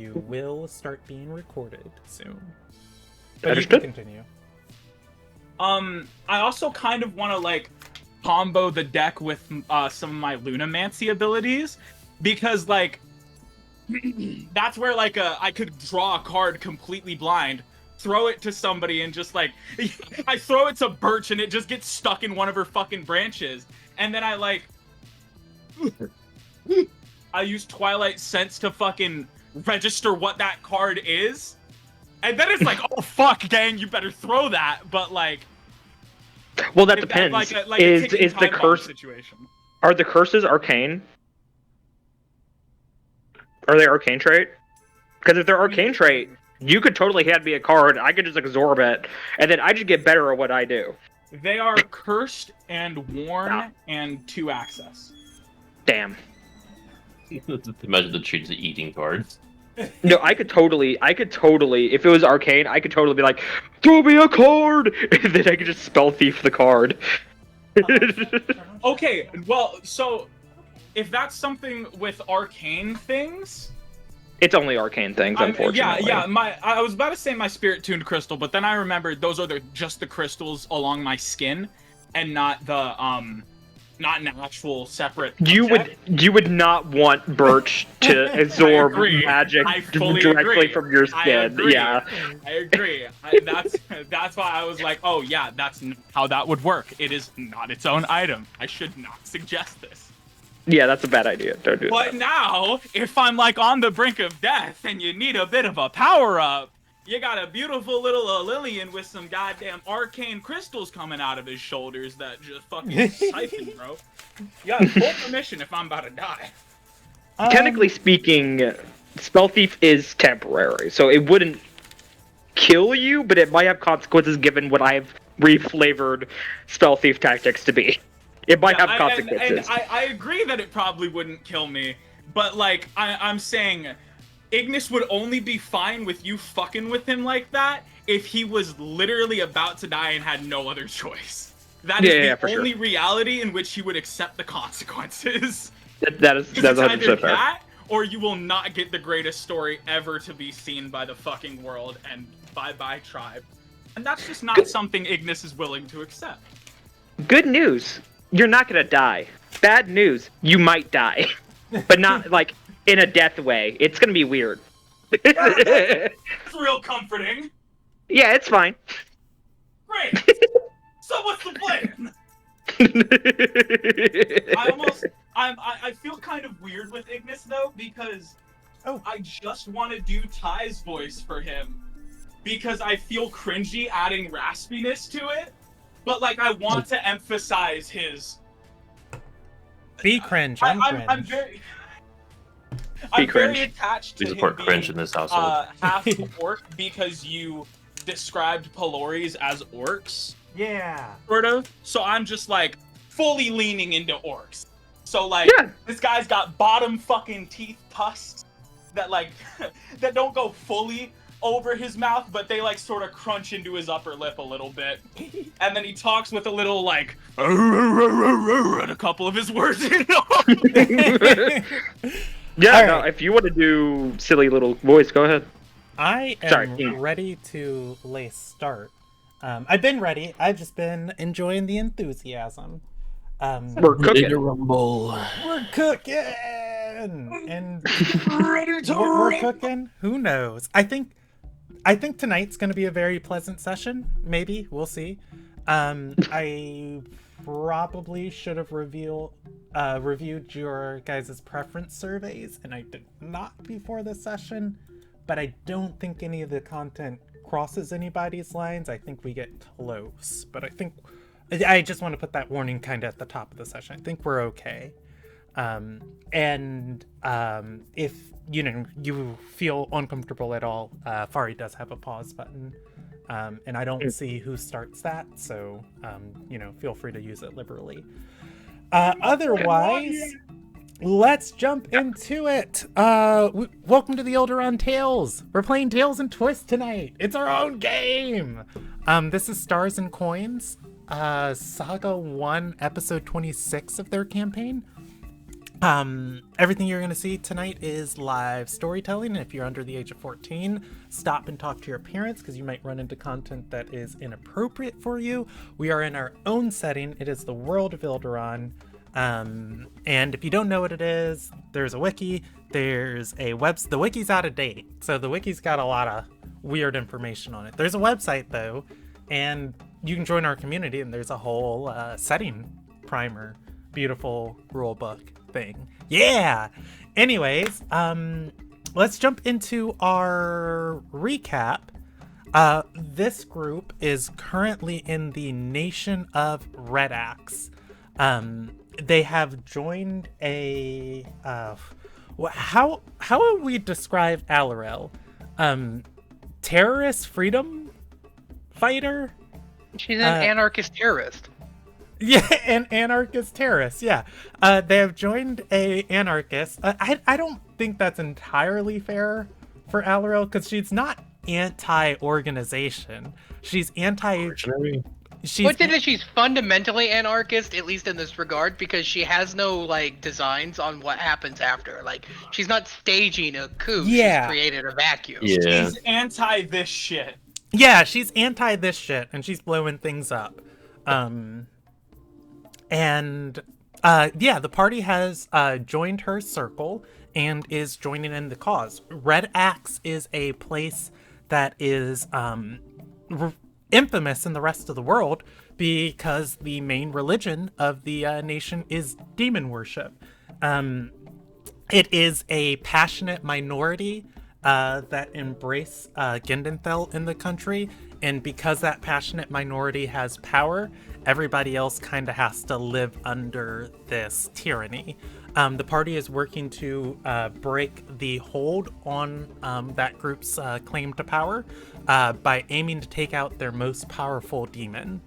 You will start being recorded soon. But Understood. you can continue. I also kind of want to like combo the deck with some of my Lunamancy abilities, because like that's where like I could draw a card completely blind, throw it to somebody, and just like I throw it to Birch and it just gets stuck in one of her fucking branches, and then I like I use Twilight Sense to fucking register what that card is, and then it's like, oh fuck, gang, you better throw that. But like, well, that depends. Is the curse situation? Are the curses arcane? Are they arcane trait? Because if they're arcane trait, you could totally hand me a card. I could just absorb it, and then I just get better at what I do. They are cursed and worn and 2 access. Damn. Imagine the treats of eating cards. No, I could totally, if it was arcane, I could totally be like, throw me a card! And then I could just spell thief the card. Okay, well, so, if that's something with arcane things... It's only arcane things, unfortunately. Yeah, I was about to say my spirit-tuned crystal, but then I remembered those are just the crystals along my skin, and not the, not an actual separate object. You would not want Birch to absorb magic directly from your skin. Yeah, I agree. That's why I was like, oh yeah, that's how that would work. It is not its own item. I should not suggest this. Yeah, that's a bad idea. Don't do that. But now, if I'm like on the brink of death and you need a bit of a power up, you got a beautiful little Lillian with some goddamn arcane crystals coming out of his shoulders that just fucking siphon, bro. You got full permission if I'm about to die. Technically speaking, Spell Thief is temporary, so it wouldn't kill you, but it might have consequences given what I've reflavored Spell Thief tactics to be. It might have consequences. And I agree that it probably wouldn't kill me, but like, I'm saying... Ignis would only be fine with you fucking with him like that if he was literally about to die and had no other choice. That is the only reality in which he would accept the consequences. That's 100% fair. That, or you will not get the greatest story ever to be seen by the fucking world, and bye-bye tribe. And that's just not something Ignis is willing to accept. Good news, you're not gonna die. Bad news, you might die. But not, like... in a death way. It's gonna be weird. It's real comforting. Yeah, it's fine. Great. So what's the plan? I feel kind of weird with Ignis though, because I just want to do Ty's voice for him, because I feel cringy adding raspiness to it, but like I want to emphasize his. Be cringe. I'm very attached to we support him cringe being, in this household. Half orc because you described Peloris as orcs. Yeah. Sort of. So I'm just like fully leaning into orcs. So like this guy's got bottom fucking teeth tusks that like that don't go fully over his mouth, but they like sort of crunch into his upper lip a little bit. And then he talks with a little like and a couple of his words. Yeah, no, if you want to do silly little voice, go ahead. I am ready to lay start. I've been ready. I've just been enjoying the enthusiasm. We're cooking. We're cooking! And we're cooking? Who knows? I think tonight's going to be a very pleasant session. Maybe. We'll see. I probably should have reviewed your guys' preference surveys, and I did not before this session, but I don't think any of the content crosses anybody's lines. I think we get close, but I just want to put that warning kind of at the top of the session. I think we're okay. If you feel uncomfortable at all, Fari does have a pause button. And I don't see who starts that, so, feel free to use it liberally. Otherwise, let's jump into it. Welcome to the Ilderon Tales. We're playing Tales and Twists tonight. It's our own game. This is Stars and Coins, Saga 1, Episode 26 of their campaign. Everything you're going to see tonight is live storytelling. If you're under the age of 14, stop and talk to your parents because you might run into content that is inappropriate for you. We are in our own setting. It is the world of Ilderon. And if you don't know what it is, there's a wiki, there's a the wiki's out of date. So the wiki's got a lot of weird information on it. There's a website though, and you can join our community and there's a whole setting primer, beautiful rule book thing. Yeah. Anyways, let's jump into our recap. This group is currently in the Nation of Red Axe. They have joined a how would we describe Alarel? Terrorist freedom fighter? She's an anarchist terrorist. Yeah, an anarchist terrorist, yeah. They have joined a anarchist. I don't think that's entirely fair for Alarel, because she's not anti-organization. She's anti... She's fundamentally anarchist, at least in this regard, because she has no, like, designs on what happens after. Like, she's not staging a coup. Yeah. She's created a vacuum. Yeah. She's anti this shit. Yeah, she's anti this shit, and she's blowing things up. The party has joined her circle and is joining in the cause. Red Axe is a place that is infamous in the rest of the world because the main religion of the nation is demon worship. It is a passionate minority that embrace Gendenthel in the country, and because that passionate minority has power, everybody else kind of has to live under this tyranny. The party is working to break the hold on that group's claim to power by aiming to take out their most powerful demon.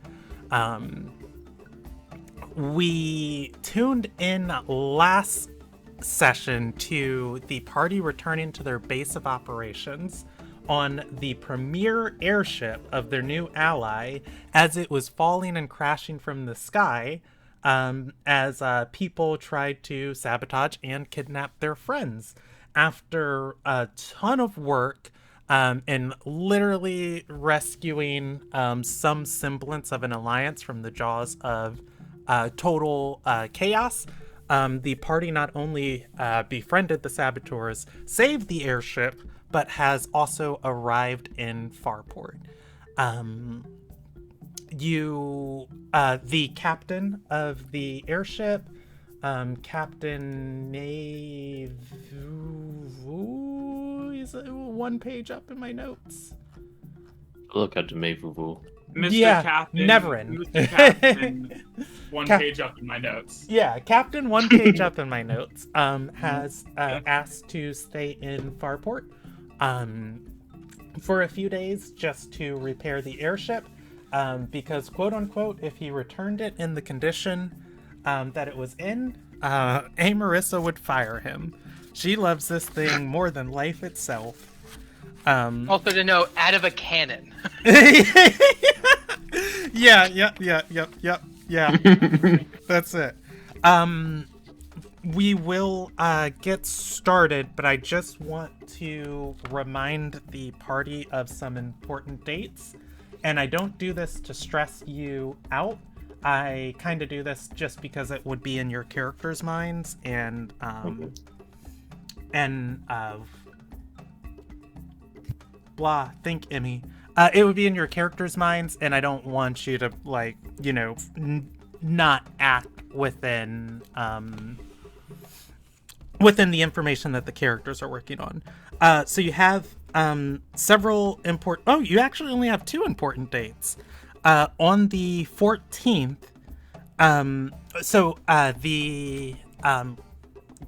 We tuned in last session to the party returning to their base of operations on the premier airship of their new ally as it was falling and crashing from the sky, as people tried to sabotage and kidnap their friends. After a ton of work and literally rescuing some semblance of an alliance from the jaws of total chaos, the party not only befriended the saboteurs, saved the airship, but has also arrived in Farport. The captain of the airship, Captain Nave, is one page up in my notes. Look at the Mayvuvu. Mr. Captain. Neverin. Mr. Captain, one page up in my notes. Yeah, Captain, one page up in my notes, has asked to stay in Farport for a few days just to repair the airship, because, quote unquote, if he returned it in the condition that it was in, Marissa would fire him. She loves this thing more than life itself. Also to note, out of a cannon. Yeah. That's it. We will get started, but I just want to remind the party of some important dates. And I don't do this to stress you out. I kind of do this just because it would be in your characters' minds and blah, think Emmy. It would be in your characters' minds, and I don't want you to, like, not act within the information that the characters are working on. So you have several important... Oh, you actually only have 2 important dates. On the 14th,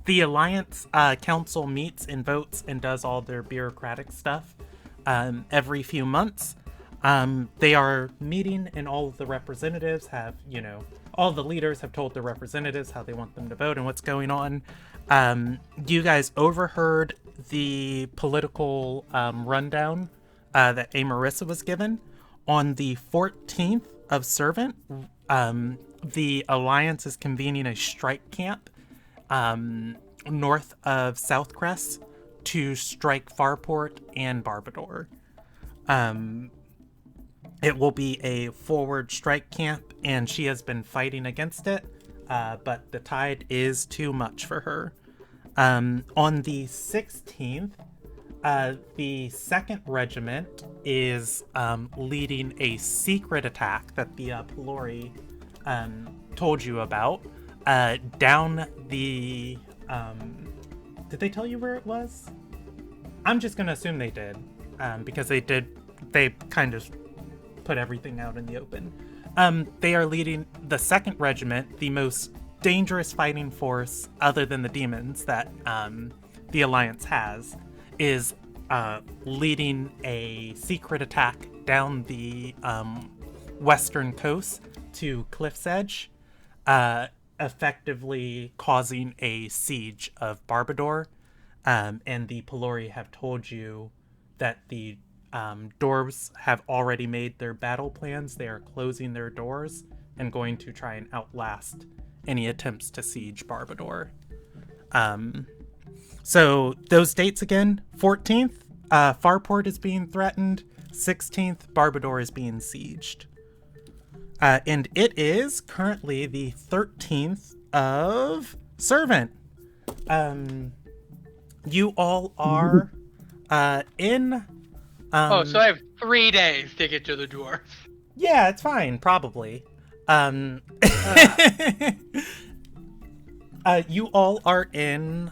the Alliance Council meets and votes and does all their bureaucratic stuff every few months. They are meeting, and all of the representatives have, all the leaders have told their representatives how they want them to vote and what's going on. You guys overheard the political rundown that Marissa was given. On the 14th of Servant, the Alliance is convening a strike camp north of Southcrest to strike Farport and Barbador. It will be a forward strike camp, and she has been fighting against it, but the tide is too much for her. On the 16th, the 2nd Regiment is leading a secret attack that the Pelori told you about down the... did they tell you where it was? I'm just going to assume they did, because they kind of put everything out in the open. They are leading the 2nd Regiment, the most dangerous fighting force other than the demons that the Alliance has, is leading a secret attack down the western coast to Cliff's Edge, effectively causing a siege of Barbador. And the Pelori have told you that the dwarves have already made their battle plans. They are closing their doors and going to try and outlast any attempts to siege Barbador. So those dates again: 14th, Farport is being threatened. 16th, Barbador is being sieged. And it is currently the 13th of Servant. You all are in... so I have 3 days to get to the dwarf. Yeah, it's fine, probably. You all are in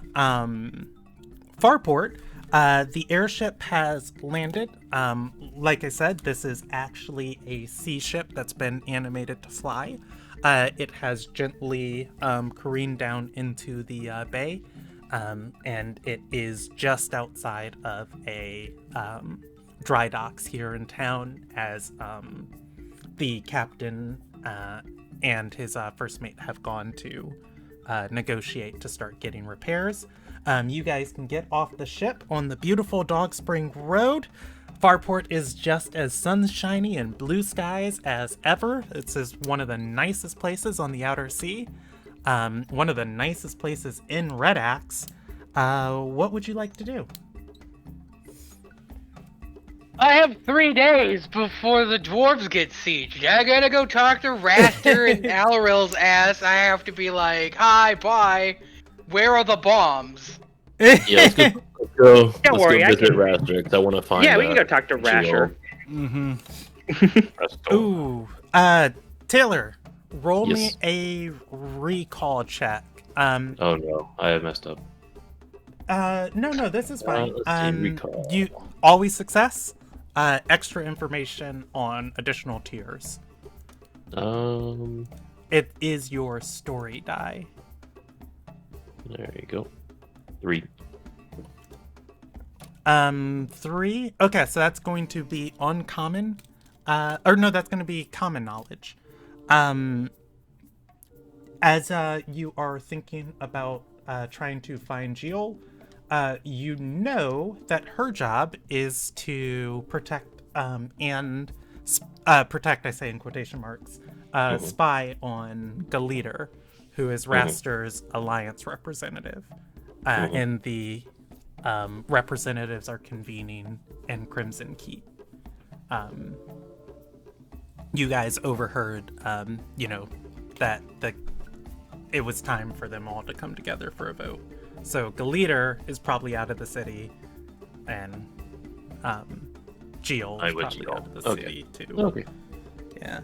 Farport. The airship has landed. Like I said, this is actually a sea ship that's been animated to fly. It has gently careened down into the bay, and it is just outside of a dry docks here in town as the captain and his first mate have gone to negotiate to start getting repairs. You guys can get off the ship on the beautiful Dog Spring Road. Farport is just as sunshiny and blue skies as ever. This is one of the nicest places on the outer sea. One of the nicest places in Red Axe. What would you like to do? I have 3 days before the dwarves get sieged. I gotta go talk to Raster and Alaril's ass. I have to be like, hi, bye. Where are the bombs? Yeah, let's go. Don't worry, go I visit can- Rasher, because I want to find. Yeah, we can go talk to Rasher. Ooh, Taylor, roll me Yes. a recall check. Oh no, I have messed up. No, this is fine. Let's see, recall. You always success. Extra information on additional tiers. It is your story die. There you go. 3. 3. Okay, so that's going to be uncommon. Or no, that's going to be common knowledge. As you are thinking about trying to find Jill, you know that her job is to protect and protect, I say in quotation marks, spy on Galiter, who is Raster's alliance representative. And the representatives are convening in Crimson Keep. You guys overheard, that it was time for them all to come together for a vote. So Galiter is probably out of the city, and Geel is probably out of the city too. Okay. Yeah.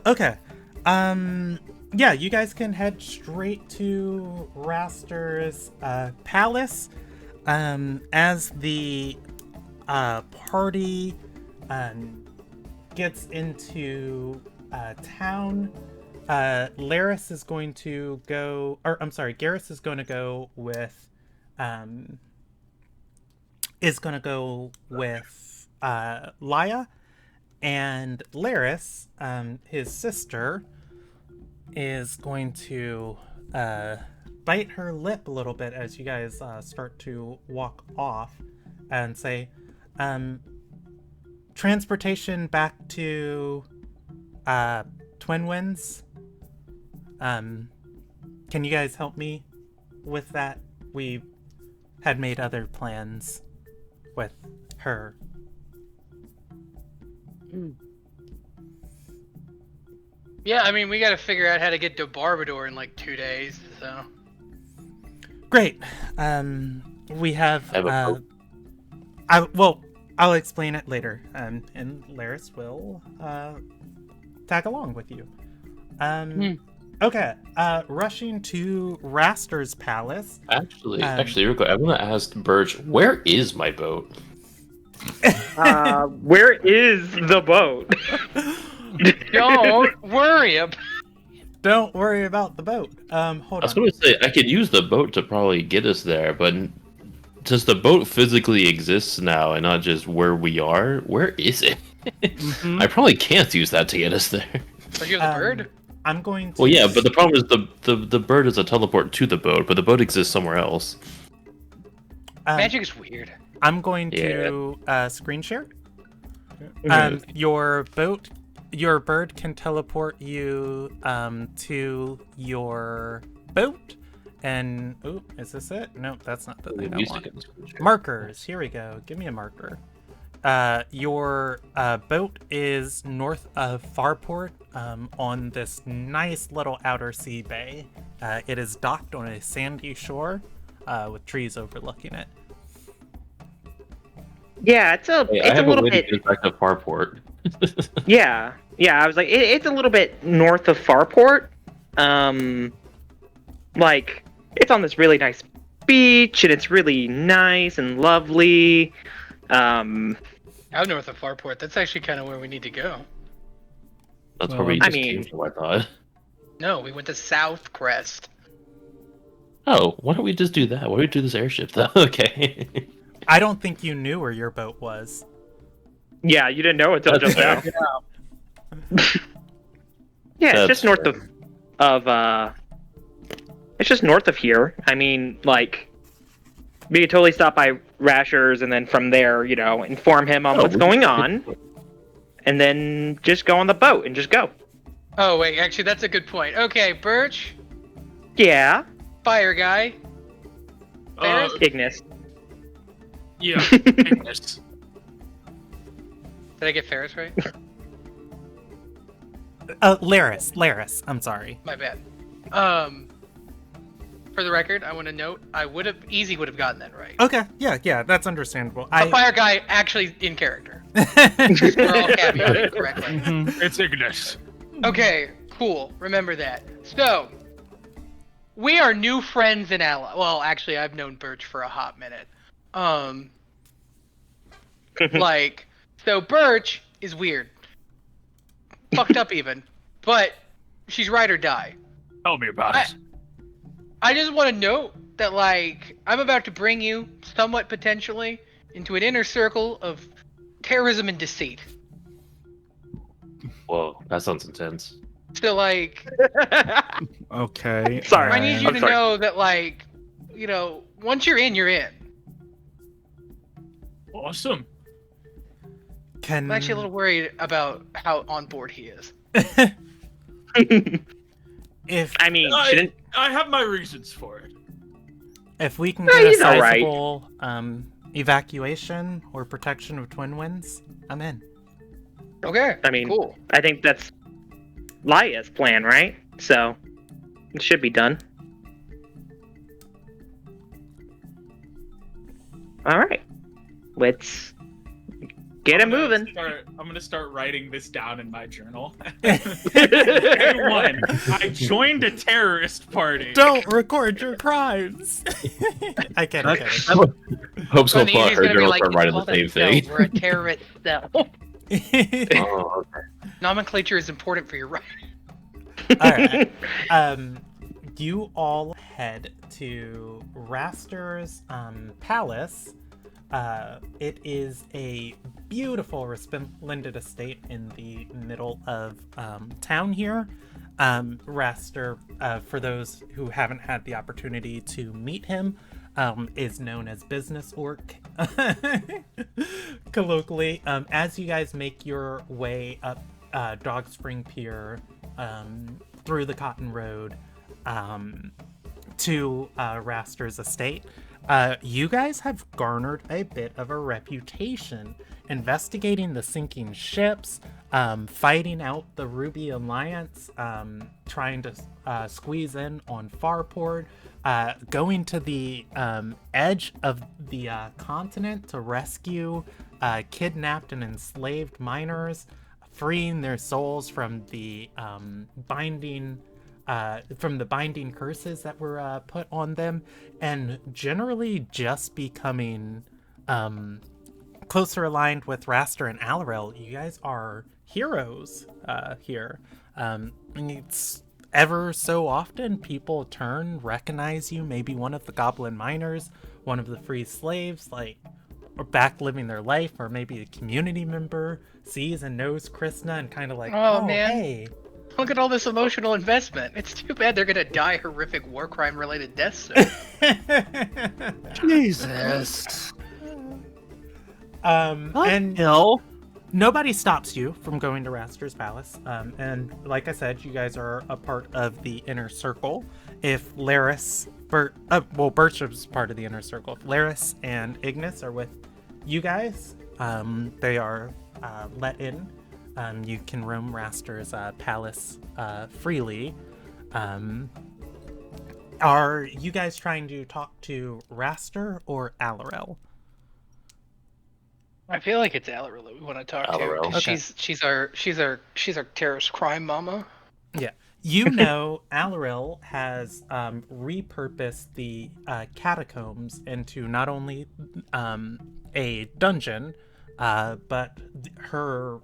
Okay. Yeah, you guys can head straight to Raster's palace. As the party gets into town, Laris is going to go, or I'm sorry, Garrus is going to go with, Laya, and Laris, his sister, is going to bite her lip a little bit as you guys start to walk off and say, transportation back to Twin Winds. Can you guys help me with that. We had made other plans with her. Yeah, I mean, we gotta figure out how to get to Barbador in like 2 days, so. Great. We have. I'll explain it later. And Laris will tag along with you. Okay. Rushing to Raster's palace. Actually, real quick, I want to ask Birch, where is my boat? Where is the boat? Don't worry Don't worry about the boat. Hold on. I was going to say, I could use the boat to probably get us there, but does the boat physically exist now and not just where we are? Where is it? I probably can't use that to get us there. But you're the bird? I'm going to... Well, yeah, but the problem is the bird is a teleport to the boat, but the boat exists somewhere else. Magic is weird. I'm going to screen share. Your bird can teleport you to your boat. And is this it? No, that's not the thing I want. Markers. Here we go. Give me a marker. Your boat is north of Farport, on this nice little outer sea bay. It is docked on a sandy shore, with trees overlooking it. Yeah, it's a little bit. To get back to Farport. yeah. I was like, it's a little bit north of Farport. Like, it's on this really nice beach, and it's really nice and lovely. Out north of Farport, that's actually kind of where we need to go. That's where we just came from, I thought. No, we went to South Crest. Oh, why don't we just do that? Why don't we do this airship, though? Okay. I don't think you knew where your boat was. Yeah, you didn't know until just now. Yeah, it's just north of it's just north of here. I mean, like, we could totally stop by Rasher's and then from there, inform him on what's going on, and then just go on the boat and just go. Oh wait, actually, that's a good point. Okay, Birch. Yeah. Fire guy. Ignis. Yeah, Ignis. Did I get Ferris right? Laris. I'm sorry. My bad. For the record, I want to note I would have gotten that right. Okay, yeah, that's understandable. A fire guy actually in character. We're all caveating correctly. It's Ignis. Okay, cool. Remember that. So, we are new friends and allies. Well, actually, I've known Birch for a hot minute. So Birch is weird. Fucked up even. But she's ride or die. Tell me about it. I just want to note that, I'm about to bring you, somewhat potentially, into an inner circle of terrorism and deceit. Whoa, that sounds intense. So, Okay. Sorry. I need you to know that, once you're in, you're in. Awesome. I'm actually a little worried about how on board he is. I have my reasons for it. If we can get a sizable evacuation or protection of Twin Winds, I'm in. Okay. Cool. I think that's Laya's plan, right? So it should be done. All right. Let's get it moving. I'm gonna start writing this down in my journal. Day 1, I joined a terrorist party. Don't record your crimes. I get it. Hope so far her journals are writing the same thing. We're a terrorist cell. Oh, okay. Nomenclature is important for your writing. Alright. You all head to Raster's palace. It is a beautiful, resplendent estate in the middle of town here. Raster, for those who haven't had the opportunity to meet him, is known as Business Orc, colloquially. As you guys make your way up Dog Spring Pier, through the Cotton Road, to Raster's estate. You guys have garnered a bit of a reputation investigating the sinking ships, fighting out the Ruby Alliance, trying to squeeze in on Farport, going to the edge of the continent to rescue kidnapped and enslaved miners, freeing their souls from the binding curses that were put on them, and generally just becoming closer aligned with Raster and Alarel. You guys are heroes here. And it's ever so often people recognize you, maybe one of the goblin miners, one of the free slaves, like, or back living their life, or maybe a community member sees and knows Krishna and kind of like, oh man, hey. Look at all this emotional investment. It's too bad they're gonna die horrific war crime related deaths soon. Jesus. And hell? Nobody stops you from going to Raster's Palace. And like I said, you guys are a part of the inner circle. If Bertram's part of the inner circle. If Laris and Ignis are with you guys, they are let in. You can roam Raster's palace freely. Are you guys trying to talk to Raster or Alarel? I feel like it's Alarel that we want to talk Alarel. to. 'Cause Okay. She's our terrorist crime mama. Yeah. You know, Alarel has repurposed the catacombs into not only a dungeon, but her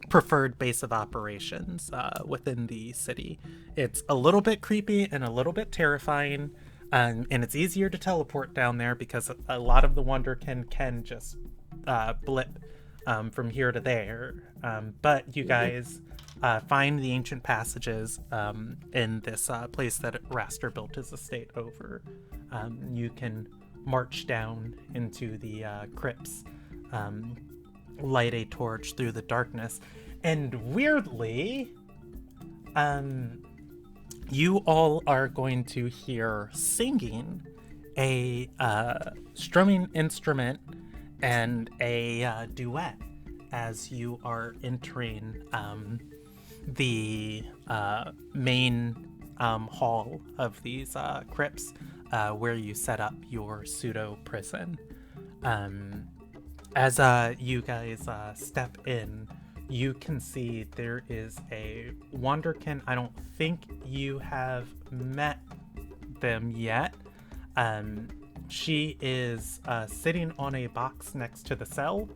preferred base of operations within the city. It's a little bit creepy and a little bit terrifying, and it's easier to teleport down there because a lot of the Wonderkin can just blip from here to there. But you guys find the ancient passages in this place that Raster built his estate over. You can march down into the crypts, light a torch through the darkness, and weirdly, you all are going to hear singing, a strumming instrument, and a duet as you are entering the main hall of these crypts, where you set up your pseudo prison. As you guys step in, you can see there is a Wonderkin. I don't think you have met them yet. She is sitting on a box next to the cell.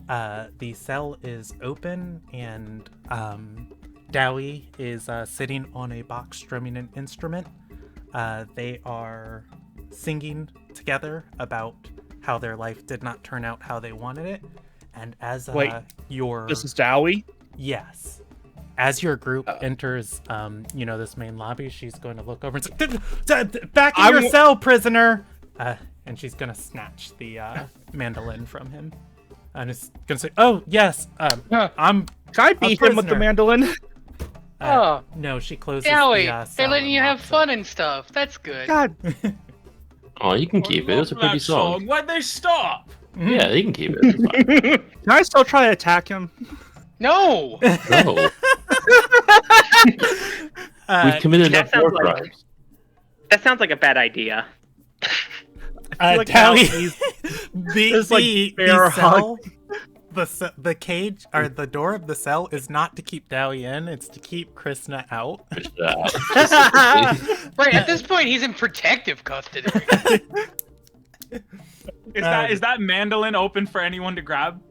The cell is open, and Dowie is sitting on a box strumming an instrument. They are singing together about how their life did not turn out how they wanted it. And as this is Dowie? Yes. As your group enters, this main lobby, she's going to look over and say, "Back in your cell, prisoner!" And she's going to snatch the mandolin from him. And is going to say, "Oh, yes, I'm Can I beat him with the mandolin?" No, she closes Dowie, the they're letting you have fun and stuff. That's good. God. Oh, you can keep it. It's a pretty song. Why'd they stop? Yeah, you can keep it. It's fine. Can I still try to attack him? No! No. We've committed enough war crimes. That sounds like a bad idea. like Dowie, It's like bear cell, the cage, or the door of the cell is not to keep Dowie in, it's to keep Krishna out. Right, at this point, he's in protective custody. Is that mandolin open for anyone to grab?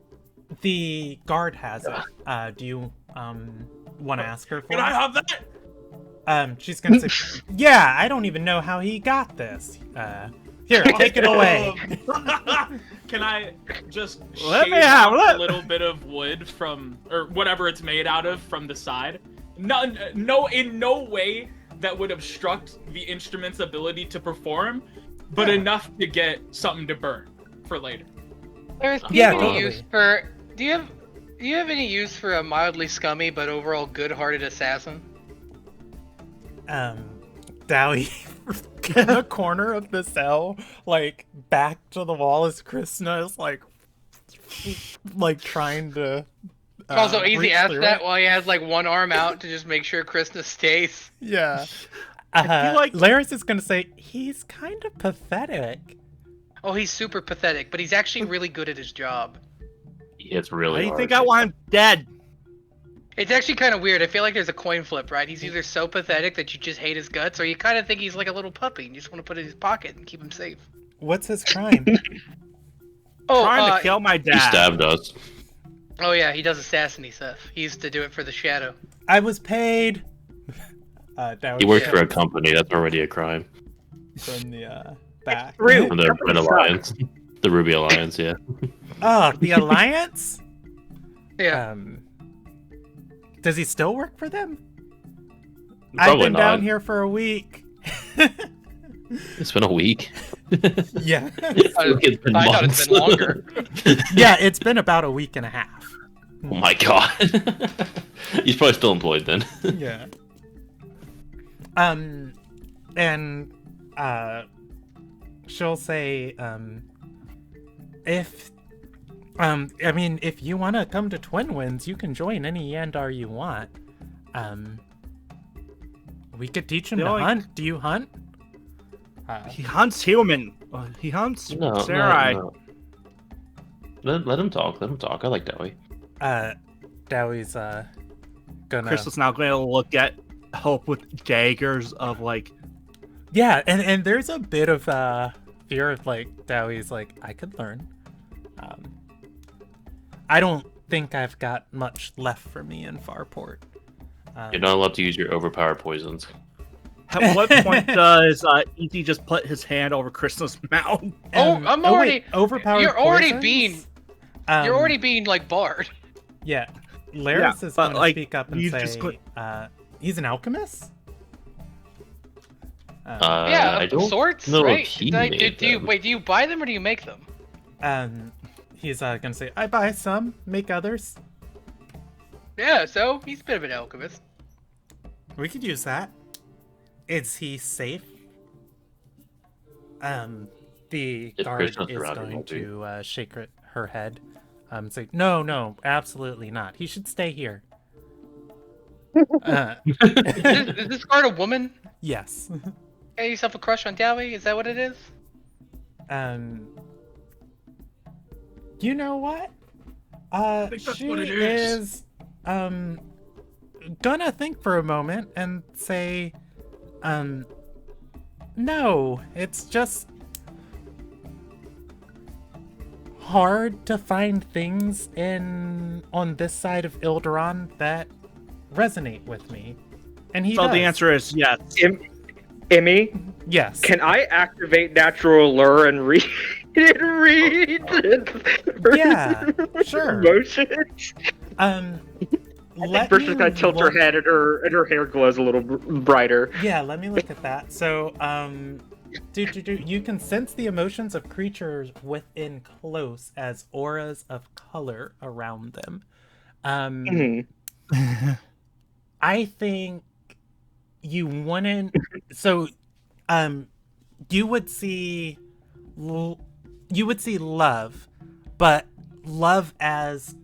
The guard has it. Do you want to ask her for Can it? I have that? She's gonna say, "Yeah, I don't even know how he got this. Here, take it away." Can I just Let shave me have off it. a little bit of wood from, or whatever it's made out of, from the side? No, in no way that would obstruct the instrument's ability to perform, but enough to get something to burn for later. There's Yeah, any totally. use for. Do you have any use for a mildly scummy but overall good-hearted assassin? Dowie in the corner of the cell, like back to the wall, as Krishna is like trying to. Also, Easy reach asked through that it. while he has like one arm out to just make sure Krishna stays. Yeah. feel like- Laris is gonna say he's kind of pathetic. Oh, he's super pathetic, but he's actually really good at his job. It's I really hard. think I want him dead. It's actually kind of weird. I feel like there's a coin flip, right? He's either so pathetic that you just hate his guts, or you kind of think he's like a little puppy and you just want to put it in his pocket and keep him safe. What's his crime? Trying to kill my dad. He stabbed us. Oh yeah, he does assassin-y stuff. He used to do it for the Shadow. I was paid. He worked for a company. That's already a crime. from the back. Real. From the Red Alliance. The Ruby Alliance, yeah. Oh, the Alliance? Yeah. Does he still work for them? I've Probably been not. down here for a week. It's been a week. Yeah. It's been I thought months. it's been longer. Yeah, it's been about a week and a half. Oh my god. He's probably still employed then. Yeah. And she'll say, if you want to come to Twin Winds, you can join any Yandar you want. We could teach him to hunt. Do you hunt? He hunts human. He hunts Sarai. No. Let him talk. Let him talk. I like Dowie. Dowie's gonna. Chris is now going to look at help with daggers of like. Yeah, and there's a bit of fear of like Dowie's like I could learn. I don't think I've got much left for me in Farport. You're not allowed to use your overpowered poisons. At what point does E.T. just put his hand over Krishna's mouth? I'm already. wait, overpowered. You're already poisons? being. Um, You're already being like barred. Yeah, Laris is but, gonna like, speak up and you say, just put- he's an alchemist. Yeah, I of don't sorts, know right? if he do made you them. wait? Do you buy them or do you make them? He's gonna say, I buy some, make others. Yeah, so he's a bit of an alchemist. We could use that. Is he safe? The If guard Krishna's is around, he going won't be. to shake her head. Say, no, absolutely not. He should stay here. Is this guard a woman? Yes. Got yourself a crush on Dowie? Is that what it is? You know what? think that's She what it is. is gonna think for a moment and say, no, it's just hard to find things on this side of Ilderon that resonate with me. And he So does. the answer is yes. Emmy, Yes. can I activate natural allure and read Yeah, sure. emotions? Let First, she's me gonna tilt her look- head and her hair glows a little brighter. Yeah, let me look at that. So, you can sense the emotions of creatures within close as auras of color around them. I think you wouldn't. So, you would see love, but love as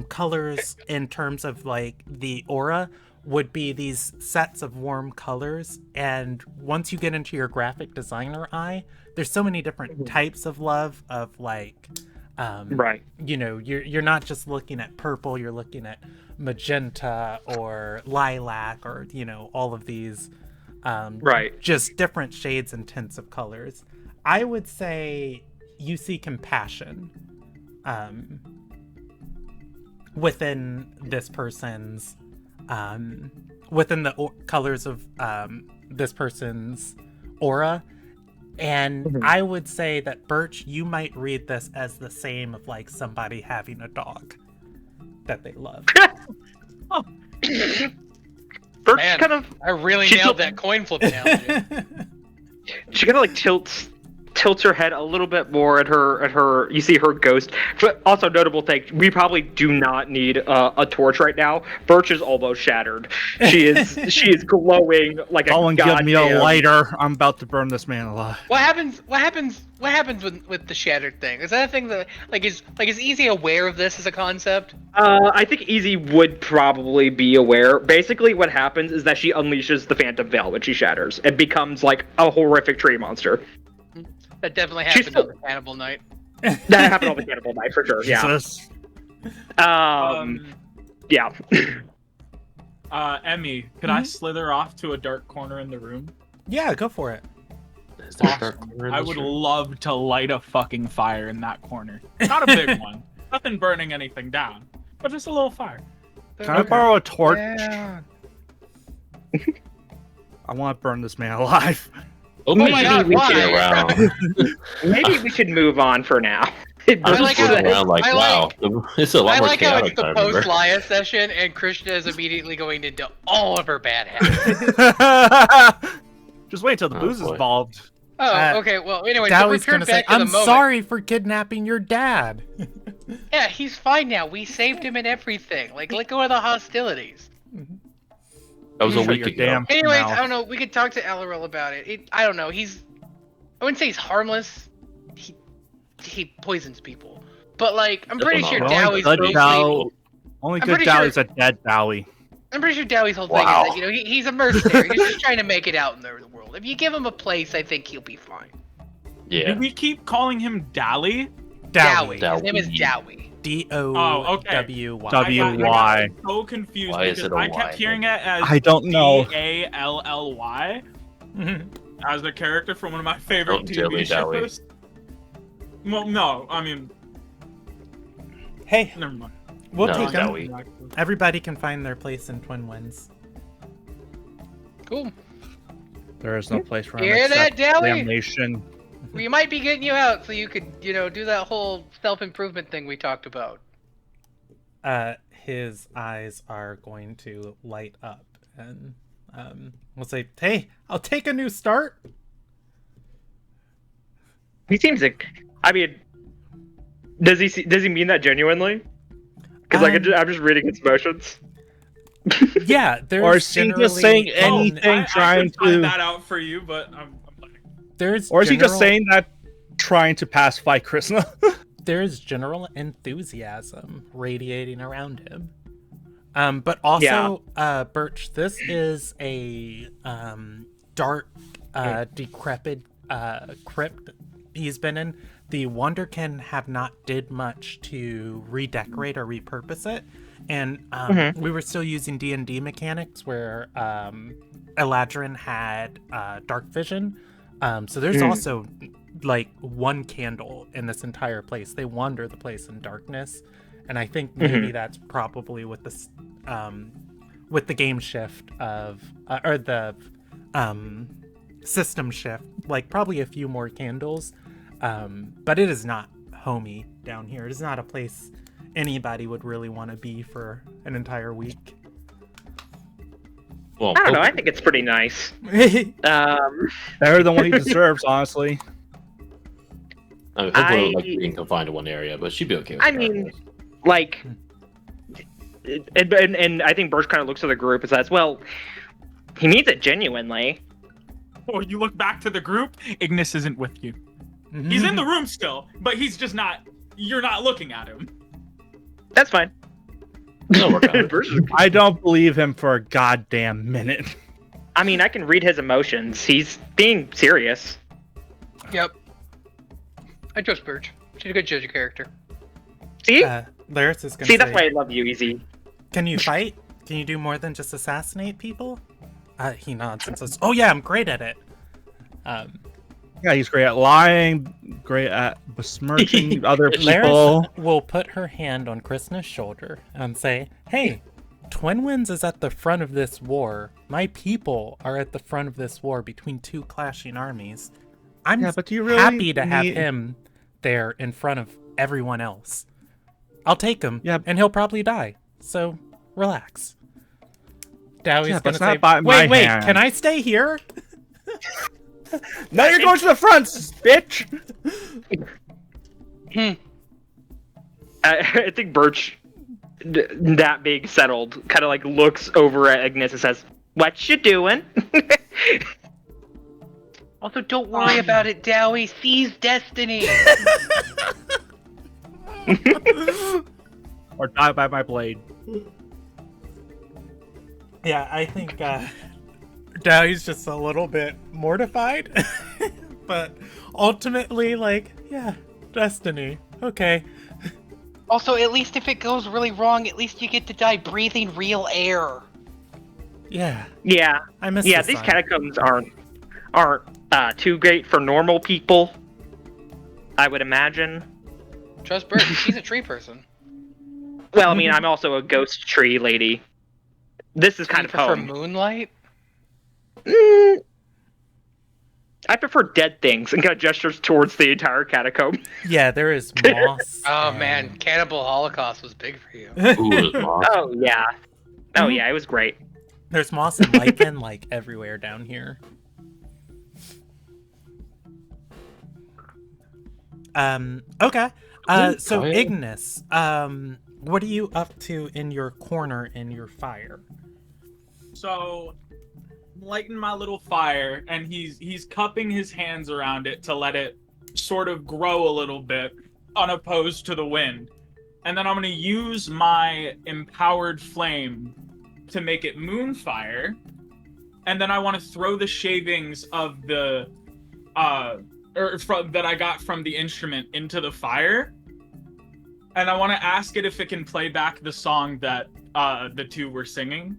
colors in terms of like the aura would be these sets of warm colors. And once you get into your graphic designer eye, there's so many different types of love of like Right. you know, you're not just looking at purple, you're looking at magenta or lilac or, you know, all of these Right. just different shades and tints of colors. I would say you see compassion within this person's within the colors of this person's aura. And I would say that, Birch, you might read this as the same of like somebody having a dog that they love. Birch Man, kind of I really she's nailed a- that coin flip analogy. she kind of like tilts tilts her head a little bit more at her. You see her ghost. But also notable thing, we probably do not need a torch right now. Birch is almost shattered. She is glowing like Someone a give me a goddamn- lighter. I'm about to burn this man alive. What happens with the shattered thing? Is that a thing that is Easy aware of this as a concept? I think Easy would probably be aware. Basically, what happens is that she unleashes the Phantom Veil when she shatters. It becomes like a horrific tree monster. That definitely happened on the Cannibal Night. That happened on the Cannibal Night for sure. Yeah. Jesus. Yeah. Emmy, could I slither off to a dark corner in the room? Yeah, go for it. Is there a dark Awesome. corner in I this would room? love to light a fucking fire in that corner. Not a big one. Nothing burning anything down. But just a little fire. Can I borrow a torch? Yeah. I want to burn this man alive. Oh my God, we why? should- around. Maybe we should move on for now. I was I just like how- looking around like, I wow, it's a lot I more like how chaotic it's the than I remember. post-Laya session, and Krishna is immediately going into all of her bad habits. Just wait till the Oh, booze is boy. involved. Oh, okay. Well, anyway, to Dowie's return gonna say, back to the "I'm moment. sorry for kidnapping your dad." Yeah, he's fine now. We saved him and everything. Like, let go of the hostilities. That was a Shut week your ago. damn Anyways, mouth. I don't know. We could talk to Alarel about it. I don't know. I wouldn't say he's harmless. He poisons people. But like, I'm pretty sure Definitely. Dowie's Only good mostly. Dow- Only I'm good pretty Dowie sure- is a dead Dowie. I'm pretty sure Dowie's whole Wow. thing is that he's a mercenary. He's just trying to make it out in the world. If you give him a place, I think he'll be fine. Yeah. Do we keep calling him Dally? Dowie. Dowie. His name is Dowie. DOWY. W- I got so confused Why is because it a I kept Y? hearing it as I don't know. Dally as a character from one of my favorite Don't tell me TV Dally. shows. Well, no, I mean, Hey, never mind. we'll No, take them. Dowie. Everybody can find their place in Twin Winds. Cool. There is no place for Hear that, Dowie? damnation. We might be getting you out so you could, do that whole self-improvement thing we talked about. His eyes are going to light up, and we'll say, "Hey, I'll take a new start." He seems like. I mean, does he mean that genuinely? Because I'm just reading his emotions. Yeah, there's Or is he just generally saying an- anything I trying could find to- that out for you, but I'm like, There's Or is he just general- saying that trying to pacify Krishna? There's general enthusiasm radiating around him. But also, Birch, this is a dark, decrepit crypt he's been in. The Wonderkin have not did much to redecorate or repurpose it, and we were still using D&D mechanics where Eladrin had dark vision. So there's also like one candle in this entire place. They wander the place in darkness, and I think maybe that's probably with the game shift of or the system shift, like probably a few more candles. But it is not homey down here. It is not a place anybody would really want to be for an entire week. Well, I don't know. I think it's pretty nice. Better than what he deserves, honestly. I mean, hopefully, like being confined to one area, but she'd be okay with I that. mean, like, and I think Birch kind of looks at the group and says, "Well, he means it genuinely." oh, you look back to the group, Ignis isn't with you. He's in the room still, but he's just not. You're not looking at him. That's fine. No, we're good. Birch is- I don't believe him for a goddamn minute. I mean, I can read his emotions. He's being serious. Yep. I trust Birch. She's a good judge of character. See, Laris is gonna see, say, that's why I love you, Easy. "Can you fight? Can you do more than just assassinate people?" He nods and says, "Oh yeah, I'm great at it." Yeah, he's great at lying, great at besmirching other people. Laris will put her hand on Krishna's shoulder and say, "Hey, Twin Winds is at the front of this war. My people are at the front of this war between two clashing armies. I'm Yeah, but do you really happy to have need- him there in front of everyone else. I'll take him, Yeah. and he'll probably die. So relax." Dowie's Yeah, but gonna it's not say, by my "Wait, hand." can I stay here?" Now you're going to the front, bitch. I think Birch, that being settled, kind of like looks over at Ignis and says, "What you doing?" Also, don't worry about it, Dowie. Seize destiny. Or die by my blade. Yeah, I think Dowie's just a little bit mortified. But ultimately, like, yeah, destiny. Okay. Also, at least if it goes really wrong, at least you get to die breathing real air. Yeah. Yeah. I miss Yeah, the these sun. catacombs aren't too great for normal people, I would imagine. Trust Bert, she's a tree person. Well, I mean, I'm also a ghost tree lady. This is kind You of prefer home. moonlight? I prefer dead things, and got gestures towards the entire catacomb. Yeah, there is moss. Oh and- man, Cannibal Holocaust was big for you. Ooh, it's awesome. Oh yeah. Oh yeah, it was great. There's moss and lichen like everywhere down here. Okay. So Kyle? Ignis, what are you up to in your corner in your fire? So, lighting my little fire, and he's cupping his hands around it to let it sort of grow a little bit, unopposed to the wind. And then I'm gonna use my empowered flame to make it moonfire. And then I want to throw the shavings of the that I got from the instrument into the fire. And I want to ask it if it can play back the song that the two were singing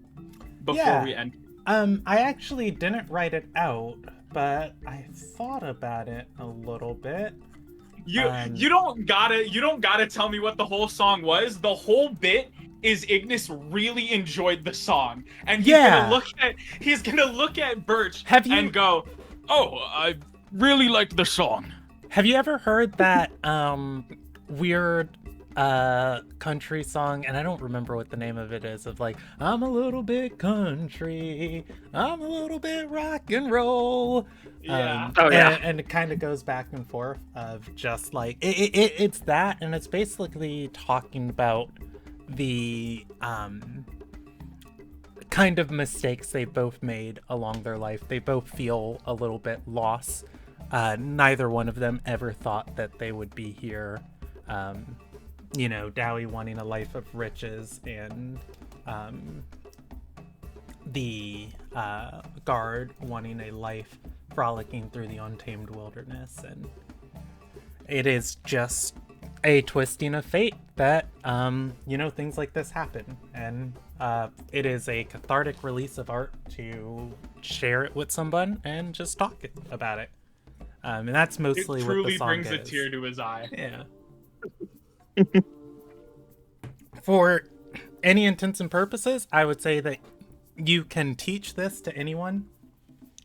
before we end. I actually didn't write it out, but I thought about it a little bit. You don't gotta tell me what the whole song was. The whole bit is Ignis really enjoyed the song, and he's gonna look at Birch and go, "Oh, I really liked the song." Have you ever heard that weird country song, and I don't remember what the name of it is, of like, I'm a little bit country, I'm a little bit rock and roll. Yeah. And it kind of goes back and forth of just like it's that, and it's basically talking about the kind of mistakes they both made along their life. They both feel a little bit lost. Neither one of them ever thought that they would be here. You know, Dowie wanting a life of riches, and the guard wanting a life frolicking through the untamed wilderness. And it is just a twisting of fate that, you know, things like this happen. And it is a cathartic release of art to share it with someone and just talk about it. And that's mostly It what the truly song brings is. a tear to his eye. Yeah. For any intents and purposes, I would say that you can teach this to anyone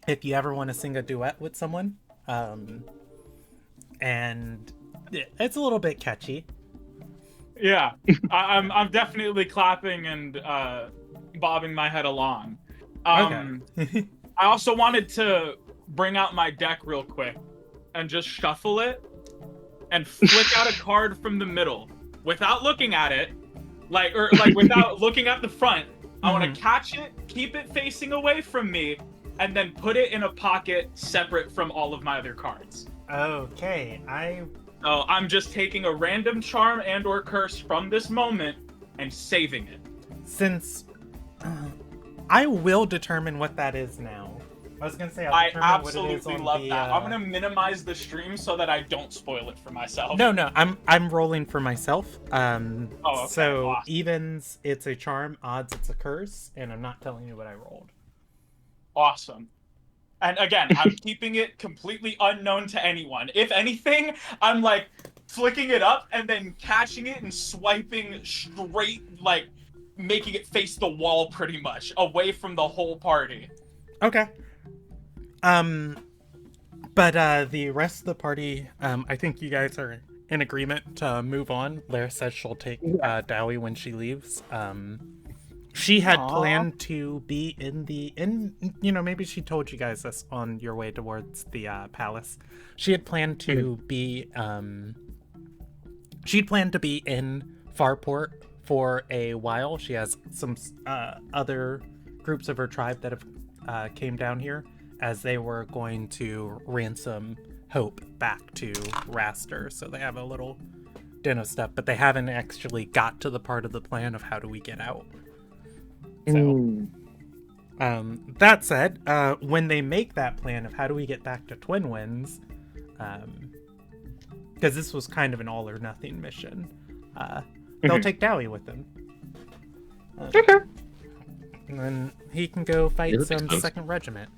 if you ever want to sing a duet with someone. And it's a little bit catchy. Yeah, I'm definitely clapping and bobbing my head along. Okay. I also wanted to bring out my deck real quick and just shuffle it and flick out a card from the middle without looking at it, like without looking at the front. I want to catch it, keep it facing away from me, and then put it in a pocket separate from all of my other cards. Okay, So I'm just taking a random charm and or curse from this moment and saving it. since I will determine what that is now. I was gonna say I determine what it is absolutely on love the, that. I'm gonna minimize the stream so that I don't spoil it for myself. No, I'm rolling for myself. Okay, So awesome. evens it's a charm, odds it's a curse, and I'm not telling you what I rolled. Awesome. And again, I'm keeping it completely unknown to anyone. If anything, I'm like flicking it up and then catching it and swiping straight, like making it face the wall pretty much, away from the whole party. Okay. But the rest of the party, I think you guys are in agreement to move on. Lara says she'll take Dowie when she leaves. She had planned to be maybe she told you guys this on your way towards the palace. She had planned to be she'd planned to be in Farport for a while. She has some other groups of her tribe that have came down here as they were going to ransom Hope back to Raster. So they have a little den of stuff, but they haven't actually got to the part of the plan of how do we get out. So, that said, when they make that plan of how do we get back to Twin Winds, because this was kind of an all or nothing mission, they'll take Dowie with them. Okay. And then he can go fight some second regiment.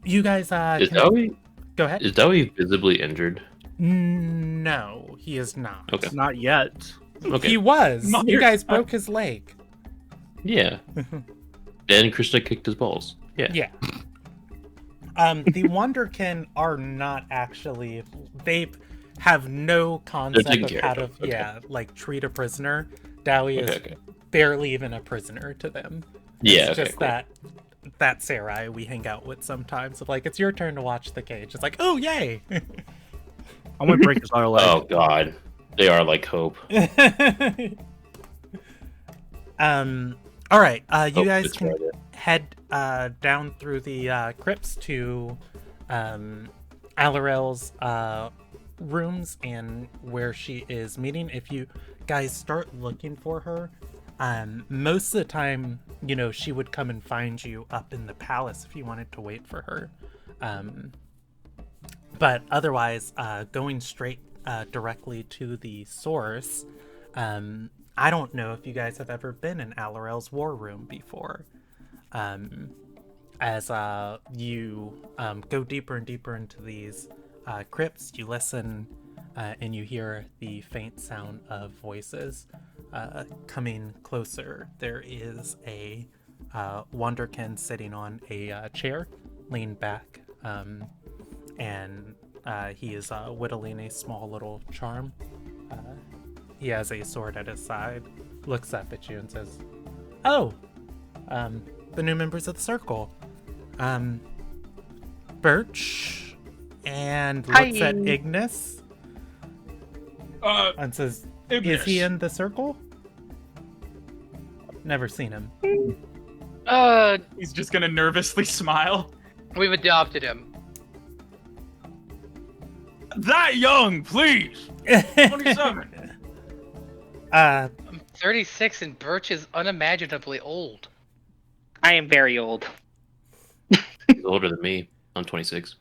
You guys, Dowie? Go ahead. Is Dowie visibly injured? No, he is not. Okay. Not yet. Okay. He was. You guys broke his leg. Yeah. Then Krishna kicked his balls. Yeah. Yeah. The Wonderkin are not actually. They have no concept of how to treat a prisoner. Dowie is barely even a prisoner to them. It's just that Sarai we hang out with sometimes. Of like, it's your turn to watch the cage. It's like, oh yay! I'm gonna break his other leg. Oh god, they are like Hope. All right. You guys can head down through the crypts to Alarel's rooms and where she is meeting. If you guys start looking for her, most of the time, she would come and find you up in the palace if you wanted to wait for her. But otherwise, going straight directly to the source, I don't know if you guys have ever been in Alarel's war room before. As you go deeper and deeper into these crypts, you listen and you hear the faint sound of voices coming closer. There is a Wonderkin sitting on a chair, leaned back, and he is whittling a small little charm. He has a sword at his side, looks up at you and says, "Oh, the new members of the circle. Birch," and looks at Ignis and says, Ignis. "Is he in the circle? Never seen him." He's just gonna nervously smile. We've adopted him. That young, please. 27. I'm 36 and Birch is unimaginably old. I am very old. He's older than me. I'm 26.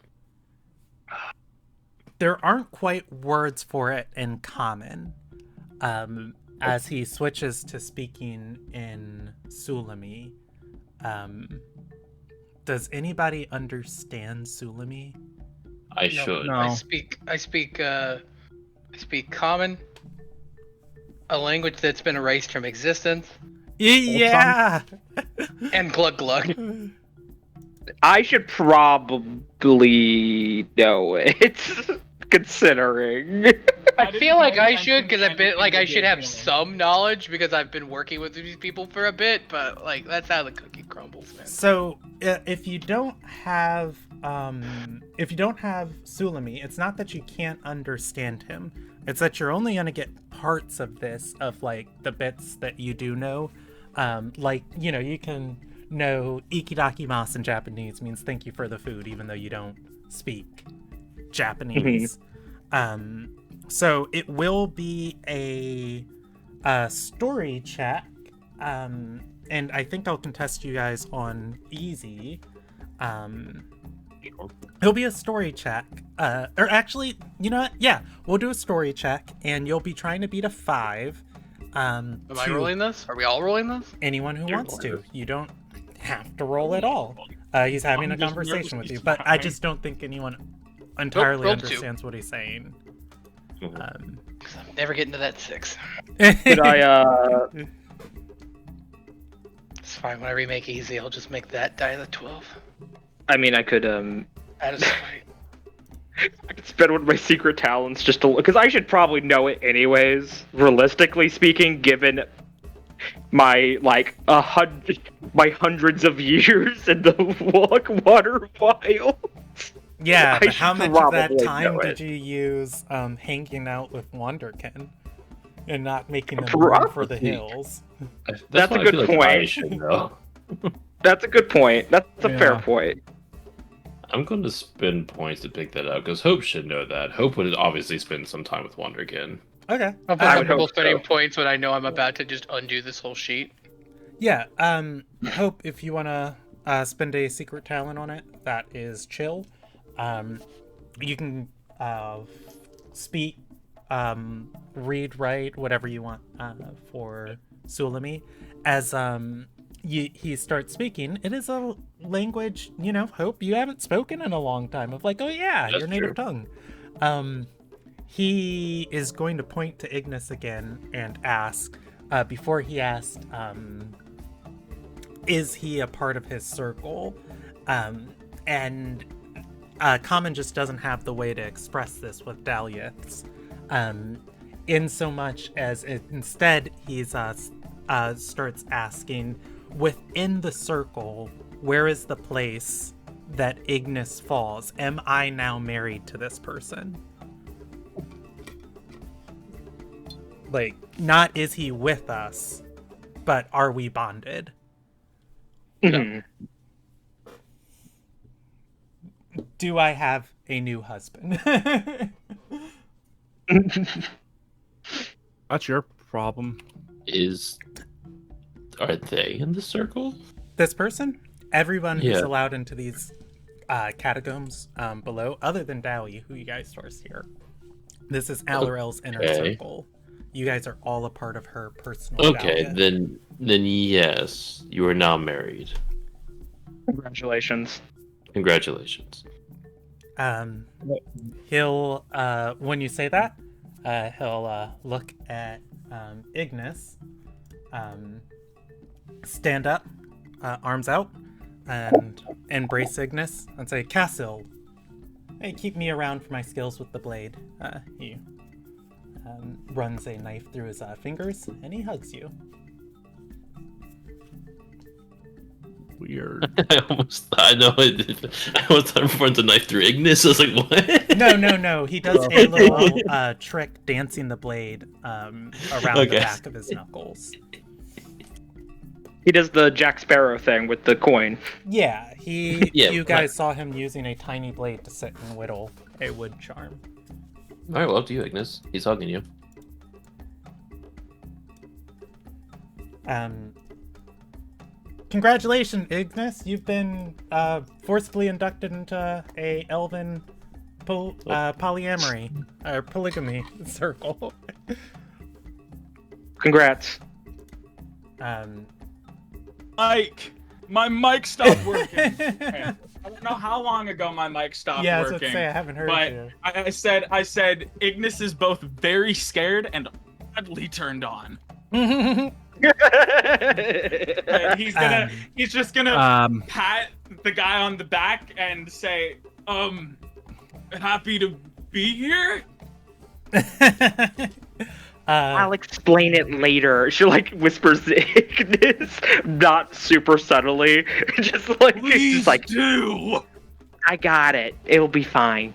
There aren't quite words for it in common. As he switches to speaking in Sulami, does anybody understand Sulami? I should. No. I speak common, a language that's been erased from existence, Yeah. and glug glug. I should probably know it, considering. I feel like I should, because I should have some knowledge because I've been working with these people for a bit. But that's how the cookie crumbles, man. So if you don't have Sulami, it's not that you can't understand him. It's that you're only gonna get parts of this, of the bits that you do know. You can know ikidakimasu in Japanese means thank you for the food, even though you don't speak Japanese. So it will be a story check, and I think I'll contest you guys on easy. It'll be a story check, or actually, you know what? Yeah, we'll do a story check, and you'll be trying to beat a 5. Am I rolling this? Are we all rolling this? Anyone who wants to. You don't have to roll at all. He's having a conversation with you, but I just don't think anyone entirely understands what he's saying. I'm never getting to that 6. Could I, It's fine. When I remake easy, I'll just make that die the 12. I mean, I could, That is right. I could spend one of my secret talents just to, because I should probably know it anyways, realistically speaking, given my my hundreds of years in the water wilds. Yeah, I but how should much of that probably time know did it. you use hanging out with Wonderkin and not making them run for the Probably. hills? That's a why I good feel like point. I should know. That's a good point. That's a fair Yeah. point. I'm going to spend points to pick that up because Hope should know that. Hope would obviously spend some time with Wonderkin. Okay. I'm I would comfortable hope spending so. points when I know I'm about to just undo this whole sheet. Yeah, Hope, if you want to spend a secret talent on it, that is chill. You can speak, read, write, whatever you want for Sulami. As he starts speaking, it is a language, Hope, you haven't spoken in a long time, of like, oh yeah, That's your native true. tongue. He is going to point to Ignis again and ask, before he asked, is he a part of his circle? And Common just doesn't have the way to express this with Dahliaths. In so much as instead he's starts asking, within the circle, where is the place that Ignis falls? Am I now married to this person? Like, not is he with us, but are we bonded? Mhm. Do I have a new husband? That's your problem. Are they in the circle? This person? Everyone who's Yeah. allowed into these catacombs below, other than Dowie, who you guys source here. This is Alarel's inner Okay. circle. You guys are all a part of her personal Okay, Dahlia. then yes, you are now married. Congratulations. Congratulations. He'll when you say that, he'll look at Ignis, stand up, arms out, and embrace Ignis and say, Cassil, hey, keep me around for my skills with the blade. He runs a knife through his fingers and he hugs you. Weird. I know it. I almost thought I runs a knife through Ignis. I was like, what? No. He does a little trick dancing the blade around the Okay. back of his knuckles. He does the Jack Sparrow thing with the coin. Yeah, Yeah, you guys saw him using a tiny blade to sit and whittle a wood charm. All right, well, up to you, Ignis. He's hugging you. Congratulations, Ignis. You've been forcibly inducted into a elven polyamory or polygamy circle. Congrats. Mike, my mic stopped working. I don't know how long ago my mic stopped Yeah, I was about working. to say I haven't heard but you. I said Ignis is both very scared and oddly turned on. And he's just gonna pat the guy on the back and say, happy to be here. I'll explain it later. She whispers to Ignis, not super subtly, just Please do. I got it. It'll be fine.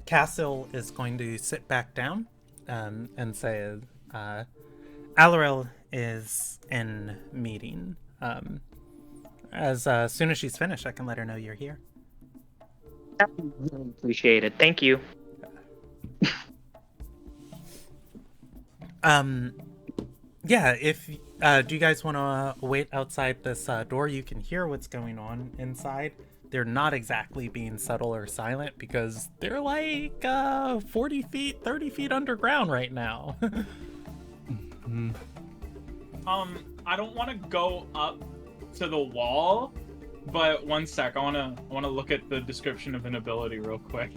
Cassil is going to sit back down and say, Alarel is in meeting. As soon as she's finished, I can let her know you're here. Appreciate it. Thank you. Yeah, if do you guys want to wait outside this door? You can hear what's going on inside. They're not exactly being subtle or silent because they're 40 feet, 30 feet underground right now. I don't want to go up to the wall, but one sec. I wanna look at the description of an ability real quick.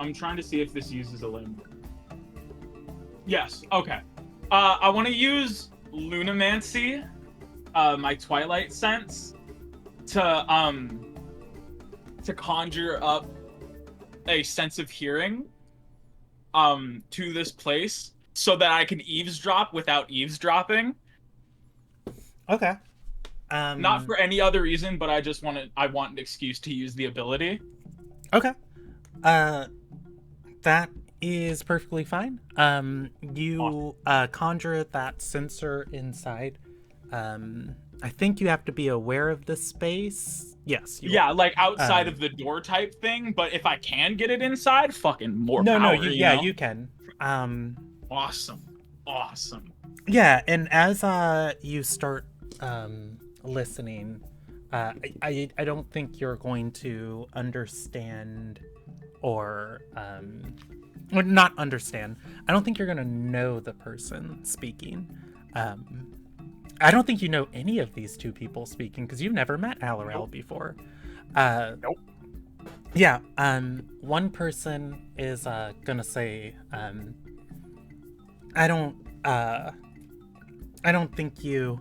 I'm trying to see if this uses a limb. Yes. Okay. I want to use Lunamancy, my Twilight Sense, to to conjure up a sense of hearing to this place so that I can eavesdrop without eavesdropping. Okay. Not for any other reason, but I want an excuse to use the ability. Okay. That is perfectly fine. You conjure that sensor inside. I think you have to be aware of the space. Yes. Yeah, like outside of the door type thing, but if I can get it inside, fucking more no, power, you can. Awesome. Yeah, and as you start listening, I don't think you're going to understand or not understand. I don't think you're going to know the person speaking. I don't think you know any of these two people speaking because you've never met Alarel before. Nope. Yeah, one person is gonna say, I don't think you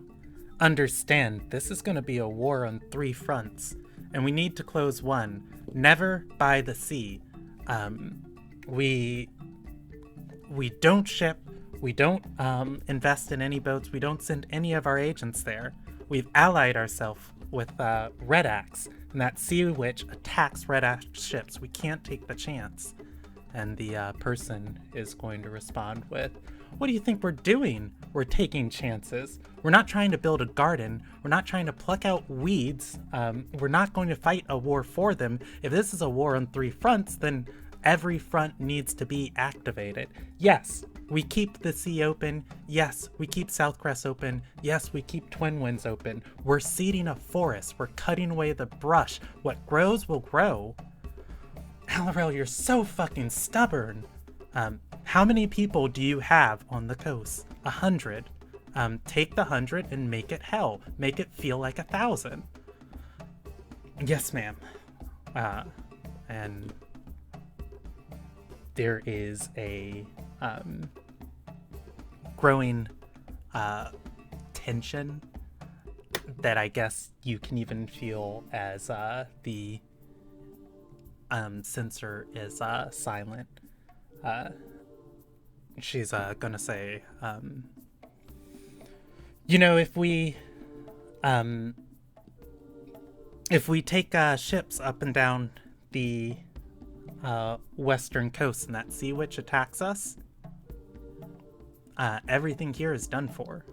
understand. This is gonna be a war on 3 fronts, and we need to close one. Never by the sea. We don't ship. We don't invest in any boats. We don't send any of our agents there. We've allied ourselves with Red Axe, and that sea witch attacks Red Axe ships. We can't take the chance. And the person is going to respond with, what do you think we're doing? We're taking chances. We're not trying to build a garden. We're not trying to pluck out weeds. We're not going to fight a war for them. If this is a war on 3 fronts, then every front needs to be activated. Yes, we keep the sea open. Yes, we keep Southcrest open. Yes, we keep Twin Winds open. We're seeding a forest. We're cutting away the brush. What grows will grow. Alarel, you're so fucking stubborn. How many people do you have on the coast? 100. Take the 100 and make it hell. Make it feel like 1,000. Yes, ma'am. And there is a growing tension that I guess you can even feel as the censor is silent. She's gonna say, you know, if we take ships up and down the western coast and that sea witch attacks us, everything here is done for.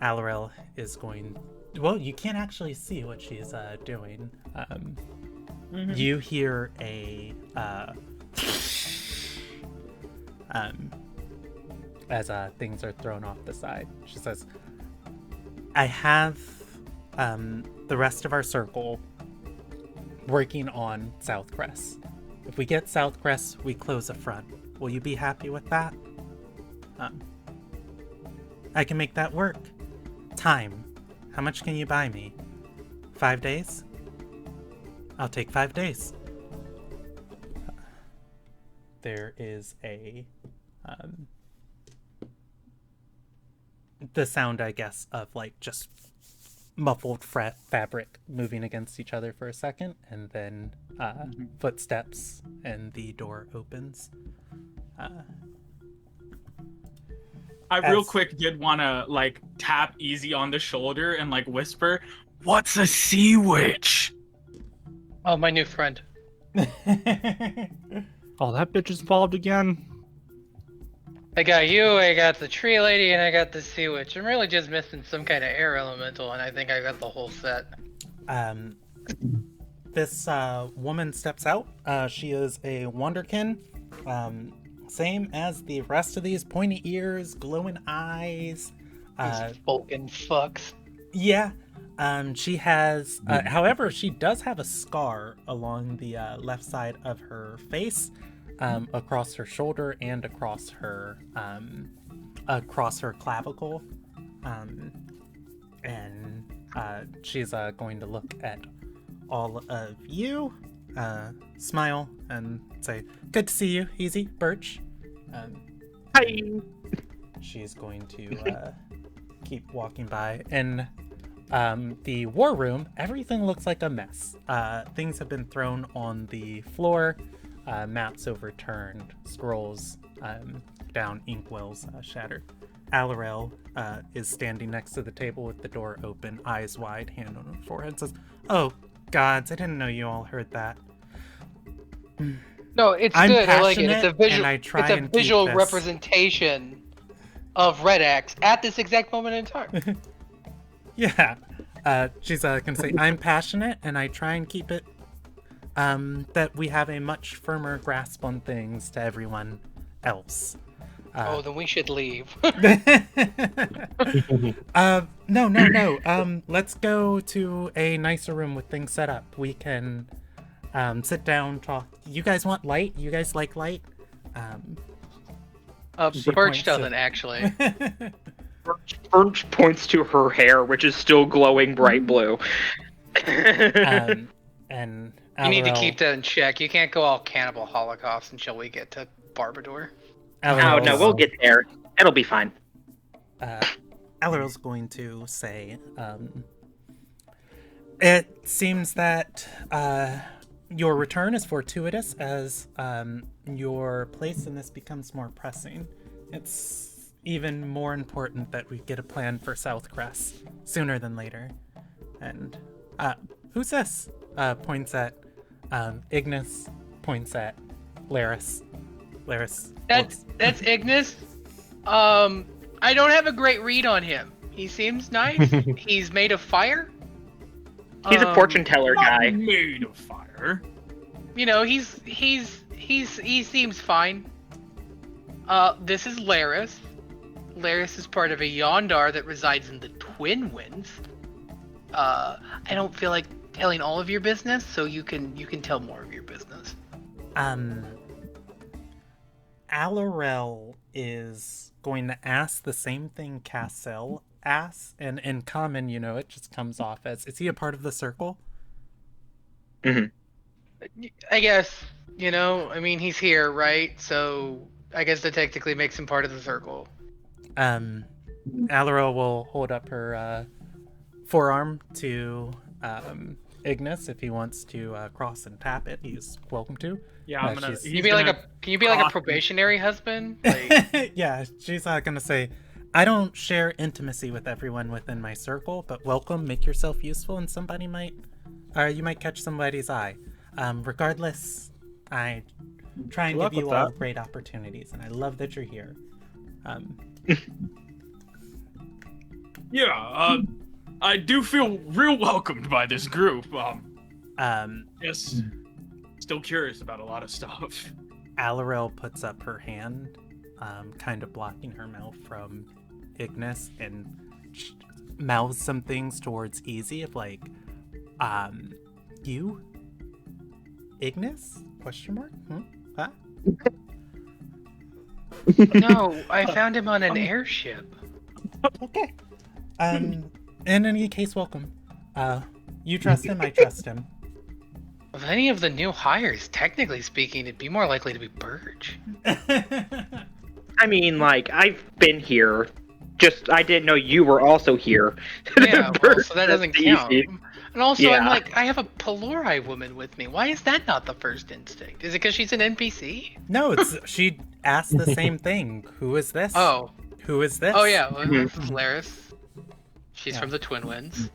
Alarel is going... Well, you can't actually see what she's doing. You hear a... as things are thrown off the side. She says, I have the rest of our circle working on Southcrest. If we get Southcrest, we close the front. Will you be happy with that? I can make that work. Time. How much can you buy me? 5 days? I'll take 5 days. There is a... the sound, I guess, of like just muffled fabric moving against each other for a second, and then footsteps, and the door opens. I real quick did want to like tap Easy on the shoulder and like whisper, "What's a sea witch?" Oh, my new friend. Oh, that bitch is involved again. I got you, I got the tree lady, and I got the sea witch. I'm really just missing some kind of air elemental, and I think I got the whole set. This woman steps out. She is a Wonderkin. Same as the rest of these, pointy ears, glowing eyes. These Vulcan fucks. Yeah. She has, however, she does have a scar along the left side of her face, across her shoulder and across her clavicle. And she's going to look at all of you, smile, and say, "Good to see you, Easy, Birch." Hi. She's going to keep walking by, and the war room, everything looks like a mess. Things have been thrown on the floor, maps overturned, scrolls down, inkwells shattered. Alarel is standing next to the table with the door open, eyes wide, hand on her forehead, says, "Oh, gods, I didn't know you all heard that." No, it's I'm good. I like it. It's a passionate, visual. and I try It's a and keep visual this. representation of Red Axe at this exact moment in time. Yeah. She's gonna say, "I'm passionate, and I try and keep it that we have a much firmer grasp on things to everyone else." Oh, then we should leave. No. Let's go to a nicer room with things set up. We can sit down, talk. You guys want light? You guys like light? She Birch points doesn't to- actually. Birch points to her hair, which is still glowing bright blue. And You need to Alarel- keep that in check. You can't go all cannibal holocaust until we get to Barbador. Oh Alarel's- no, we'll get there. It'll be fine. Alarel's going to say, it seems that your return is fortuitous as your place in this becomes more pressing. It's even more important that we get a plan for Southcrest sooner than later. And who's this? Points at Ignis, points at Laris. Laris. That's Ignis. I don't have a great read on him. He seems nice. He's made of fire. He's a fortune teller guy. Made of fire. You know, he seems fine. This is Laris. Laris is part of a Yondar that resides in the Twin Winds. I don't feel like telling all of your business, so you can tell more of your business. Alarel is going to ask the same thing Cassel asks, and in common, you know, it just comes off as, is he a part of the circle? I guess, you know, I mean, he's here, right? So I guess that technically makes him part of the circle. Alarel will hold up her forearm to Ignis if he wants to cross and tap it. He's welcome to. Yeah, I'm gonna. she's- Can you be like a probationary husband? Like, Yeah, she's gonna say, "I don't share intimacy with everyone within my circle, but welcome, make yourself useful, and somebody might, or you might catch somebody's eye. Regardless, I try and Good luck give you with all that. great opportunities, and I love that you're here." Yeah, I do feel real welcomed by this group. Yes, still curious about a lot of stuff. Alarel puts up her hand, kind of blocking her mouth from Ignis, and mouths some things towards Easy of like, you? Ignis? Question mark? Huh? no, I found him on an airship. Okay. In any case, welcome. You trust him, I trust him. Of any of the new hires, technically speaking, it'd be more likely to be Birch. I mean, like, I've been here. Just, I didn't know you were also here. Yeah, well, so that doesn't count. Easy. And also, I'm Yeah. like, I have a Pelori woman with me. Why is that not the first instinct? Is it because she's an NPC? No, she asked the same thing. Who is this? Oh. Who is this? Oh, yeah. Well, Mhm. this is Laris. She's Yeah. from the Twin Winds.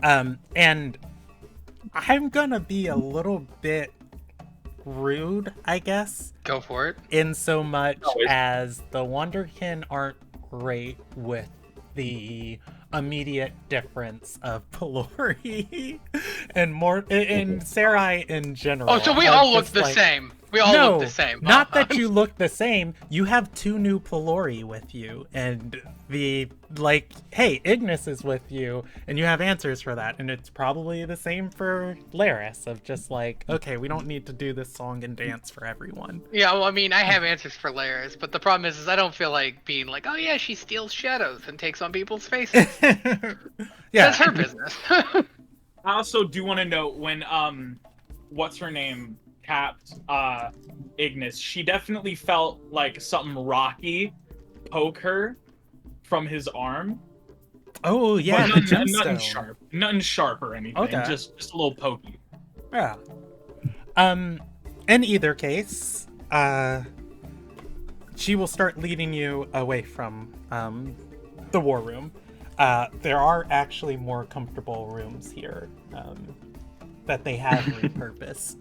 And I'm gonna be a little bit rude, I guess, Go for it. in so much Always. as the Wonderkin aren't great with the immediate difference of Pelori and more in Sarai in general. Oh, so we I'm all look just the like, same. We all no, look the same. Not huh? that you look the same. You have two new Pelori with you, and hey, Ignis is with you, and you have answers for that, and it's probably the same for Laris of just like, okay, we don't need to do this song and dance for everyone. Yeah, well, I mean, I have answers for Laris, but the problem is I don't feel like being like, oh yeah, she steals shadows and takes on people's faces. Yeah, That's her business. I also do want to note when what's her name capped Ignis, she definitely felt like something rocky poke her from his arm. Oh yeah, But the nothing gemstone. sharp. Nothing sharp or anything. Okay. Just a little pokey. Yeah. In either case, she will start leading you away from the war room. There are actually more comfortable rooms here that they have repurposed.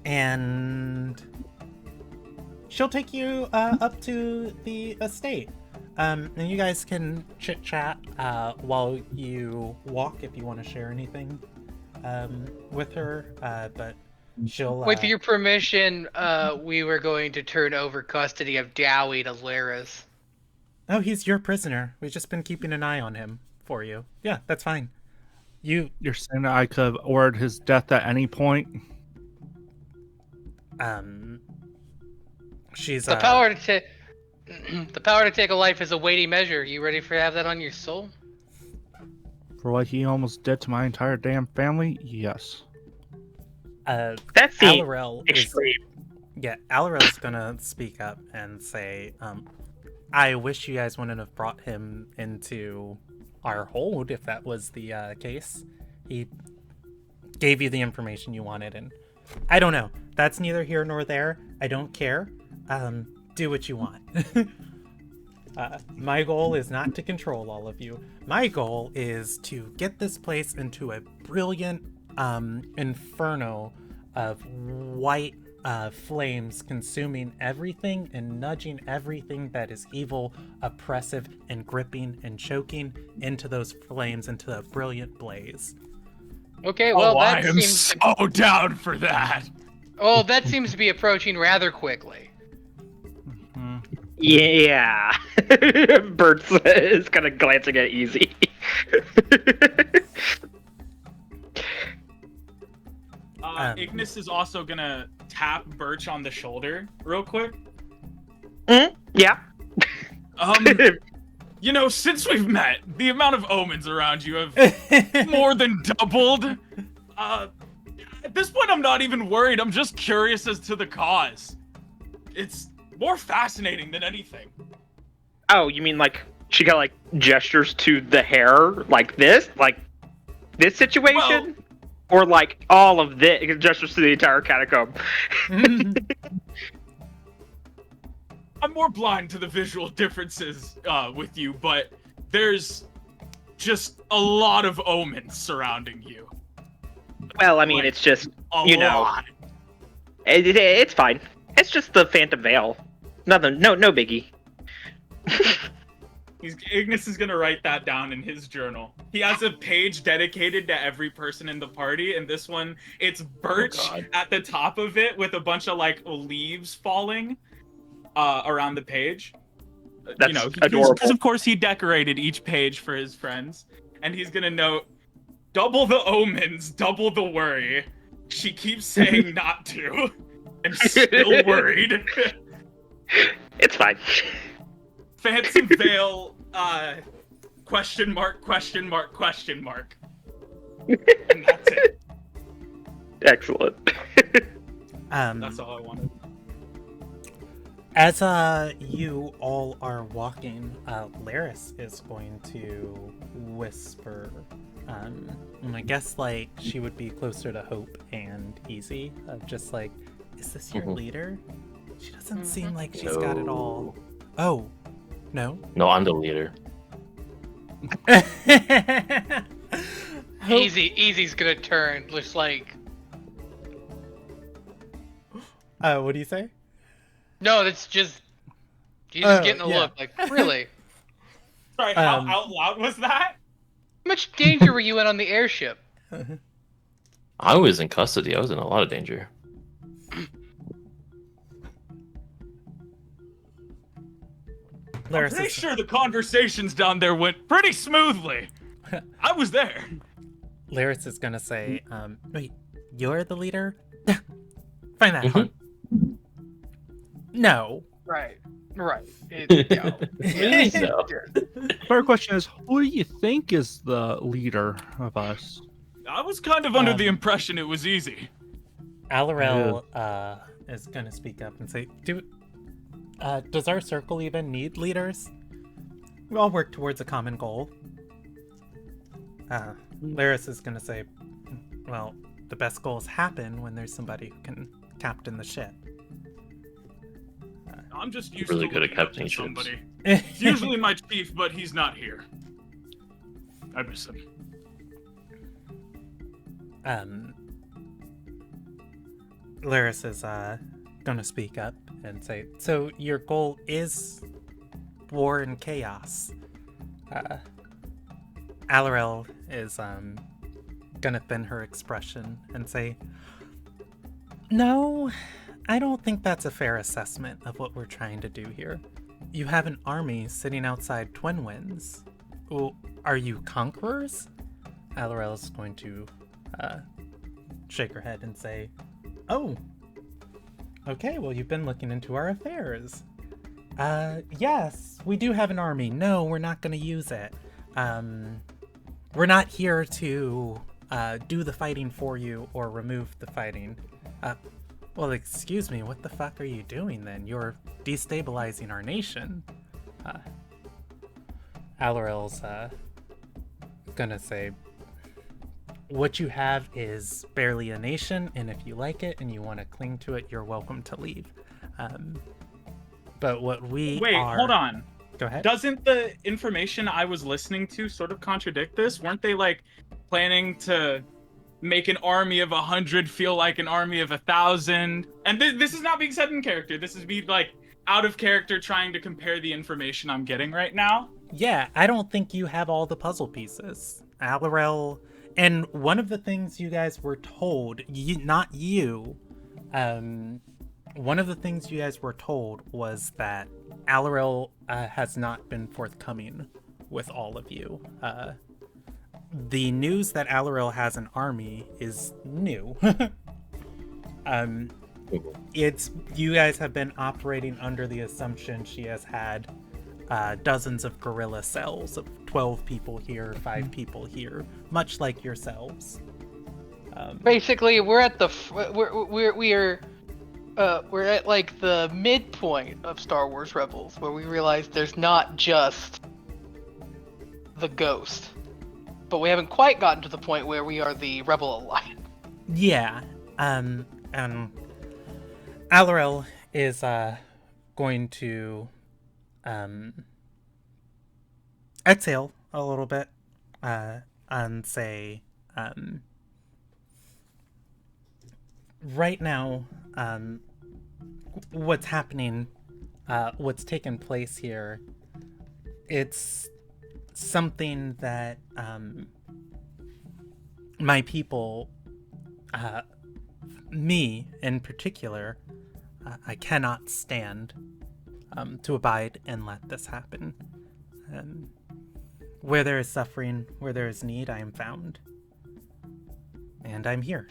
And she'll take you up to the estate. And you guys can chit chat while you walk if you want to share anything with her. But she'll. With your permission, we were going to turn over custody of Dowie to Laris. Oh, he's your prisoner. We've just been keeping an eye on him for you. Yeah, that's fine. You're saying that I could have ordered his death at any point? She's the power to the power to take a life is a weighty measure. You ready for have that on your soul? For what he almost did to my entire damn family? Yes. That's Alirel extreme. Alirel's gonna speak up and say, I wish you guys wouldn't have brought him into our hold if that was the case. He gave you the information you wanted, and I don't know. That's neither here nor there. I don't care. Do what you want. My goal is not to control all of you. My goal is to get this place into a brilliant inferno of white flames consuming everything and nudging everything that is evil, oppressive, and gripping and choking into those flames into a brilliant blaze. Okay, well, I that am seems so down for that. Oh, that seems to be approaching rather quickly. Yeah. Bert is kind of glancing at Easy. Ignis is also gonna tap Birch on the shoulder real quick. Yeah. You know, since we've met, the amount of omens around you have more than doubled. At this point, I'm not even worried. I'm just curious as to the cause. It's more fascinating than anything. Oh, you mean like she got like gestures to the hair like this situation? Well, or like all of this gestures to the entire catacomb? I'm more blind to the visual differences with you, but there's just a lot of omens surrounding you. Well, I mean, Like, it's just, A you know, lot. it's fine. It's just the Phantom Veil. Nothing, no biggie. Ignis is gonna write that down in his journal. He has a page dedicated to every person in the party, and this one, it's Birch at the top of it with a bunch of like leaves falling around the page. That's Because adorable. of course he decorated each page for his friends, and he's gonna note, double the omens, double the worry. She keeps saying not to. I'm still worried. It's fine. Phantom Veil, question mark, question mark, question mark. And that's it. Excellent. That's all I wanted. As you all are walking, Laris is going to whisper, and I guess like she would be closer to Hope and Easy, just like, is this your leader? She doesn't seem like she's got it all. Oh, no? No, I'm the leader. Easy's gonna turn, just like. What do you say? No, that's just. He's just getting a yeah. look, like, really? Sorry, how out loud was that? How much danger were you in on the airship? I was in custody. I was in a lot of danger. I'm pretty sure the conversations down there went pretty smoothly. I was there. Laris is gonna say, wait, you're the leader? Find that hard. No. Right. No. So, Third question is, who do you think is the leader of us? I was kind of under the impression it was easy. Alirel is gonna speak up and say, Does our circle even need leaders? We all work towards a common goal. Laris is gonna say, well, the best goals happen when there's somebody who can captain the ship. I'm just used Really to good at looking up to captaining ships. somebody. It's usually my chief, but he's not here. I miss him. Laris is gonna speak up and say, so your goal is war and chaos. Alarel is gonna thin her expression and say, no, I don't think that's a fair assessment of what we're trying to do here. You have an army sitting outside Twin Winds. Well, are you conquerors? Alarel is going to shake her head and say, oh, okay, well, you've been looking into our affairs. Yes, we do have an army. No, we're not going to use it. We're not here to do the fighting for you or remove the fighting. Well, excuse me, what the fuck are you doing then? You're destabilizing our nation. Alarel's gonna say, what you have is barely a nation, and if you like it and you want to cling to it, you're welcome to leave. But what we Wait, hold on. Go ahead. Doesn't the information I was listening to sort of contradict this? Weren't they like planning to make an army of 100 feel like an army of 1,000? And this is not being said in character. This is me like out of character trying to compare the information I'm getting right now. Yeah, I don't think you have all the puzzle pieces. Alarel, and one of the things you guys were told, not you, one of the things you guys were told was that Alarel has not been forthcoming with all of you. The news that Alarel has an army is new. It's you guys have been operating under the assumption she has had dozens of guerrilla cells of 12 people here, 5 people here, much like yourselves. Basically, we're at the we're at like the midpoint of Star Wars Rebels, where we realize there's not just the Ghost, but we haven't quite gotten to the point where we are the Rebel Alliance. Yeah, Alarel is going to exhale a little bit and say, right now, what's happening, what's taken place here, it's something that my people, me in particular, I cannot stand to abide and let this happen. Where there is suffering, where there is need, I am found. And I'm here.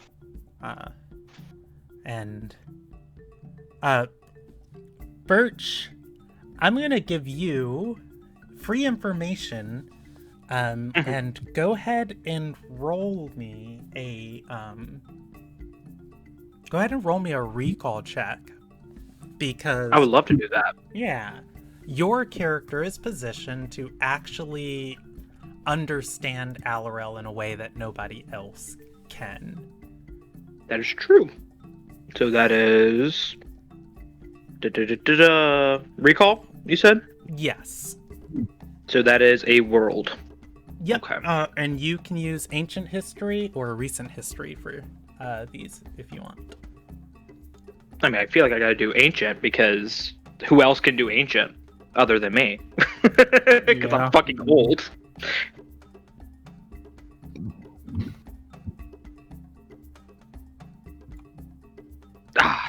Birch, I'm gonna give you free information, and go ahead and roll me a recall check, because I would love to do that. yeah, your character is positioned to actually understand Alarel in a way that nobody else can. That is true. So that is recall, you said? Yes. So that is a world. Yep. Okay. And you can use ancient history or recent history for these if you want. I mean, I feel like I gotta do ancient because who else can do ancient other than me? Because I'm fucking old.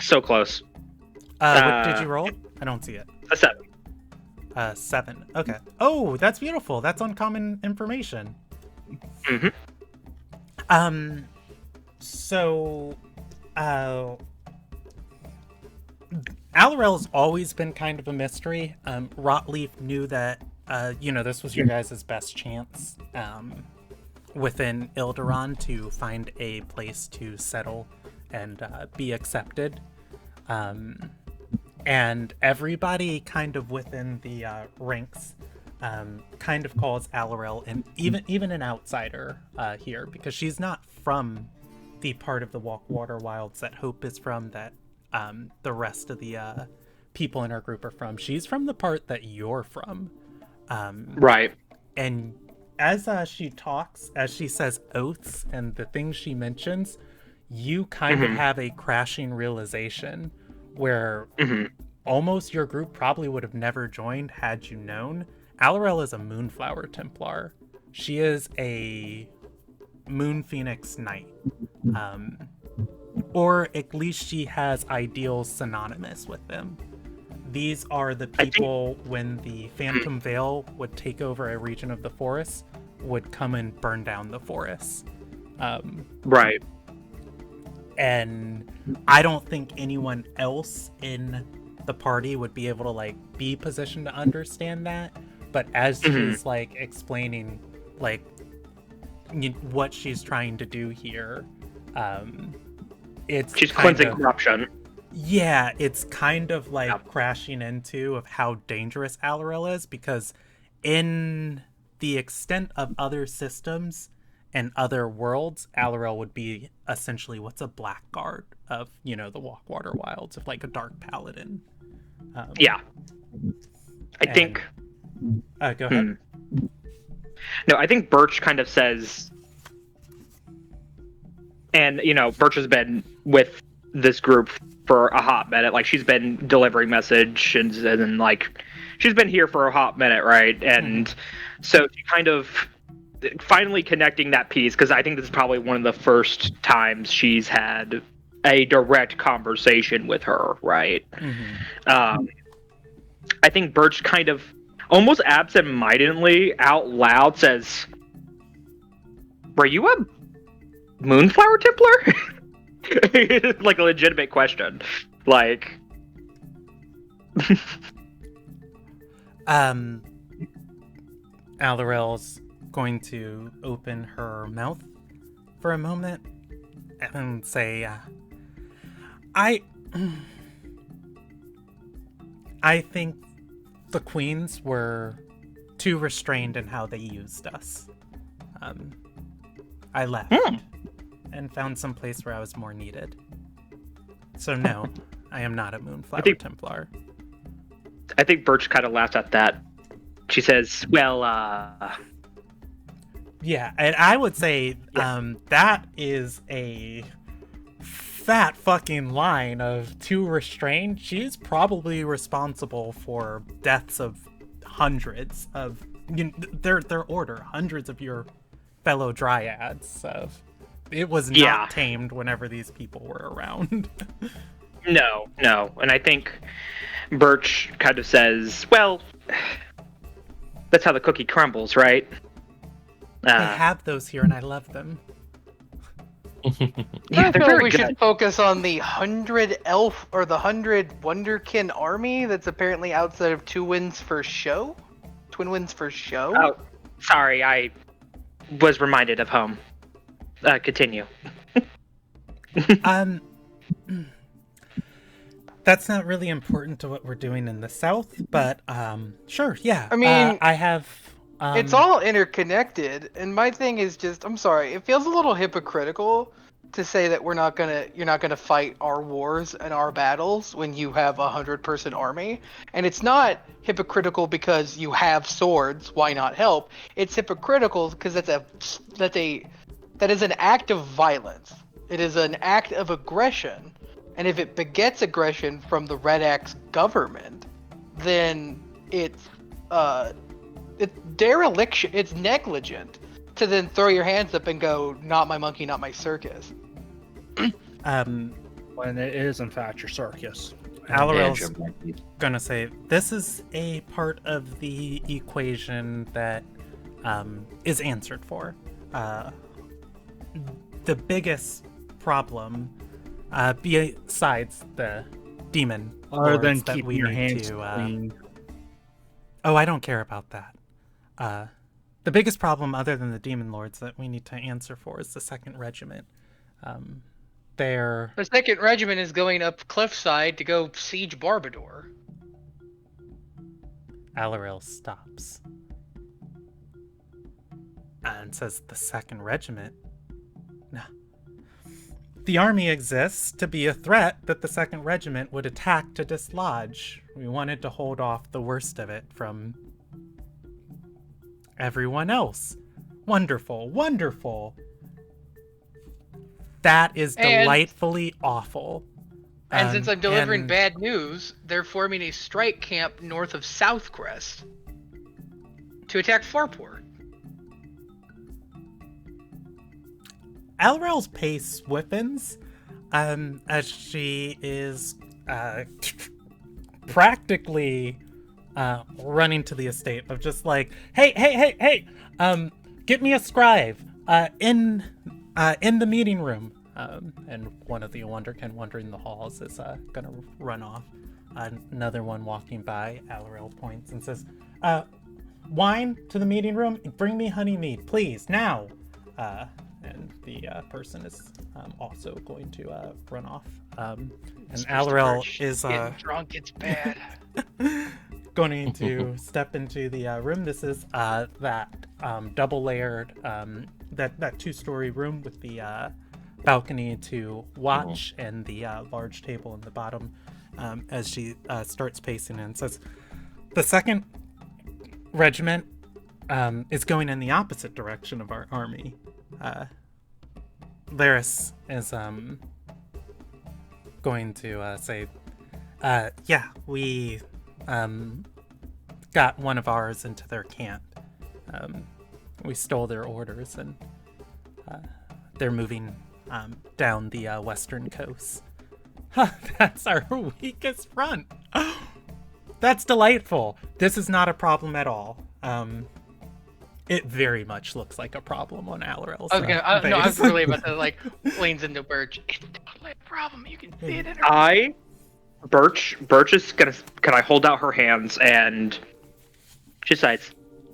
So close. What did you roll? I don't see it. A 7. 7. Okay. Oh, that's beautiful. That's uncommon information. Mm-hmm. So, Alarel's always been kind of a mystery. Rotleaf knew that, this was your guys' best chance within Ilderon to find a place to settle and be accepted. And everybody kind of within the ranks kind of calls Alarel, and even an outsider here, because she's not from the part of the Walkwater Wilds that Hope is from, that the rest of the people in our group are from. She's from the part that you're from. Right. And as she talks, as she says oaths and the things she mentions, you kind of have a crashing realization where almost your group probably would have never joined had you known. Alarel is a Moonflower Templar. She is a Moon Phoenix Knight. Or at least she has ideals synonymous with them. These are the people, when the Phantom Veil would take over a region of the forest, would come and burn down the forest. Right. And I don't think anyone else in the party would be able to like be positioned to understand that. But as she's like explaining like what she's trying to do here, she's cleansing corruption. Yeah, it's kind of like crashing into of how dangerous Alarel is, because in the extent of other systems and other worlds, Alarel would be essentially what's a blackguard of, the Walkwater Wilds, of like a dark paladin. I think... Go ahead. No, I think Birch kind of says... And, Birch has been with this group for a hot minute. Like, she's been delivering messages, and like, she's been here for a hot minute, right? And so she kind of finally connecting that piece, because I think this is probably one of the first times she's had a direct conversation with her, right? I think Birch kind of almost absent-mindedly out loud says, "Were you a Moonflower Templar?" Like a legitimate question. Like Alarel's going to open her mouth for a moment and say, I think the queens were too restrained in how they used us. I left and found some place where I was more needed. So no, I am not a Moonflower Templar. I think Birch kind of laughs at that. She says, well, yeah, and I would say that is a fat fucking line of too restrained. She's probably responsible for deaths of hundreds of their order, hundreds of your fellow dryads. So it was not tamed whenever these people were around. No. And I think Birch kind of says, well, that's how the cookie crumbles, right? I have those here and I love them. Yeah, I they're feel very we good. should focus on the 100 elf or the 100 Wonderkin army that's apparently outside of Twin Winds for Show. Oh, sorry, I was reminded of home. Continue. That's not really important to what we're doing in the South, but sure, yeah. I mean, I have. It's all interconnected, and my thing is just, I'm sorry, it feels a little hypocritical to say that you're not gonna fight our wars and our battles when you have a 100-person army. And it's not hypocritical because you have swords, why not help? It's hypocritical because that is an act of violence. It is an act of aggression. And if it begets aggression from the Red Axe government, then it's dereliction, it's negligent to then throw your hands up and go, not my monkey, not my circus. When it is in fact your circus. Alarel's gonna say, this is a part of the equation that is answered for. The biggest problem, besides the demon Other than lords that keeping we your need hands to, clean. Oh, I don't care about that. The biggest problem, other than the demon lords, that we need to answer for is the Second Regiment. their... The 2nd Regiment is going up cliffside to go siege Barbador. Alaril stops and says, the 2nd Regiment? No. The army exists to be a threat that the 2nd Regiment would attack to dislodge. We wanted to hold off the worst of it from everyone else. Wonderful, wonderful. That is delightfully awful. And since I'm delivering bad news, they're forming a strike camp north of Southcrest to attack Farport. Alrel's pace whippens as she is practically running to the estate of just like, hey, get me a scribe in the meeting room. And one of the Wonderkin wandering the halls is gonna run off. Another one walking by, Alaril points and says, wine to the meeting room, bring me honey mead, please, now. And the person is also going to run off. And Alaril is getting drunk, it's bad. going to step into the room. This is that double layered, that 2-story room with the balcony to watch and the large table in the bottom. As she starts pacing and says, the 2nd Regiment is going in the opposite direction of our army. Laris is going to say, yeah, we got one of ours into their camp. We stole their orders and they're moving down the western coast. That's our weakest front. That's delightful. This is not a problem at all. It very much looks like a problem on Alaril's. I was really about to like leans into Birch. It's totally a problem. You can see it in her. Birch is gonna. Can I hold out her hands and she says,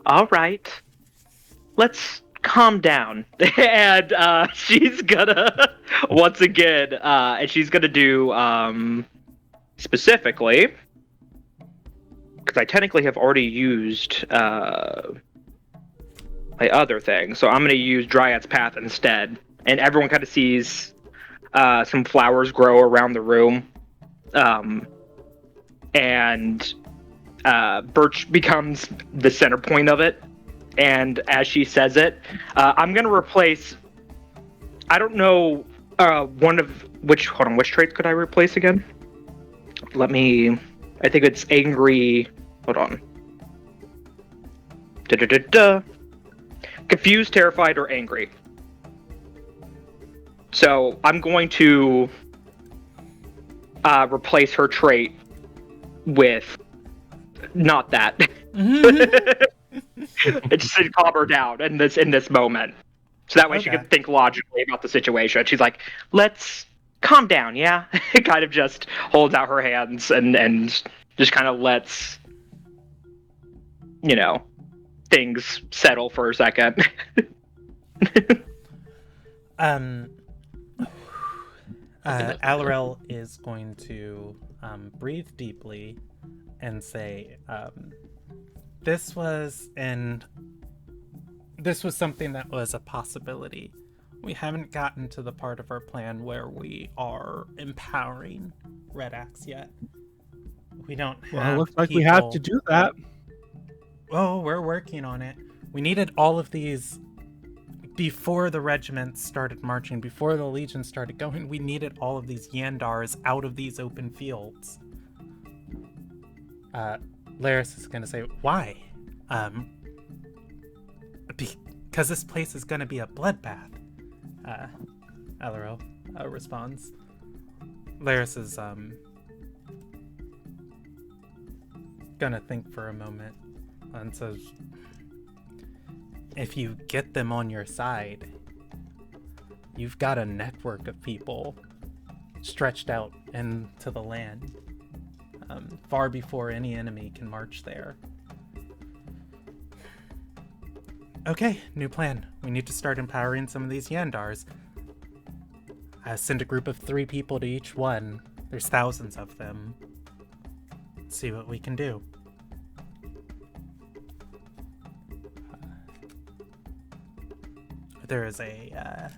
"All right, let's calm down." And she's gonna once again, and she's gonna do specifically because I technically have already used my other thing, so I'm going to use Dryad's Path instead. And everyone kind of sees some flowers grow around the room, and Birch becomes the center point of it. And as she says it, I'm going to replace. I don't know which traits could I replace again? Let me. I think it's angry. Hold on. Confused, terrified, or angry. So I'm going to replace her trait with not that. It's to calm her down in this moment, so that way she can think logically about the situation. She's like, "Let's calm down, yeah." It kind of just holds out her hands and just kind of lets things settle for a second. Alaril is going to breathe deeply and say, this was something that was a possibility. We haven't gotten to the part of our plan where we are empowering Red Axe yet. We don't have Well, it looks like we have to do that. Oh, we're working on it. We needed all of these before the regiments started marching, before the legion started going. We needed all of these Yandars out of these open fields. Laris is going to say, why? Because this place is going to be a bloodbath. Alaril responds. Laris is gonna think for a moment and says, if you get them on your side, you've got a network of people stretched out into the land, far before any enemy can march there. Okay, new plan. We need to start empowering some of these Yandars. Send a group of 3 people to each one. There's thousands of them. See what we can do. There is a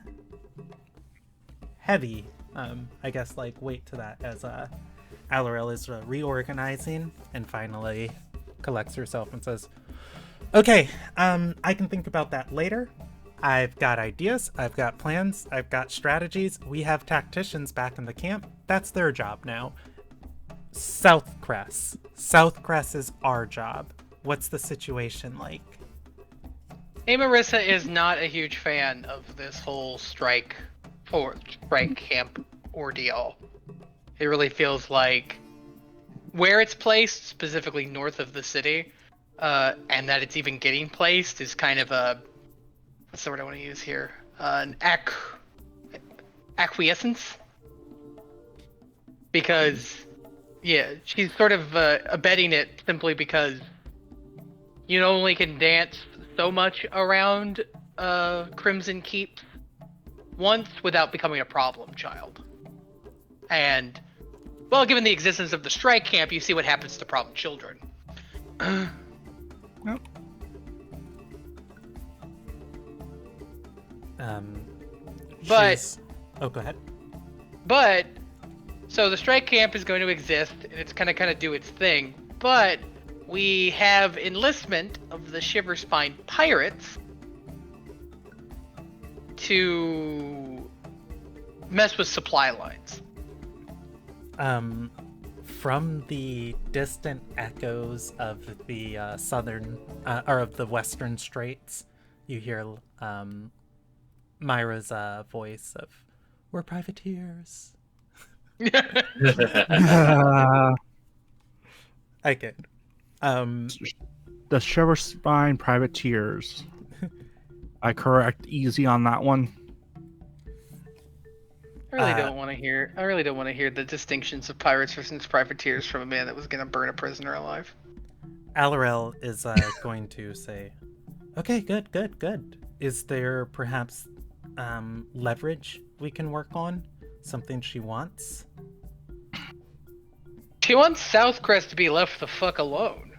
heavy, I guess, like, weight to that as Alarel is reorganizing and finally collects herself and says, okay, I can think about that later. I've got ideas, I've got plans, I've got strategies. We have tacticians back in the camp. That's their job now. Southcrest. Southcrest is our job. What's the situation like? Marissa is not a huge fan of this whole strike camp ordeal. It really feels like where it's placed, specifically north of the city, and that it's even getting placed is kind of a, what's the word I want to use here? An acquiescence? Because, yeah, she's sort of abetting it simply because you only can dance so much around Crimson Keep once without becoming a problem child. And, well, given the existence of the strike camp, you see what happens to problem children. Yep. Oh, go ahead. But, so the strike camp is going to exist, and it's kind of do its thing, but we have enlistment of the Shiverspine pirates to mess with supply lines. From the distant echoes of the southern, or of the western straits, you hear Myra's voice of, "We're privateers." I get. The Shiverspine privateers. I correct easy on that one. I really don't want to hear the distinctions of pirates versus privateers from a man that was going to burn a prisoner alive. Alarel is going to say, "Okay, good. Is there perhaps leverage we can work on? Something she wants?" She wants Southcrest to be left the fuck alone.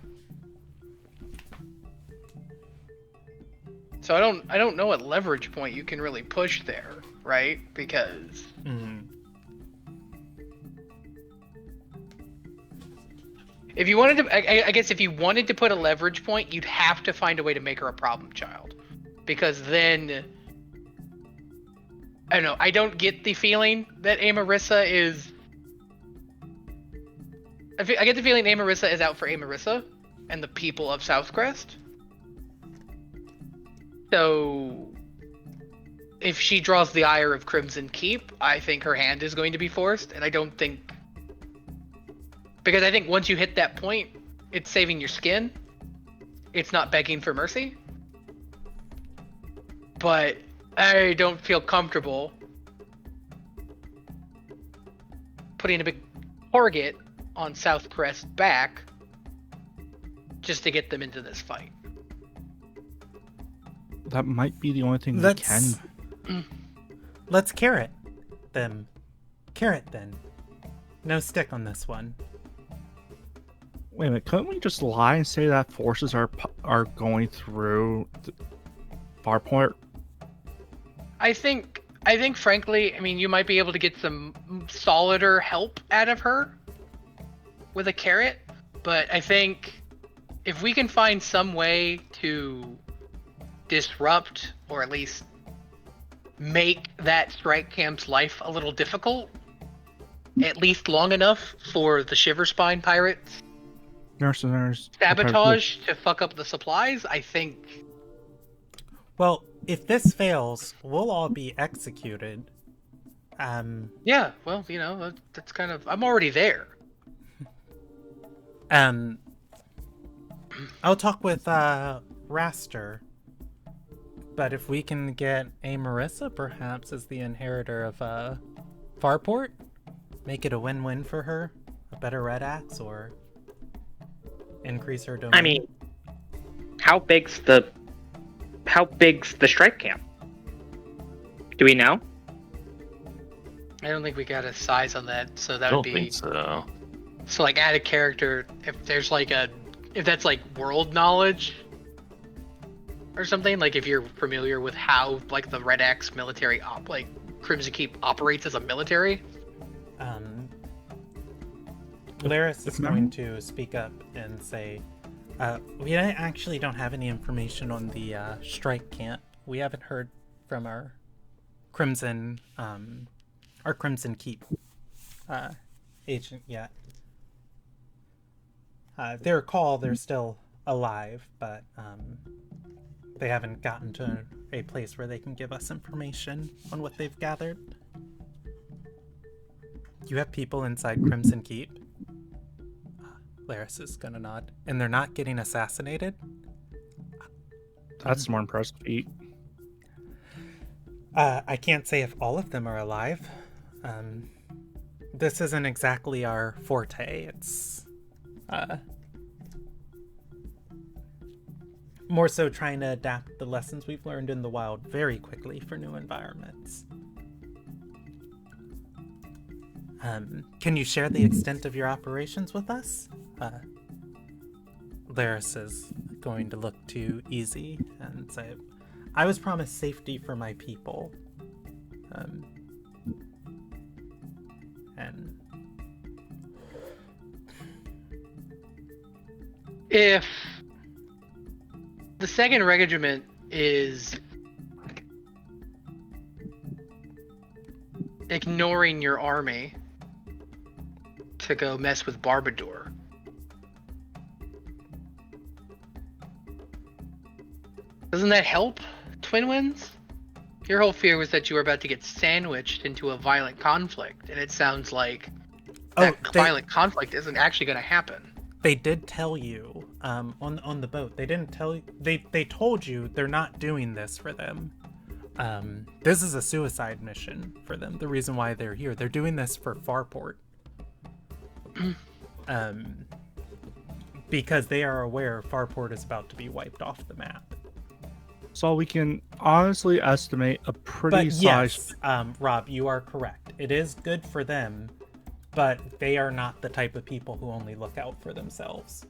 So I don't know what leverage point you can really push there, right? Because if you wanted to, I guess if you wanted to put a leverage point, you'd have to find a way to make her a problem child, because then I don't know. I don't get the feeling that Marissa is. I get the feeling Marissa is out for Marissa and the people of Southcrest. So, if she draws the ire of Crimson Keep, I think her hand is going to be forced, and I don't think... Because I think once you hit that point, it's saving your skin. It's not begging for mercy. But I don't feel comfortable putting a big target on Southcrest's back just to get them into this fight. That might be the only thing we can. Let's carrot them. Carrot then. No stick on this one. Wait a minute, couldn't we just lie and say that forces are going through the Farport? I think frankly, I mean, you might be able to get some solider help out of her with a carrot, but I think if we can find some way to disrupt, or at least make that strike camp's life a little difficult, at least long enough for the Shiverspine pirates sabotage to fuck up the supplies, I think. Well, if this fails, we'll all be executed. Yeah, well, you know, that's kind of... I'm already there. I'll talk with Raster. But if we can get Marissa, perhaps, as the inheritor of Farport, make it a win-win for her, a better red axe, or increase her domain. I mean, how big's the strike camp? Do we know? I don't think we got a size on that, so I that don't would be think so. so like add a character if there's like if that's like world knowledge or something, like if you're familiar with how like the Red Axe military like Crimson Keep operates as a military. Laris is going to speak up and say, we actually don't have any information on the strike camp. We haven't heard from our Crimson Keep agent yet. They recall they're still alive, but they haven't gotten to a place where they can give us information on what they've gathered. You have people inside Crimson Keep? Laris is gonna nod. And they're not getting assassinated? That's more impressive. I can't say if all of them are alive. This isn't exactly our forte. It's more so trying to adapt the lessons we've learned in the wild very quickly for new environments. Can you share the extent of your operations with us? Laris is going to look to Easy and say, I was promised safety for my people. And If the 2nd Regiment is ignoring your army to go mess with Barbador, doesn't that help, Twin Winds? Your whole fear was that you were about to get sandwiched into a violent conflict, and it sounds like that violent conflict isn't actually going to happen. They did tell you on the boat. They didn't tell you. They told you they're not doing this for them. This is a suicide mission for them. The reason why they're here. They're doing this for Farport. Because they are aware Farport is about to be wiped off the map. So we can honestly estimate a pretty yes, Rob, you are correct. It is good for them, but they are not the type of people who only look out for themselves.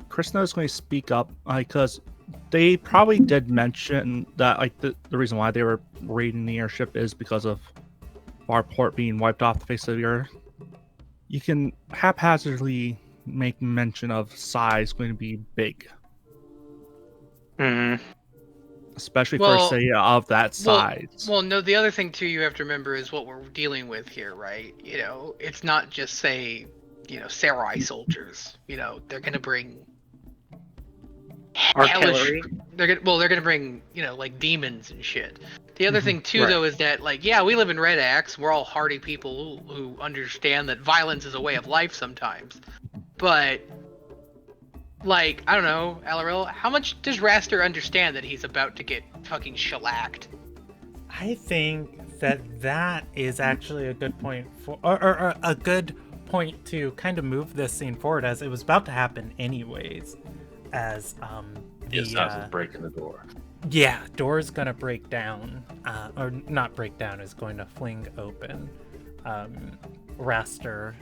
Krishna is going to speak up because they probably did mention that like the reason why they were raiding the airship is because of our port being wiped off the face of the earth. You can haphazardly make mention of size going to be big. Especially for a city of that size. Well, no, the other thing too you have to remember is what we're dealing with here, right? You know, it's not just say, samurai soldiers. They're gonna bring artillery. They're gonna bring, like demons and shit. The other thing too, though, is that we live in Red Axe. We're all hardy people who understand that violence is a way of life sometimes. But I don't know, Alaril, how much does Raster understand that he's about to get fucking shellacked? I think that is actually a good point or a good point to kind of move this scene forward, as it was about to happen anyways. As the assassin's breaking the door. Yeah, door's gonna break down, or not break down, is going to fling open. Raster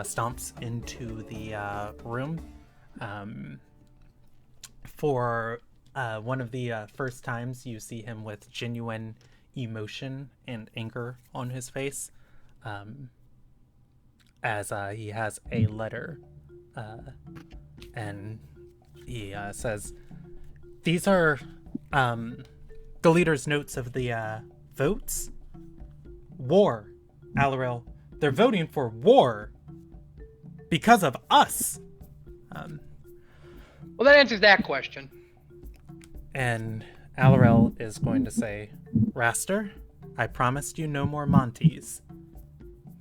stomps into the room for one of the first times you see him with genuine emotion and anger on his face, as he has a letter, and he says, these are the leader's notes of the votes. War, Alaril. They're voting for war because of us. Well, that answers that question. And Alaril is going to say, Raster, I promised you no more Monties.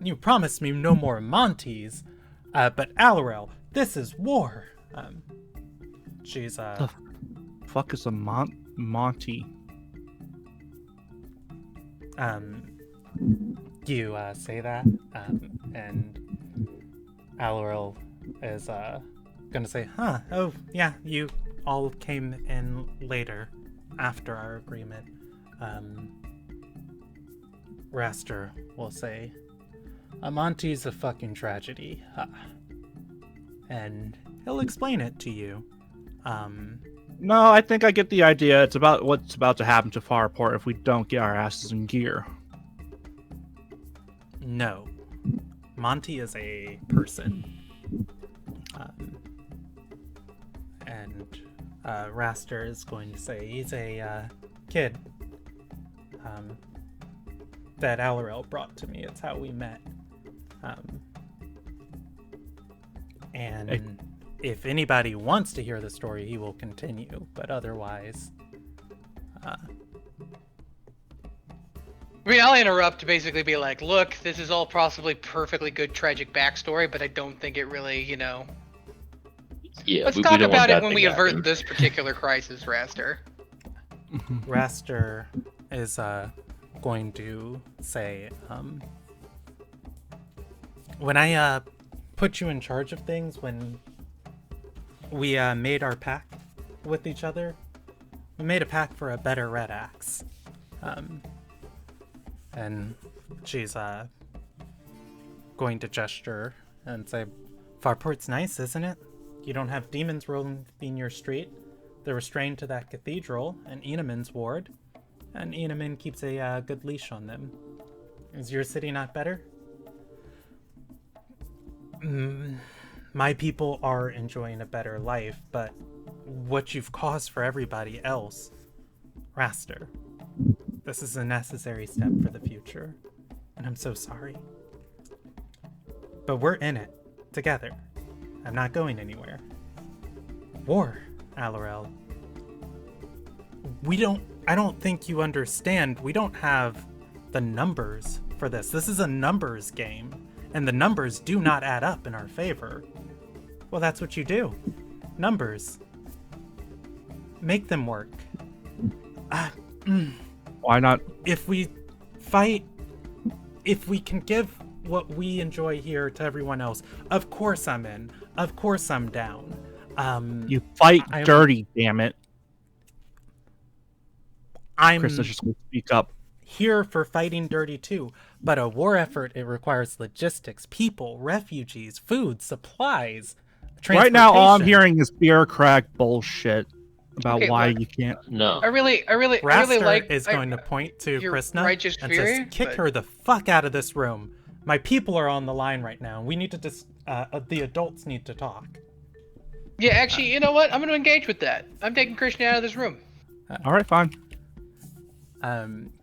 You promised me no more Monties, but Alaril, this is war. She's The fuck is a Monty? You say that, and Alaril is gonna say, oh yeah, you all came in later, after our agreement. Raster will say, Monty's a fucking tragedy. And he'll explain it to you. No, I think I get the idea. It's about what's about to happen to Farport if we don't get our asses in gear. No. Monty is a person. And Raster is going to say he's a kid that Alarel brought to me. It's how we met. And if anybody wants to hear the story, he will continue. But otherwise... I mean, I'll interrupt to basically be like, look, this is all possibly perfectly good tragic backstory, but I don't think it really, Yeah, Let's we talk don't want about it that when thing we to avert happen. this particular crisis, Raster. Raster is going to say, when I put you in charge of things, when we made our pact with each other, we made a pact for a better red axe. And she's going to gesture and say, Farport's nice, isn't it? You don't have demons roaming your street. They're restrained to that cathedral and Enamin's ward, and Enamin keeps a good leash on them. Is your city not better? My people are enjoying a better life, but what you've caused for everybody else, Raster, this is a necessary step for the future, and I'm so sorry. But we're in it, together. I'm not going anywhere. War, Alarel. I don't think you understand. We don't have the numbers for this. This is a numbers game, and the numbers do not add up in our favor. Well, that's what you do. Numbers. Make them work. Why not? If we fight, if we can give what we enjoy here to everyone else, of course I'm in. Of course I'm down. You fight dirty, damn it. I'm Krista just going to speak up. here for fighting dirty too, but a war effort, it requires logistics, people, refugees, food, supplies, Right now, all I'm transportation. hearing is bureaucrat bullshit about Okay, why look. you can't. No. I really Raster like. is going to point to your Krishna righteous and fury, says, kick but- her the fuck out of this room. My people are on the line right now. We need to the adults need to talk. Yeah, actually, you know what? I'm going to engage with that. I'm taking Krishna out of this room. All right, fine.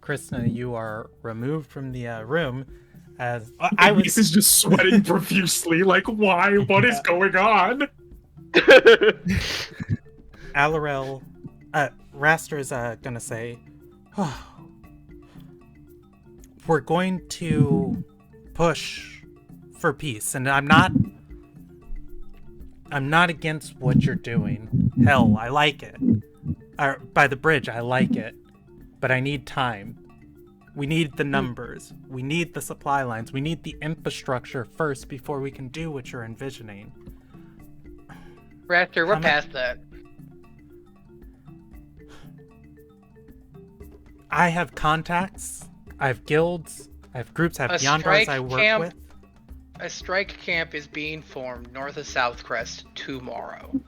Krishna, you are removed from the room as I was This is just sweating profusely. Like, why? What is going on? Alarel, Raster is gonna say, oh, we're going to push for peace, and I'm not against what you're doing. Hell, I like it. By the bridge, I like it, but I need time. We need the numbers. We need the supply lines. We need the infrastructure first before we can do what you're envisioning. Raptor, we're past that. I have contacts. I have guilds. I have groups. I have A Yandars strike I work camp. with. A strike camp is being formed north of South Crest tomorrow.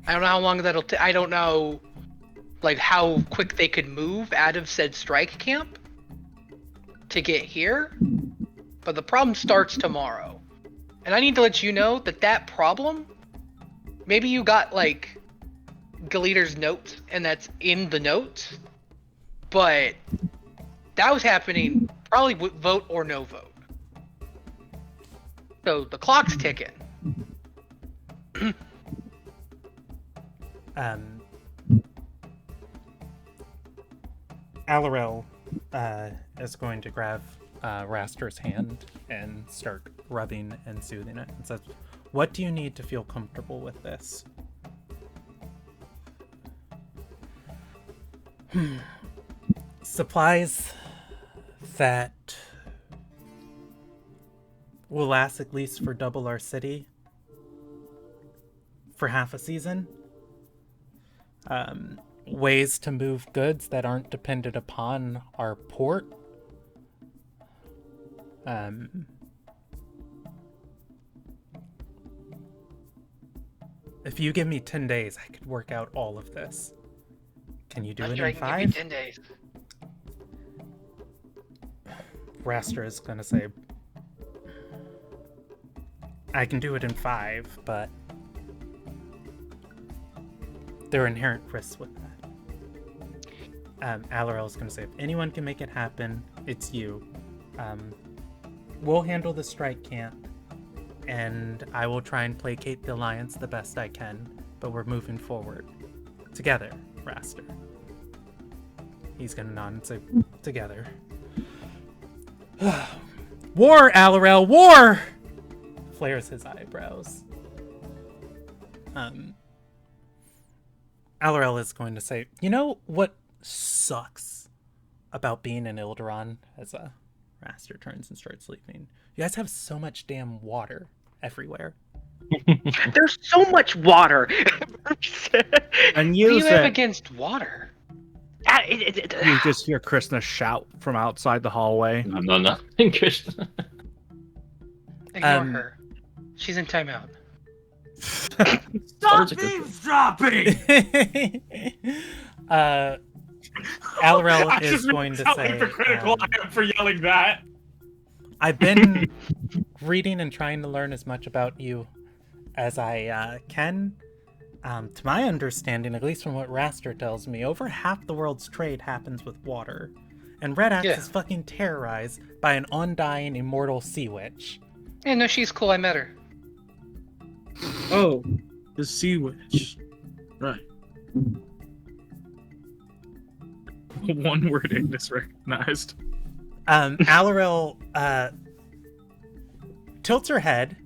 I don't know how long that'll take. I don't know, like, how quick they could move out of said strike camp to get here. But the problem starts tomorrow. And I need to let you know that that problem, maybe you got, like, Galeator's notes, and that's in the notes, but that was happening probably with vote or no vote. So the clock's ticking. Alarel is going to grab Raster's hand and start rubbing and soothing it and says, what do you need to feel comfortable with this? Supplies that will last at least for double our city. for half a season. Ways to move goods that aren't dependent upon our port. If you give me 10 days, I could work out all of this. Can you do it in 5? Give me 10 days. Raster is gonna say, I can do it in 5, but there are inherent risks with that. Alarel is gonna say, if anyone can make it happen, it's you. We'll handle the strike camp, and I will try and placate the Alliance the best I can, but we're moving forward. Together, Raster. He's gonna nod and say, together. War, Alarel, war! Flares his eyebrows. Alarel is going to say, you know what sucks about being in Ilderon? As Raster turns and starts sleeping. You guys have so much damn water everywhere. There's so much water. And What do use you have it. against water? You just hear Krishna shout from outside the hallway. No, nothing, Krishna. Ignore her. She's in timeout. Stop eavesdropping! Alarel is going to how say, hypocritical I am for yelling that. I've been reading and trying to learn as much about you as I can. To my understanding, at least from what Raster tells me, over half the world's trade happens with water. And Red Axe is fucking terrorized by an undying immortal sea witch. Yeah, no, she's cool. I met her. Oh, the Sea Witch. Right. One word Ignis recognized. Alarel tilts her head,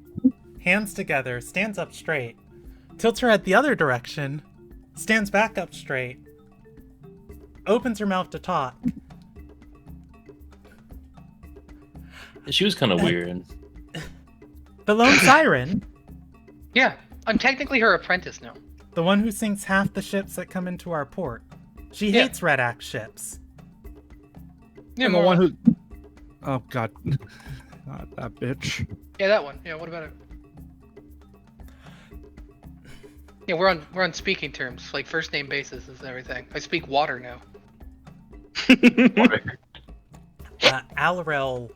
hands together, stands up straight, tilts her head the other direction, stands back up straight, opens her mouth to talk. She was kind of weird. The lone siren, Yeah, I'm technically her apprentice now. the one who sinks half the ships that come into our port. She hates Red Axe ships. Yeah, And the one who. Oh god. Not that bitch. Yeah, that one. Yeah, what about it? Yeah, we're on speaking terms, like first name basis and everything. I speak water now. Alarel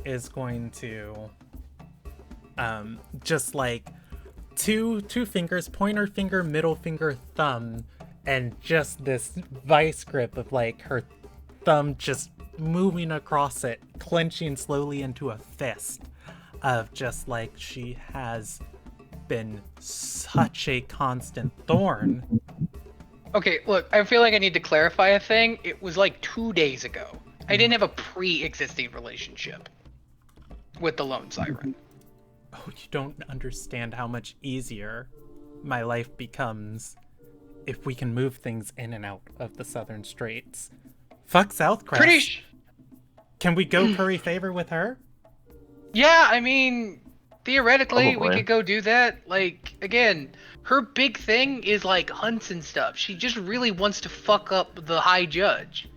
is going to just like two fingers, pointer finger, middle finger, thumb, and just this vice grip of like her thumb just moving across it, clenching slowly into a fist of just like she has been such a constant thorn. Okay, look, I feel like I need to clarify a thing. It was like 2 days ago. I didn't have a pre-existing relationship with the lone siren. Oh, you don't understand how much easier my life becomes if we can move things in and out of the Southern Straits. Fuck Southcrest. Can we go curry favor with her? Yeah, I mean, theoretically, we Probably. could go do that. Like, again, her big thing is like hunts and stuff. She just really wants to fuck up the High Judge.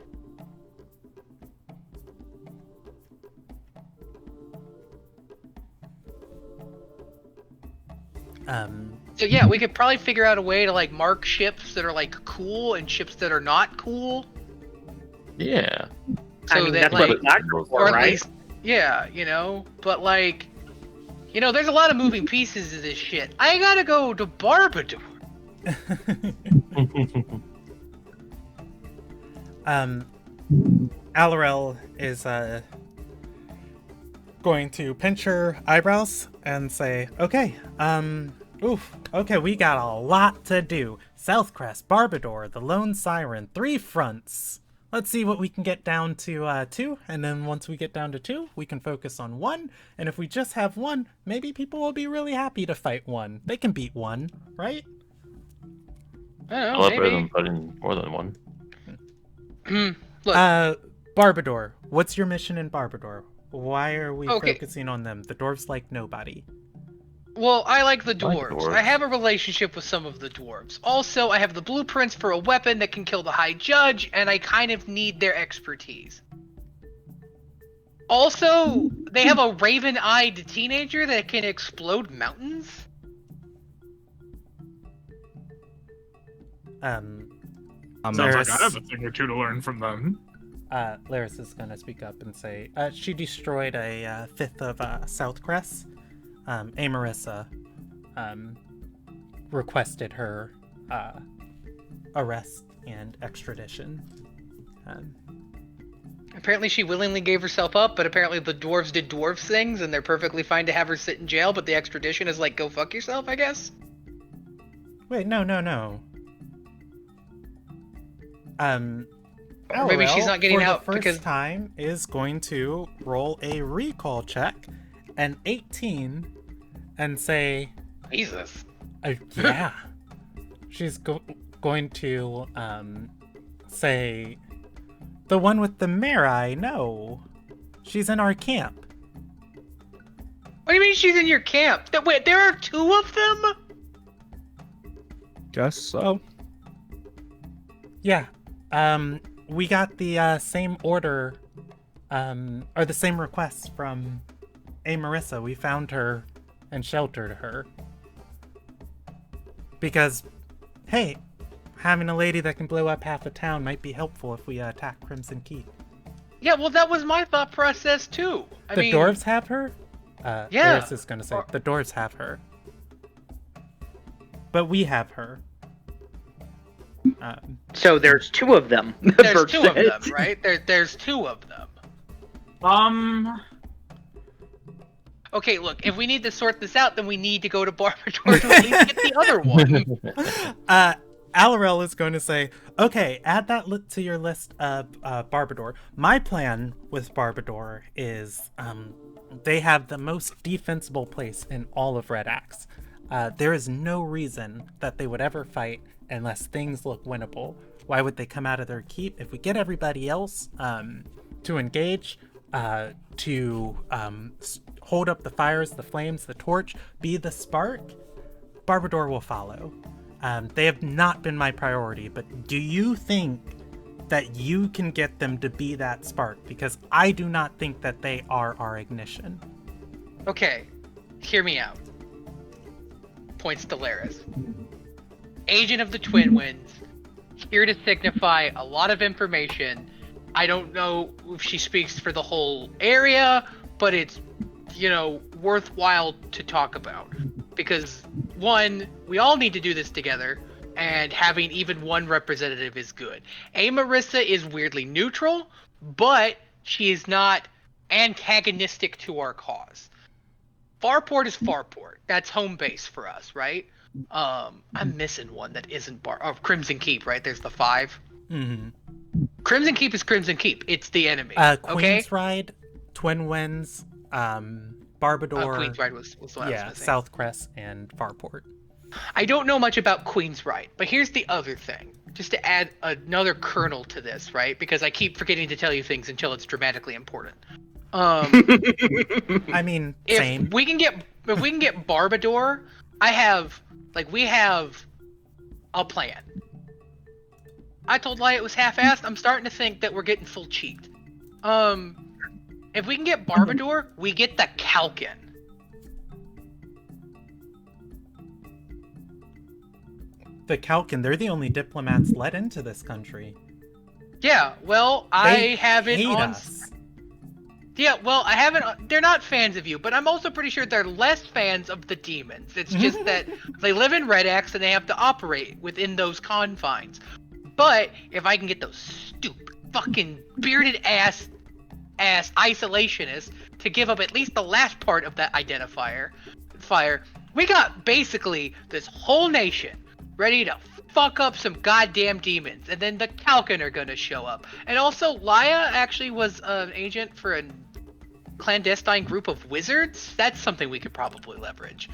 So yeah, we could probably figure out a way to like mark ships that are like cool and ships that are not cool. Yeah. So I mean, that that's like, what it's not for, or at right? least, yeah, you know. But like, you know, there's a lot of moving pieces to this shit. I gotta go to Barbador. Alarel is going to pinch her eyebrows and say, okay, okay, we got a lot to do. Southcrest, Barbador, the Lone Siren, 3 fronts. Let's see what we can get down to 2, and then once we get down to 2, we can focus on 1, and if we just have 1, maybe people will be really happy to fight 1. They can beat 1, right? I I don't know, love better than maybe. putting more than one. Look, Barbador, what's your mission in Barbador? Why are we Okay. focusing on them? The dwarves like nobody. Well, I like the I like dwarves. dwarves. I have a relationship with some of the dwarves. Also, I have the blueprints for a weapon that can kill the High Judge, and I kind of need their expertise. Also, they have a raven-eyed teenager that can explode mountains. Sounds Laris, like I have a thing or two to learn from them. Laris is gonna speak up and say, she destroyed a fifth of South Crest. Marissa requested her arrest and extradition. Apparently she willingly gave herself up, but apparently the dwarves did dwarf things, and they're perfectly fine to have her sit in jail, but the extradition is like, go fuck yourself, I guess? Wait, no. Or maybe she's not getting for out the first because... time is going to roll a recall check, an 18, and say, Jesus. yeah. She's going to say, the one with the Marai, no. She's in our camp. What do you mean she's in your camp? Wait, there are two of them? Guess so. Yeah. We got the same order, or the same request from Marissa. We found her and sheltered her. Because, hey, having a lady that can blow up half a town might be helpful if we attack Crimson Keep. Yeah, well, that was my thought process, too. I mean, dwarves have her? Yeah. Laris is gonna say, the dwarves have her. But we have her. So there's two of them. There's Bert two of says. them, right? There's two of them. Okay, look, if we need to sort this out, then we need to go to Barbador to at least get the other one. Alarel is going to say, okay, add that to your list of Barbador. My plan with Barbador is they have the most defensible place in all of Red Axe. There is no reason that they would ever fight unless things look winnable. Why would they come out of their keep? If we get everybody else to engage, to hold up the fires, the flames, the torch, be the spark, Barbador will follow. They have not been my priority, but do you think that you can get them to be that spark? Because I do not think that they are our ignition. Okay, hear me out. Points to Laris. Agent of the Twin Winds, here to signify a lot of information. I don't know if she speaks for the whole area, but it's, worthwhile to talk about. Because, one, we all need to do this together, and having even one representative is good. Marissa is weirdly neutral, but she is not antagonistic to our cause. Farport is Farport. That's home base for us, right? I'm missing one that isn't Crimson Keep, right? There's the 5. Mm-hmm. Crimson Keep is Crimson Keep. It's the enemy. Queen's Ride, Twin Winds, Barbador. Queen's Ride was the one I was missing. South Crest, and Farport. I don't know much about Queen's Ride, but here's the other thing. Just to add another kernel to this, right? Because I keep forgetting to tell you things until it's dramatically important. I mean, same. If we can get Barbador, we have a plan. I told Lia it was half-assed. I'm starting to think that we're getting full cheeked. If we can get Barbador, we get the Kalkin. The Kalkin, they're the only diplomats let into this country. Yeah, well, They I haven't hate on. us. Yeah, well, I haven't. They're not fans of you, but I'm also pretty sure they're less fans of the demons. It's just that they live in Red Axe and they have to operate within those confines. But if I can get those stupid, fucking bearded ass isolationists to give up at least the last part of that identifier, we got basically this whole nation ready to fuck up some goddamn demons, and then the Kalkin are gonna show up. And also, Lia actually was an agent for a clandestine group of wizards. That's something we could probably leverage.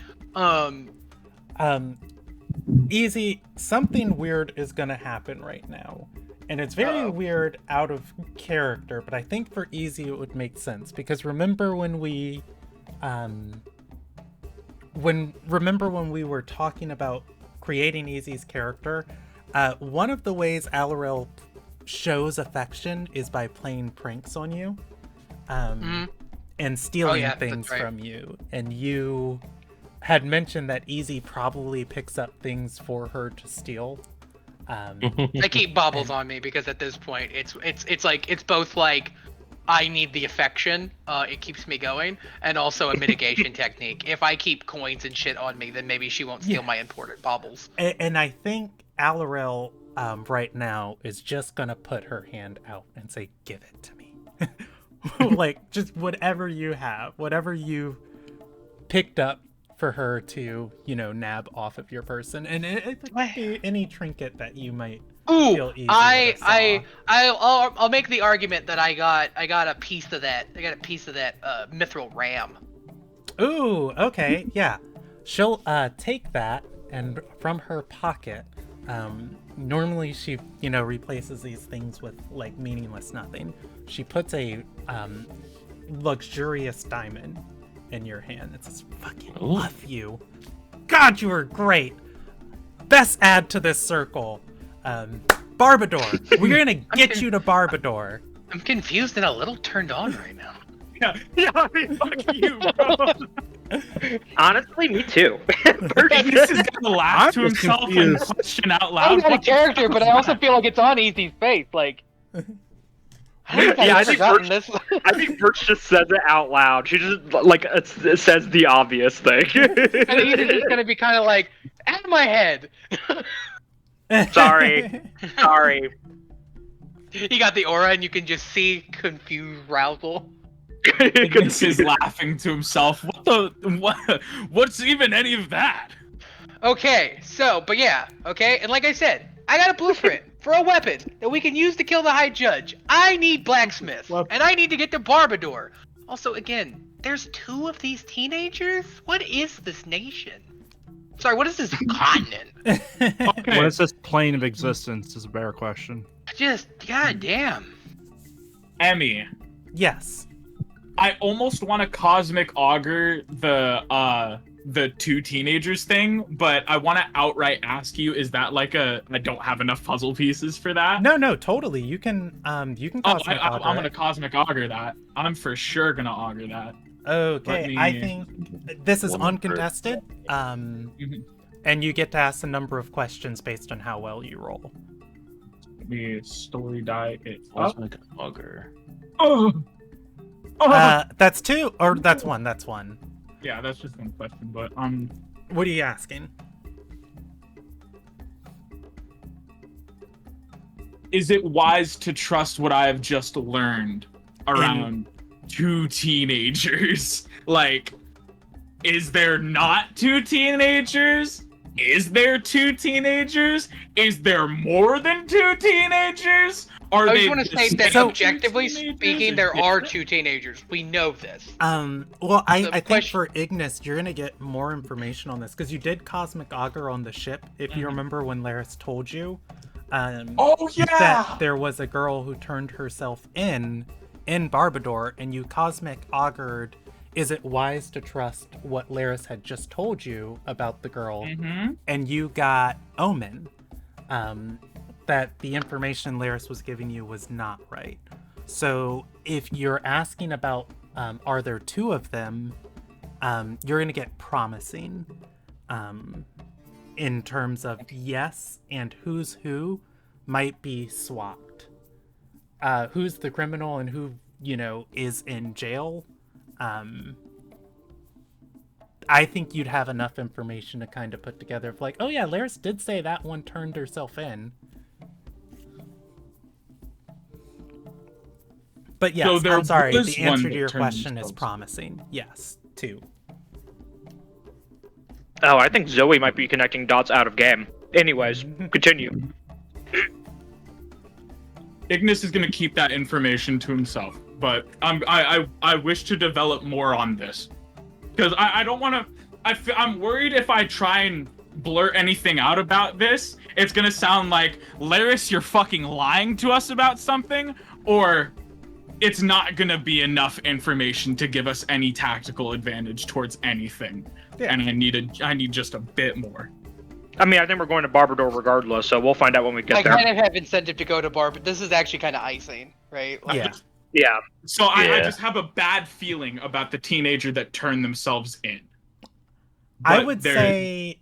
Easy, something weird is gonna happen right now. And it's very weird out of character, but I think for Easy it would make sense. Because remember when we remember when we were talking about creating Easy's character, one of the ways Alorel shows affection is by playing pranks on you, and stealing things from you. And you had mentioned that Easy probably picks up things for her to steal. I keep baubles on me because at this point it's like it's both like I need the affection, it keeps me going, and also a mitigation technique. If I keep coins and shit on me, then maybe she won't steal my important baubles. And I think Alorel right now is just gonna put her hand out and say, "Give it to me." Like, just whatever you have, whatever you picked up for her to, nab off of your person, and it could be any trinket that you might feel easy. I'll make the argument that I got a piece of that. I got a piece of that mithril ram. Ooh, okay, yeah. She'll take that, and from her pocket, normally she, replaces these things with like meaningless nothing. She puts a luxurious diamond in your hand. It says, "Fucking love you. God, you are great. Best add to this circle. Barbador. We're gonna get you to Barbador." I'm confused and a little turned on right now. Yeah, I mean, fuck you, bro. Honestly, me too. This is gonna laugh to himself and confused. question out I'm loud. not a character, but I also feel like it's on Easy's face. Like, I think Birch just says it out loud. She just it says the obvious thing. And Easy's just gonna be kind of like, out of my head. Sorry. You got the aura, and you can just see confused Raoul. Ignis is laughing to himself. What's even any of that? Okay, and like I said, I got a blueprint for a weapon that we can use to kill the High Judge. I need blacksmith, and I need to get to Barbador. Also, again, there's 2 of these teenagers? What is this nation? Sorry, what is this continent? Okay. What is this plane of existence is a better question. Just, goddamn. Emmy, Yes. I almost want to cosmic augur the 2 teenagers thing, but I want to outright ask you: is that like I don't have enough puzzle pieces for that? No, totally. You can cosmic augur I'm gonna it. cosmic augur that. I'm for sure gonna augur that. Okay, I think this is uncontested. And you get to ask a number of questions based on how well you roll. The story die it Cosmic Augur. Oh. That's 2, or that's 1. That's 1. Yeah, that's just one question, but What are you asking? is it wise to trust what I have just learned around 2 teenagers? Like, is there not 2 teenagers? Is there 2 teenagers? Is there more than 2 teenagers? I just want to state that objectively speaking, there are 2 teenagers. We know this. Well, I think for Ignis, you're gonna get more information on this because you did cosmic augur on the ship. If you remember when Laris told you, that there was a girl who turned herself in Barbador, and you cosmic augured. Is it wise to trust what Laris had just told you about the girl? And you got Omen. That the information Laris was giving you was not right. So if you're asking about are there 2 of them, you're going to get promising in terms of yes, and who's who might be swapped. Who's the criminal and who, is in jail. I think you'd have enough information to kind of put together of like, oh yeah, Laris did say that one turned herself in. But yes, So I'm sorry, was the one answer to that your turned question is themselves. promising. Yes, 2. Oh, I think Zoe might be connecting dots out of game. Anyways, continue. Ignis is gonna keep that information to himself, but I wish to develop more on this because I don't want to. I'm worried if I try and blurt anything out about this, it's gonna sound like Laris, you're fucking lying to us about something, or it's not gonna be enough information to give us any tactical advantage towards anything. Yeah. And I need just a bit more. I mean, I think we're going to Barbador regardless, so we'll find out when we get I there. kind of have incentive to go to bar, but this is actually kind of icing, right? Like, Yeah. Yeah. So I Yeah. just have a bad feeling about the teenager that turned themselves in. I But would they're- say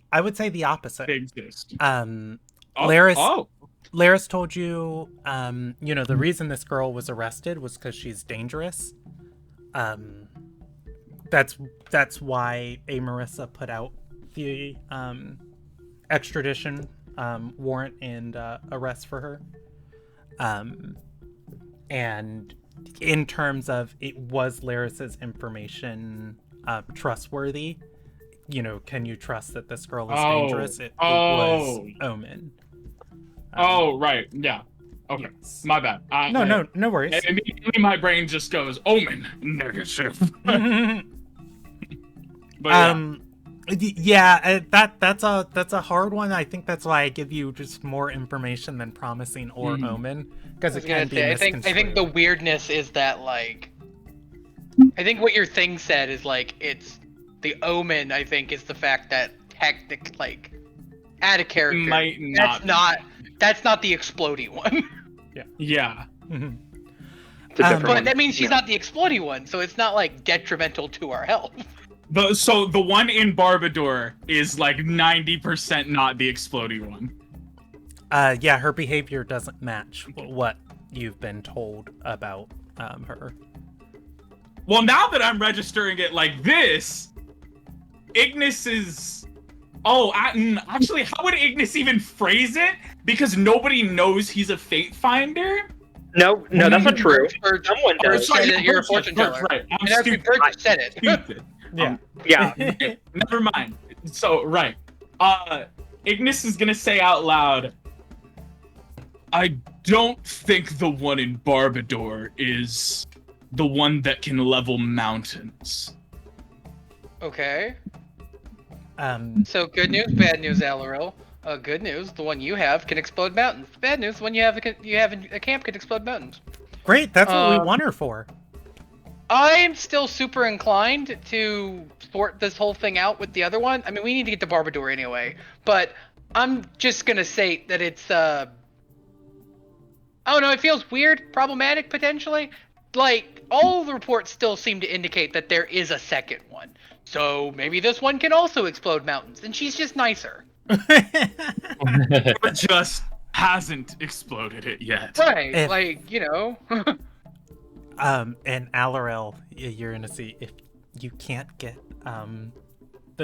the opposite. they exist. Laris Oh. Laris told you, the reason this girl was arrested was because she's dangerous. That's why Marissa put out the extradition warrant and arrest for her. And in terms of it was Laris's information trustworthy, can you trust that this girl is dangerous? It was Omen. Right. Yeah. Okay. Yes. My bad. No worries. Immediately my brain just goes, Omen, negative. But that's a hard one. I think that's why I give you just more information than promising or Omen, because it can be misconstrued. I think the weirdness is that, like, I think what your thing said is, like, it's the Omen. I think is the fact that like add a character. Might not. That's not the explodey one. Yeah. Mhm. It's a different But one. that means she's not the explodey one, so it's not like detrimental to our health. So the one in Barbador is like 90% not the explodey one. Yeah, her behavior doesn't match what you've been told about her. Well, now that I'm registering it like this, Ignis is... Oh, actually, how would Ignis even phrase it? Because nobody knows he's a fate finder? No, that's not true. Someone Or does. sorry, you're a fortune teller. Right. I'm And every stupid. bird just said it. Stupid. Yeah. Yeah. Okay, never mind. So, right. Ignis is gonna say out loud, I don't think the one in Barbador is the one that can level mountains. Okay. Um, So good news, bad news, Alarill. Good news, the one you have can explode mountains. Bad news, the one you have in a camp can explode mountains. great, that's what we want her for. I'm still super inclined to sort this whole thing out with the other one. I mean, we need to get to Barbador anyway, but I'm just gonna say that it's I don't know, it feels weird, problematic potentially. Like, all the reports still seem to indicate that there is a second one. So maybe this one can also explode mountains, and she's just nicer. Or just hasn't exploded it yet. Right, If- like, And Alarel, you're gonna see if you can't get the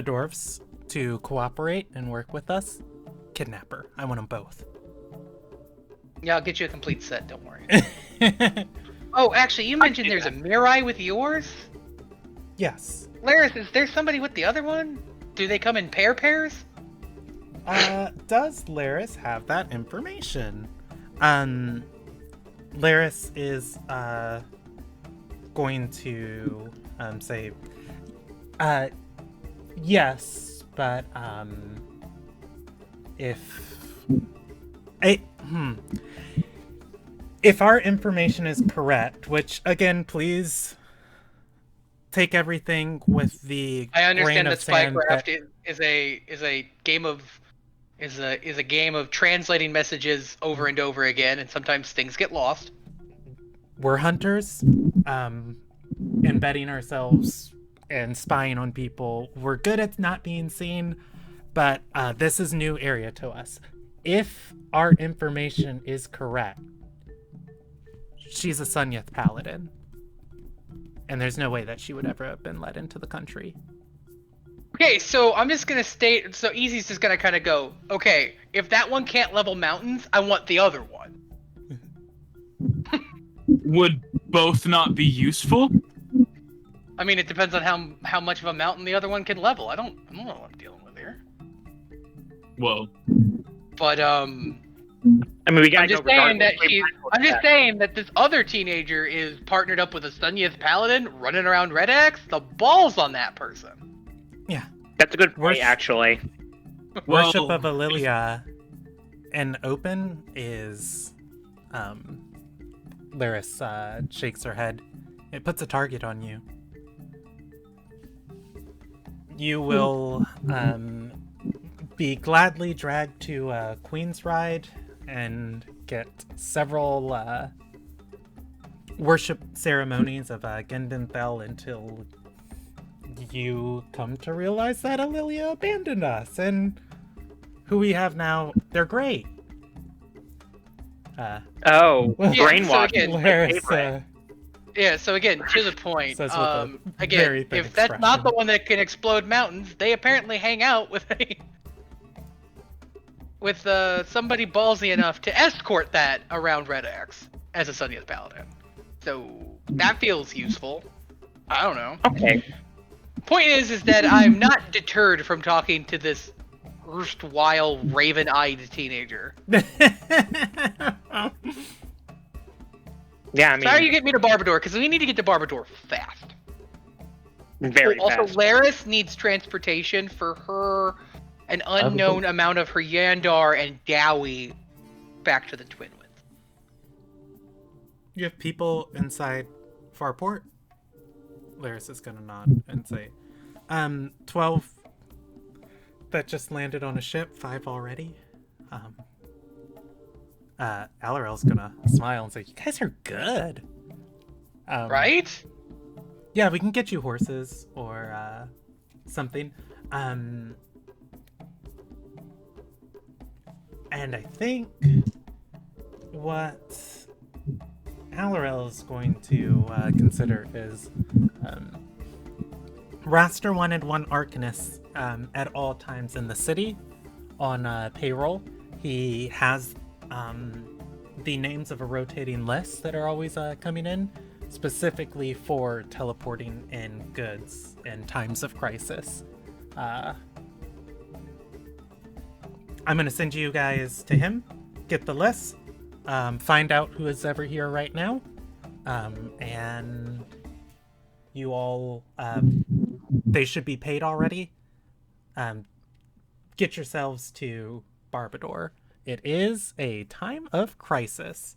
dwarves to cooperate and work with us, kidnap her. I want them both. Yeah, I'll get you a complete set, don't worry. Oh, actually, you mentioned there's a Mirai with yours? Yes. Laris, is there somebody with the other one? Do they come in pairs? Does Laris have that information? Laris is going to say yes, but if our information is correct, which again, please take everything with the I understand grain of that sand Spycraft is a game of translating messages over and over again, and sometimes things get lost. we're hunters, embedding ourselves and spying on people. We're good at not being seen, but this is new area to us. If our information is correct, she's a Sunyeth paladin, and there's no way that she would ever have been let into the country. Okay, so I'm just gonna state. So Easy's just gonna kind of go. Okay, if that one can't level mountains, I want the other one. Would both not be useful? I mean, it depends on how much of a mountain the other one can level. I don't know what I'm dealing with here. Well, But I mean, we gotta I'm just go saying that regardless. I'm just saying that this other teenager is partnered up with a Sunyeth paladin running around Red Axe. The balls on that person. That's a good point, Worship- actually. Worship of Alilia and Open is Laris shakes her head. It puts a target on you. You will be gladly dragged to Queen's Ride and get several worship ceremonies of Gendenthel until you come to realize that Aurelia abandoned us, and who we have now, they're great. Brainwash. Laris, Yeah, so again, to the point. Says with a very Again, thin if that's not the expression. one that can explode mountains, they apparently hang out with somebody ballsy enough to escort that around Red Axe as a Sunny the Paladin. So that feels useful. I don't know. Okay. Point is that I'm not deterred from talking to this erstwhile raven-eyed teenager. Yeah, I mean, Sorry you get me to Barbador, because we need to get to Barbador fast. very Also, fast. Laris needs transportation for her, an unknown amount of her Yandar and Dowie back to the Twin Winds. You have people inside Farport? Laris is gonna nod and say, 12 that just landed on a ship, 5 already. Alarel's gonna smile and say, you guys are good. Right? Yeah, we can get you horses or something. And I think what Alarel is going to consider is Raster wanted 1 Arcanist at all times in the city on payroll. He has the names of a rotating list that are always coming in, specifically for teleporting in goods in times of crisis. I'm going to send you guys to him, get the list, find out who is ever here right now, and you all, they should be paid already. Get yourselves to Barbador. It is a time of crisis,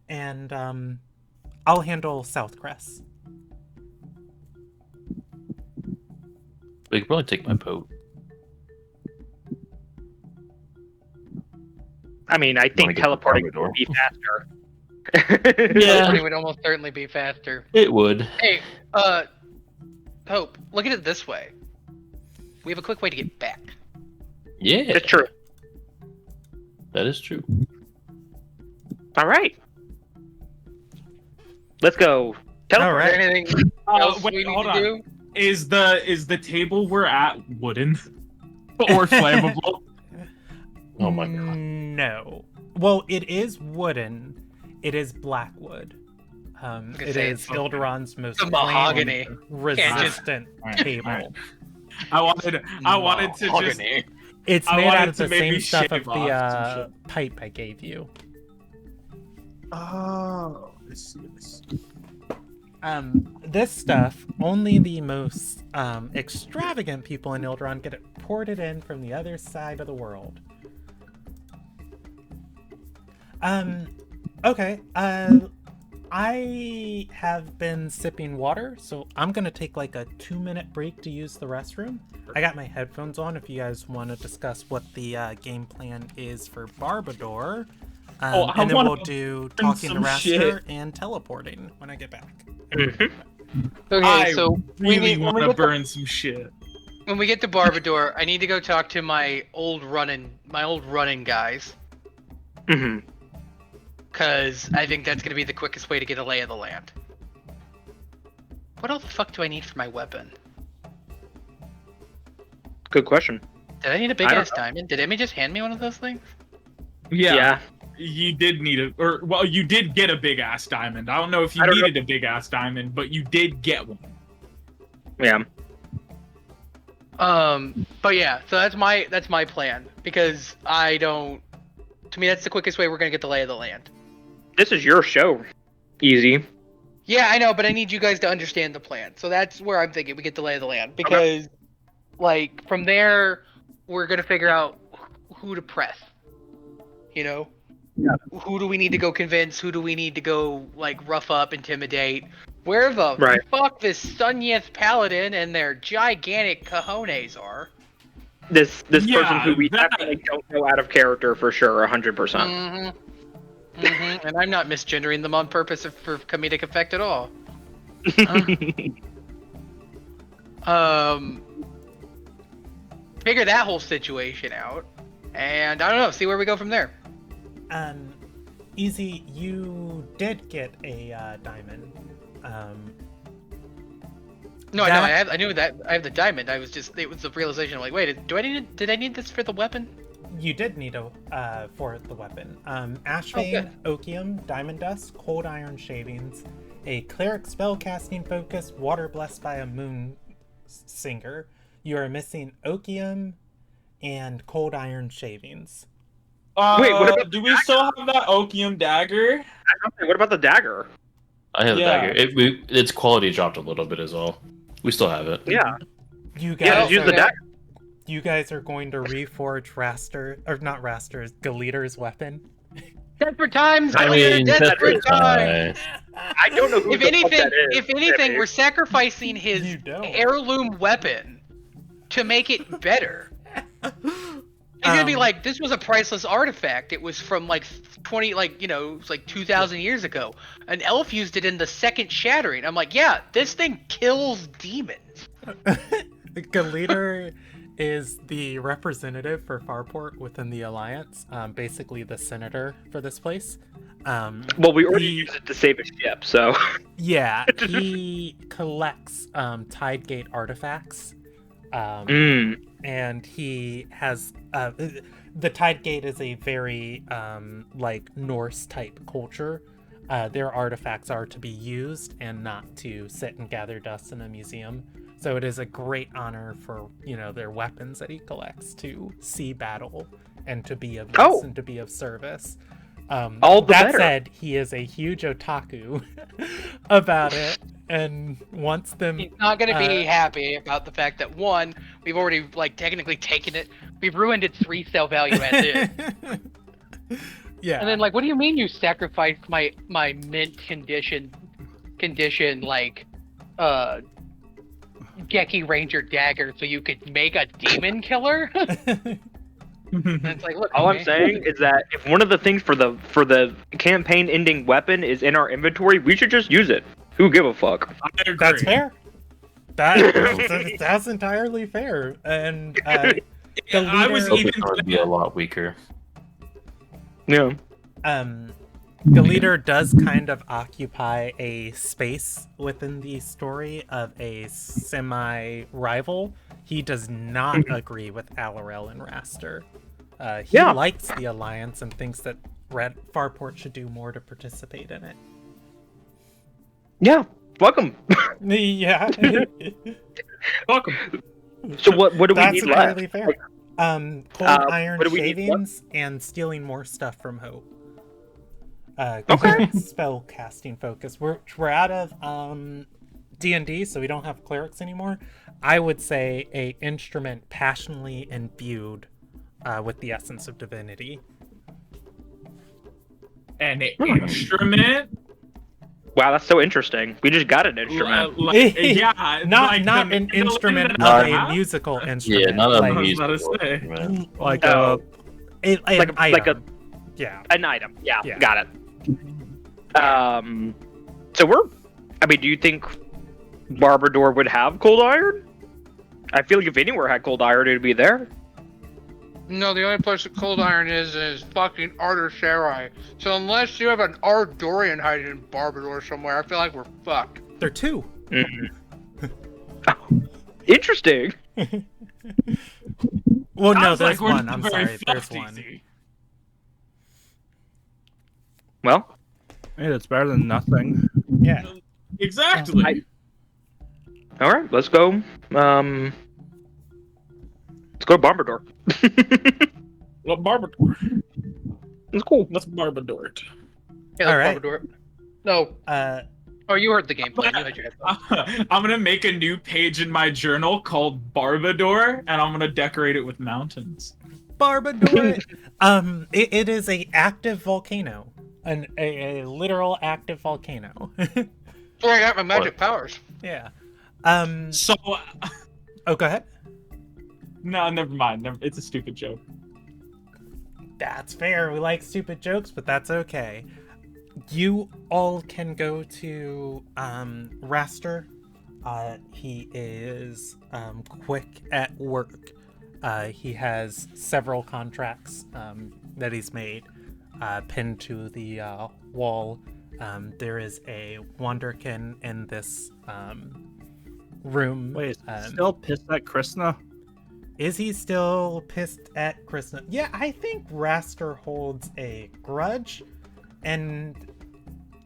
and I'll handle Southcrest. They could probably take my boat. I mean, I think get to teleporting Barbador. would be faster. Teleporting would almost certainly be faster. It would. Hey, Hope, look at it this way. We have a quick way to get back. Yeah, That's true. that is true. All right. Let's go. All right. Is there anything else wait, we need hold to on. do? Is the table we're at wooden or flammable? Oh my god. No. Well, it is wooden. It is blackwood. gonna It say is it's Ilderon's most the mahogany. resistant Alright, table. alright. I wanted to just. Mahogany. It's I made wanted out of to the maybe same stuff of shave off some the pipe I gave you. Oh, I see. This stuff, only the most extravagant people in Ilderon get it ported in from the other side of the world. Okay, I have been sipping water, so I'm gonna take like a 2-minute break to use the restroom. I got my headphones on if you guys want to discuss what the game plan is for Barbador. I And then wanna we'll do learn talking to some Raster shit. and teleporting when I get back. Okay, I so really when want we to get to- burn some shit. when we get to Barbador, I need to go talk to my old running guys, hmm cause I think that's gonna be the quickest way to get a lay of the land. What else the fuck do I need for my weapon? Good question. Did I need a big I don't ass diamond? Did Emmy just hand me one of those things? Yeah, you did need you did get a big ass diamond. I don't know if you I don't needed a big ass diamond, but you did get one. Yeah. But yeah, so that's my plan, because to me that's the quickest way we're gonna get the lay of the land. This is your show. Easy. Yeah, I know, but I need you guys to understand the plan. So that's where I'm thinking we get the lay of the land, because like from there we're gonna figure out who to press. You know? Who do we need to go convince? Who do we need to go like rough up, intimidate? Where the Right. fuck this Sunyeth Paladin and their gigantic cojones are? This Yeah, person who we that- definitely don't know out of character for sure, 100%. And I'm not misgendering them on purpose for comedic effect at all. Figure that whole situation out, and I don't know, see where we go from there. Easy, you did get a diamond. No, I knew that I have the diamond. It was the realization. I'm like, wait, did I need this for the weapon? You did need for the weapon. Ashvane, Okium, Diamond Dust, Cold Iron Shavings, a Cleric Spellcasting Focus, Water Blessed by a Moon Singer. You are missing Okium and Cold Iron Shavings. Wait, what about do we still have that Okium dagger? What about the dagger? I have the dagger. Its quality dropped a little bit as well. We still have it. Yeah. You guys, Yeah, use the dagger. You guys are going to reforge Galiter's weapon. Desperate times. I mean, desperate times. I don't know who If the fuck anything, that is. if anything, Maybe. we're sacrificing his You don't. heirloom weapon to make it better. It's gonna be like, this was a priceless artifact. It was from like 2,000 years ago. An elf used it in the second shattering. I'm like, yeah, this thing kills demons. Galiter is the representative for Farport within the Alliance, basically the senator for this place. Well, we already used it to save a ship, so... Yeah, he collects Tidegate artifacts. And he has the Tidegate is a very like Norse type culture. Their artifacts are to be used and not to sit and gather dust in a museum. So it is a great honor for their weapons that he collects to see battle and to be of use and to be of service. All the that better. said, he is a huge otaku about it and wants them. He's not gonna be happy about the fact that one, we've already technically taken it. We've ruined its resale value as is. Yeah. And then what do you mean you sacrificed my mint condition Geki Ranger dagger so you could make a demon killer? And it's like, look, All I'm saying is that if one of the things for the campaign ending weapon is in our inventory, we should just use it. Who give a fuck? I agree. That's fair. That's entirely fair. And I was leader- even It would be a lot weaker. Yeah. the leader does kind of occupy a space within the story of a semi-rival. He does not agree with Alarel and Raster. He likes the Alliance and thinks that Farport should do more to participate in it. Yeah. Welcome. Yeah. welcome. So what do we That's need entirely left? fair. Cold Iron what do we need Shavings and stealing more stuff from Hope. Okay. Spell casting focus. We're out of D&D, so we don't have clerics anymore. I would say a instrument passionately imbued with the essence of divinity. An instrument? Wow, that's so interesting. We just got an instrument. Yeah. Not the an mandolin instrument of that I a have? musical instrument. Yeah, not a I was musical about to say. instrument. Like Oh. an item. Yeah. An item. Yeah, Yeah. got it. So do you think Barbador would have cold iron? I feel like if anywhere had cold iron, it'd be there. No, the only place that cold iron is fucking Arder. So unless you have an Ardorian hiding in Barbador somewhere, I feel like we're fucked. They're two. Interesting. Well, no, Sounds there's like we're one. not I'm very sorry. There's fucked one. easy. Well, Hey, that's better than nothing. Yeah. Exactly. all right, let's go. Let's go to Barbador. Well, Barbador. It's cool. Let's Barbador it. Yeah, All right. Barbador. No. Oh, you heard the game plan. You had your headphones. I'm gonna make a new page in my journal called Barbador, and I'm gonna decorate it with mountains. Barbador. It is a active volcano, a literal active volcano. So I got my magic powers. Yeah. So, Oh, go ahead. no, never mind. It's a stupid joke. That's fair. We like stupid jokes, but that's okay. You all can go to Raster. He is quick at work. He has several contracts that he's made pinned to the wall. There is a Wanderkin in this room. Wait, is he still pissed at Krishna? Is he still pissed at Krishna? Yeah, I think Raster holds a grudge, and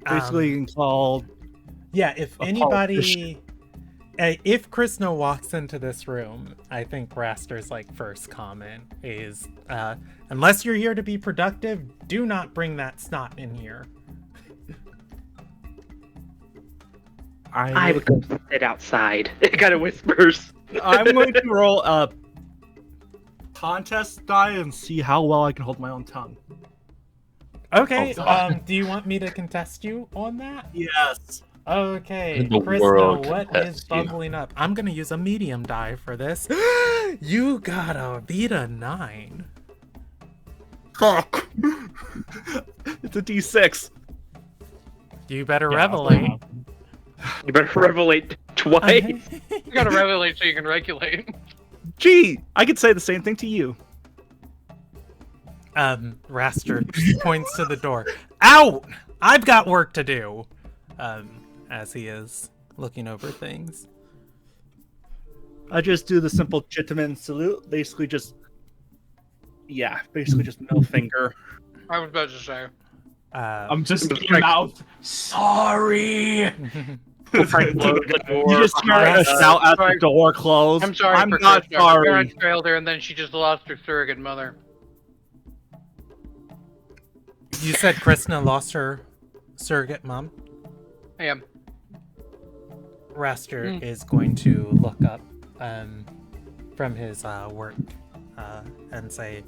Basically called. yeah, if a anybody, politician. If Krishna walks into this room, I think Raster's like first comment is, unless you're here to be productive, do not bring that snot in here. I would go sit outside. It kind of whispers. I'm going to roll a contest die and see how well I can hold my own tongue. Okay, Oh, do you want me to contest you on that? Yes. Okay, The Krishna, world what is contests you. bubbling up? I'm gonna use a medium die for this. You got a Vita 9. Fuck. It's a D6. You better Yeah, revelate. You better revelate twice. You gotta regulate so you can regulate. Gee, I could say the same thing to you. Raster points to the door. Out! I've got work to do. As he is looking over things. I just do the simple gentleman salute. Basically just middle finger. I was about to say. I'm just mouth. Sorry. You just hear a shout at the door close. I'm sorry I'm for not Krishna. Her sorry. parents failed her, and then she just lost her surrogate mother. You said Krishna lost her surrogate mom? I am. Raster is going to look up from his work and say,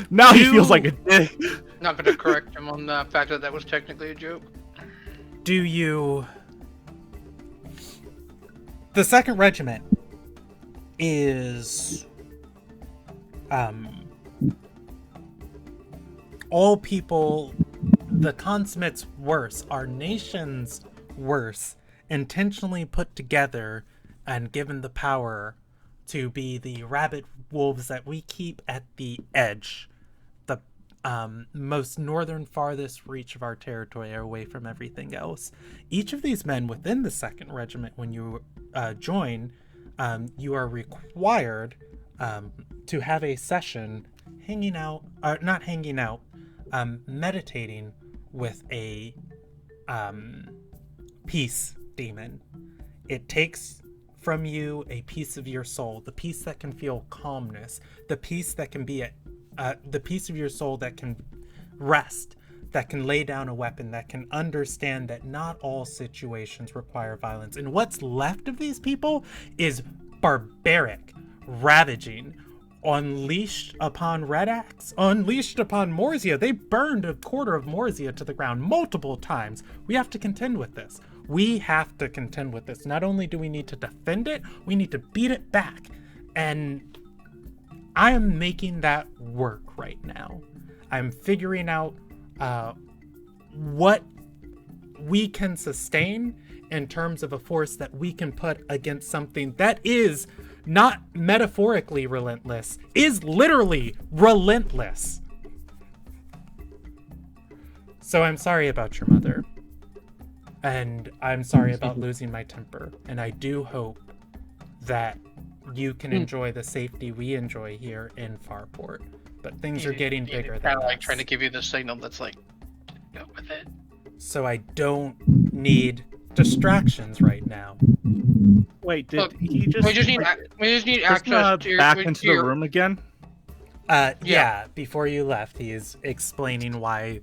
Now he feels like a dick. Not gonna correct him on the fact that that was technically a joke. do you... The 2nd Regiment is... all people, the consummate's worse, our nation's worse, intentionally put together and given the power to be the rabid wolves that we keep at the edge, the most northern farthest reach of our territory away from everything else. Each of these men within the 2nd Regiment, when you join, you are required to have a session meditating with a peace demon. It takes from you a piece of your soul, the piece that can feel calmness, the piece that can be the piece of your soul that can rest, that can lay down a weapon, that can understand that not all situations require violence. And what's left of these people is barbaric, ravaging, unleashed upon Red Axe, unleashed upon Morzia. They burned a quarter of Morzia to the ground multiple times. We have to contend with this. We have to contend with this. Not only do we need to defend it, we need to beat it back. And I am making that work right now. I'm figuring out what we can sustain in terms of a force that we can put against something that is not metaphorically relentless, is literally relentless. So I'm sorry about your mother. And I'm sorry about losing my temper. And I do hope that you can enjoy the safety we enjoy here in Farport. But things are getting bigger than Kind of like this. trying to give you the signal that's like, go with it. So I don't need distractions right now. Wait, did Look, he just? We just need access to your, back to into your, the room again. Yeah, before you left, he is explaining why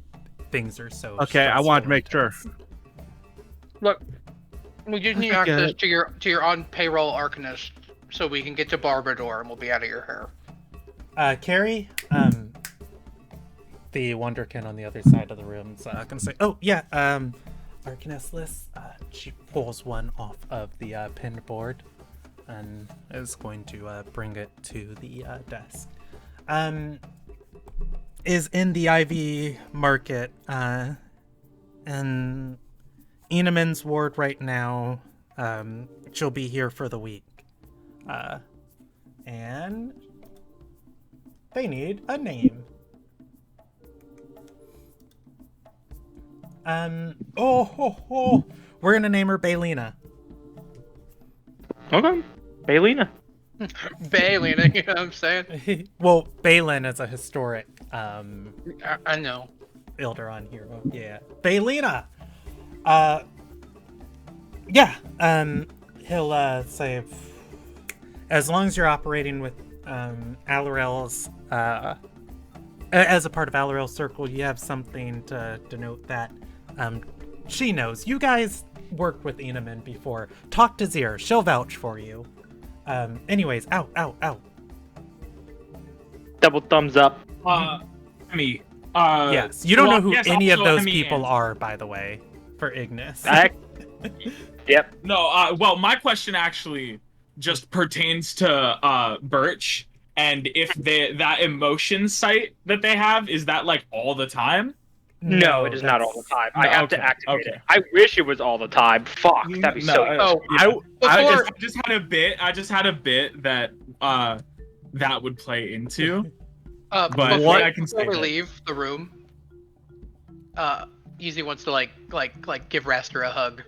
things are so Okay, I wanted to make sure. Look, We just need access to your on payroll Arcanist, so we can get to Barbador and we'll be out of your hair. Carrie, the Wonderkin on the other side of the room is gonna say, "Oh yeah, Arcanist list." She pulls one off of the pinned board and is going to bring it to the desk. Is in the Ivy Market, in Eneman's ward right now. She'll be here for the week. And they need a name. We're gonna name her Baylina. Okay, Baylina. Baylina, you know what I'm saying? Well, Balin is a historic I know. Ilderon hero. Yeah. Baylina! Yeah, he'll say, as long as you're operating with Alorel's, as a part of Alorel's circle, you have something to denote that she knows. You guys worked with Enaman before. Talk to Zir. She'll vouch for you. Anyways, out. Double thumbs up. Emmy. Yes, you don't know who yes, any of also those Emmy people and- are, by the way, for Ignis. Yep. No, well, my question actually just pertains to Birch, and if that emotion site that they have, is that like all the time? No, it is not all the time. I No, have to okay, activate okay. it. I wish it was all the time. Fuck, that'd be so easy. I just had a bit that that would play into. But Before I can say we that. leave the room, Easy wants to like give Raster a hug.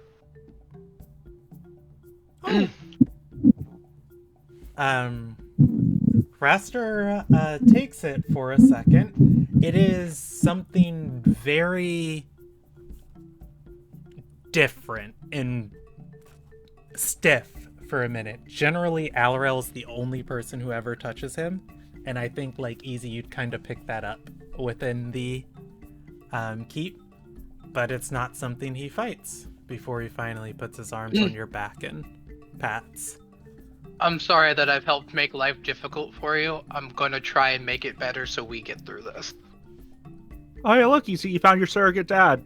Raster takes it for a second. It is something very different and stiff for a minute. Generally, Alorel's the only person who ever touches him, and I think, like Easy, you'd kind of pick that up within the keep, but it's not something he fights before he finally puts his arms on your back and pats. I'm sorry that I've helped make life difficult for you. I'm gonna try and make it better so we get through this. Oh yeah, look, you found your surrogate dad.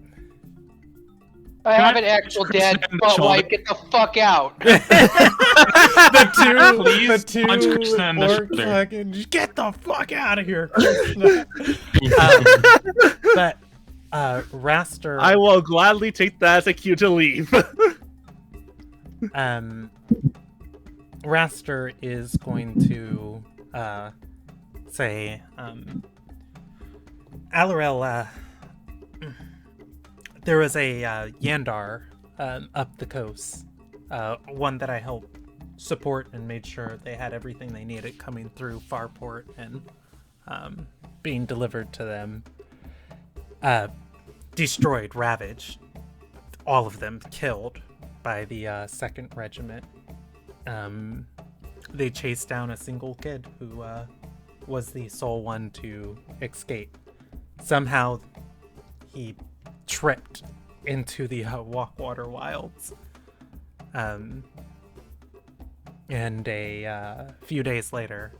I have an actual dad, but like, get the fuck out. the Please two punch Krishna in the orcs shoulder. fucking, get the fuck out of here. But Raster, I will gladly take that as a cue to leave. Raster is going to say, Alorel, there was a Yandar up the coast, one that I helped support and made sure they had everything they needed coming through Farport and being delivered to them. Destroyed, ravaged, all of them killed by the 2nd Regiment. They chased down a single kid who was the sole one to escape. Somehow he tripped into the Walkwater Wilds. And a few days later,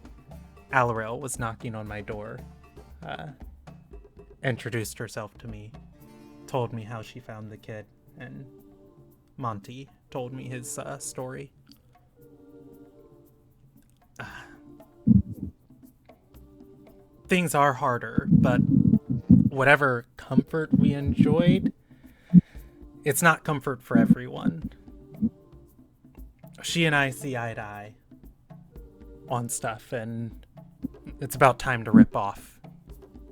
Alorel was knocking on my door, introduced herself to me, told me how she found the kid, and Monty told me his story. Things are harder, but whatever comfort we enjoyed, it's not comfort for everyone. She and I see eye to eye on stuff, and it's about time to rip off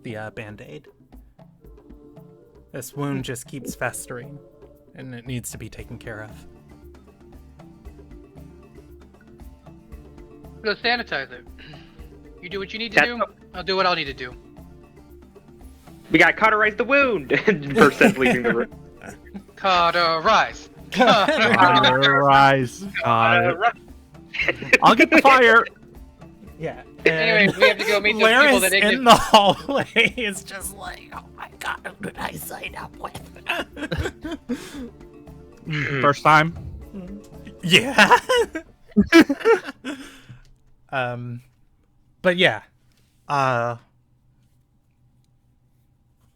the Band-Aid. This wound just keeps festering, and it needs to be taken care of. Go sanitize it. You do what you need to do. I'll do what I'll need to do. We gotta cauterize the wound. First says leaving the room. Cauterize. Rise. I'll get the fire. Yeah. Anyway, we have to go meet those people that Laris in the hallway is just like, oh my god, who did I sign up with? First time. Yeah. But yeah,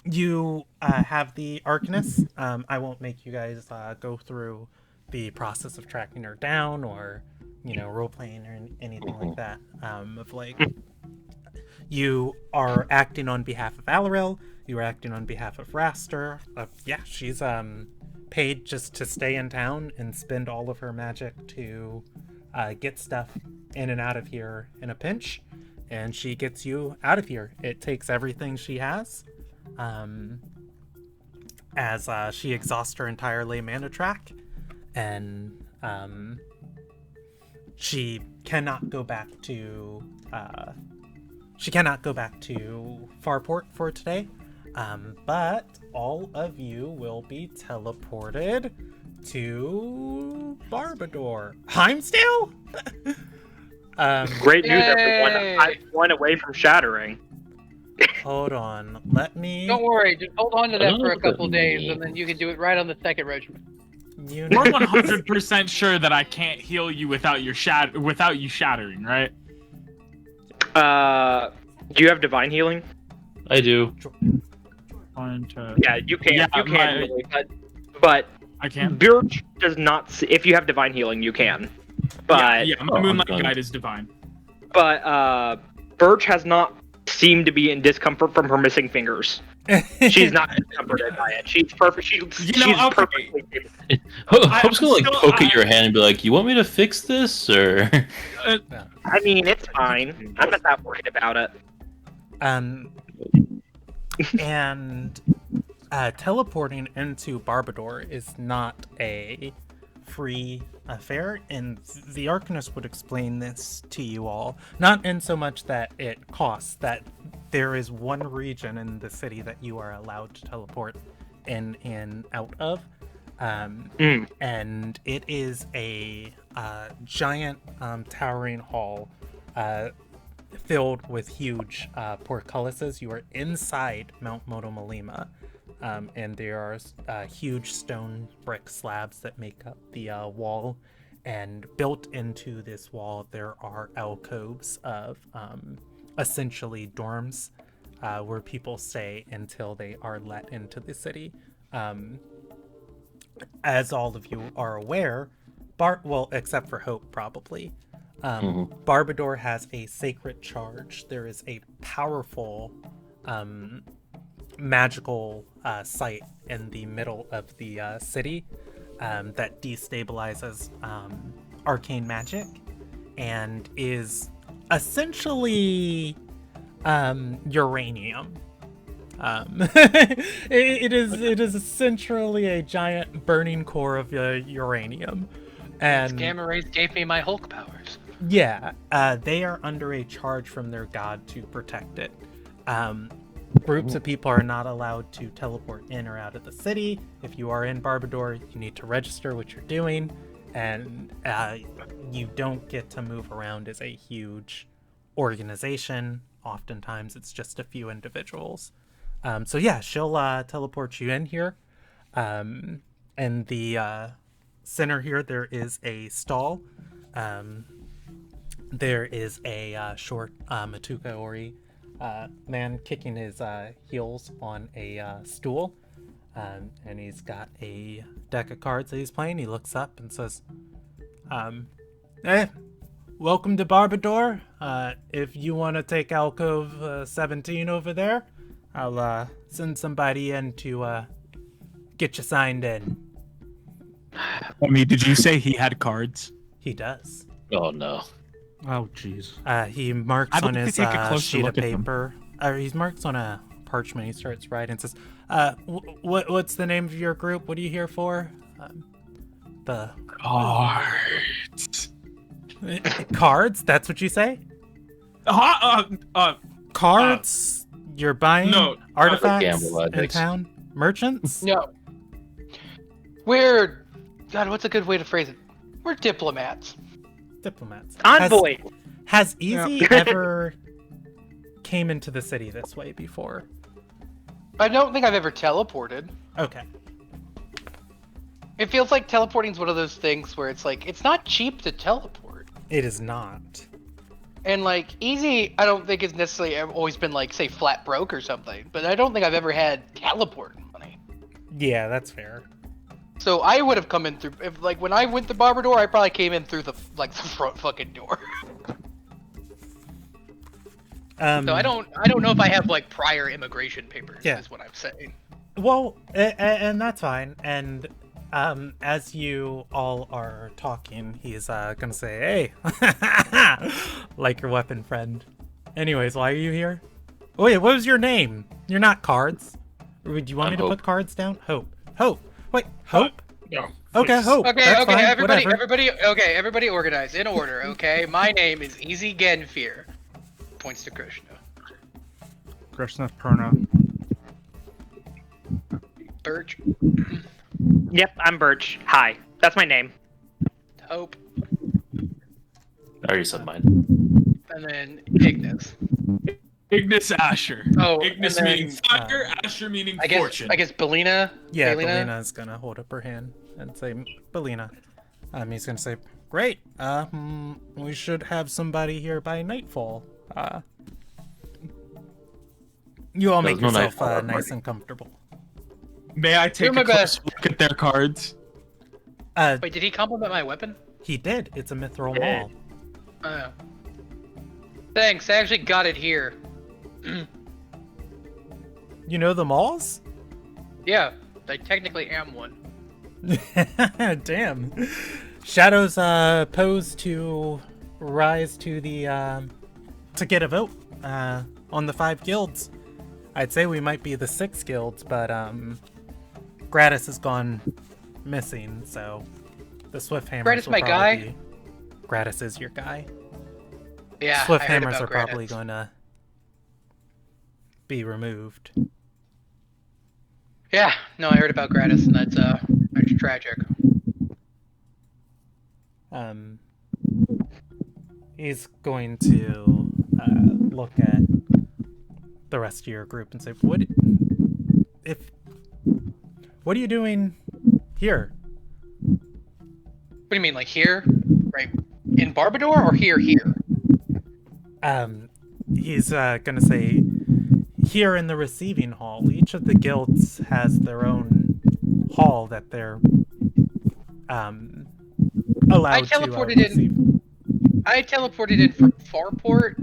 you have the Arcanist. I won't make you guys go through the process of tracking her down or, role playing or anything like that. Of like, you are acting on behalf of Alaril. You are acting on behalf of Raster. Yeah, she's paid just to stay in town and spend all of her magic to get stuff in and out of here in a pinch, and she gets you out of here. It takes everything she has, as she exhausts her entire lay mana track, and she cannot go back to Farport for today. But all of you will be teleported to Barbador. Heimsdale? Great news, everyone. Yay! I'm one away from shattering. Hold on. Let me... Don't worry, just hold on to that for a Oh, couple days, me. and then you can do it right on the second regiment. You We're 100% sure that I can't heal you without you shattering, right? Do you have divine healing? I do. Yeah, you can. Yeah, you can, really, but I can. Birch does not. If you have divine healing, you can. But yeah, my Moonlight Guide is divine. But Birch has not seemed to be in discomfort from her missing fingers. She's not discomforted by it. She's perfect. She's perfectly capable. Hope's gonna still- poke at your hand and be like, "You want me to fix this?" Or I mean, it's fine. I'm not that worried about it. And teleporting into Barbador is not a free affair, and the Arcanist would explain this to you all. Not in so much that it costs, that there is one region in the city that you are allowed to teleport in and out of. And it is a giant towering hall filled with huge portcullises. You are inside Mount Motomalima, and there are huge stone brick slabs that make up the wall. And built into this wall, there are alcoves of essentially dorms where people stay until they are let into the city. As all of you are aware, well, except for Hope, probably, Barbador has a sacred charge. There is a powerful magical site in the middle of the city that destabilizes arcane magic and is essentially uranium. It is essentially a giant burning core of uranium, and Gamma rays gave me my Hulk powers. yeah, they are under a charge from their god to protect it. Groups of people are not allowed to teleport in or out of the city. If you are in Barbador, you need to register what you're doing, and you don't get to move around as a huge organization. Oftentimes, it's just a few individuals. So yeah, she'll teleport you in here. In the center here, there is a stall. There is a short Matuka Ori man kicking his heels on a stool. And he's got a deck of cards that he's playing. He looks up and says, welcome to Barbador. If you want to take Alcove 17 over there, I'll send somebody in to get you signed in. I mean, did you say he had cards? He does. oh no, Oh, jeez. He marks I'd on like to his take a closer sheet of look at them. paper. He marks on a parchment. He starts writing and says, what's the name of your group? What are you here for? The Cards. cards? That's what you say? Cards? You're buying no, artifacts gamble in addicts. town? Merchants? No. We're... God, what's a good way to phrase it? We're diplomats. Diplomats. Envoy. Has Easy ever came into the city this way before? I don't think I've ever teleported. Okay. It feels like teleporting is one of those things where it's like, it's not cheap to teleport. It is not. And like, easy, I don't think it's necessarily always been like, say, flat broke or something. But I don't think I've ever had teleport money. Yeah, that's fair. So I would have come in through, if like, when I went to Barber door, I probably came in through the front fucking door. So I don't know if I have like prior immigration papers, is what I'm saying. Well, and that's fine. And as you all are talking, he's gonna say, "Hey, like your weapon friend." Anyways, why are you here? Oh, wait, what was your name? You're not Cards. Or do you want me to Hope. put Cards down? Hope. Wait, Hope? No. Okay, Hope. Okay, That's okay, fine, everybody, whatever. everybody organize in order, okay? My name is Easy Genfear. Points to Krishna. Krishna Purna. Birch. Yep, I'm Birch. Hi. That's my name. Hope. I already said mine. And then Ignis. Ignis Asher. Oh, Ignis and then, meaning fire, Asher meaning I fortune. guess Belina. Yeah, Belina? Belina's gonna hold up her hand and say, Belina. He's gonna say, great. We should have somebody here by nightfall. You all make There's no yourself nightfall nice party. and comfortable. May I take my a close best. look at their cards? Wait, did he compliment my weapon? He did. It's a mithril Yeah. maul. Oh. Thanks, I actually got it here. You know the mauls? Yeah, I technically am one. Damn. Shadows pose to rise to the to get a vote on the 5 guilds. I'd say we might be the 6 guilds, but Gratis has gone missing, so the Swift Hammers Gratis will my probably guy? be... Gratis is your guy. Yeah, Swift I heard Hammers about are probably Gratis. going to be removed. Yeah, no, I heard about Gratis, and that's tragic. He's going to look at the rest of your group and say, what are you doing here? What do you mean, like here? Right in Barbador or here? He's gonna say, here in the receiving hall. Each of the guilds has their own hall that they're allowed to receive. I teleported in from Farport.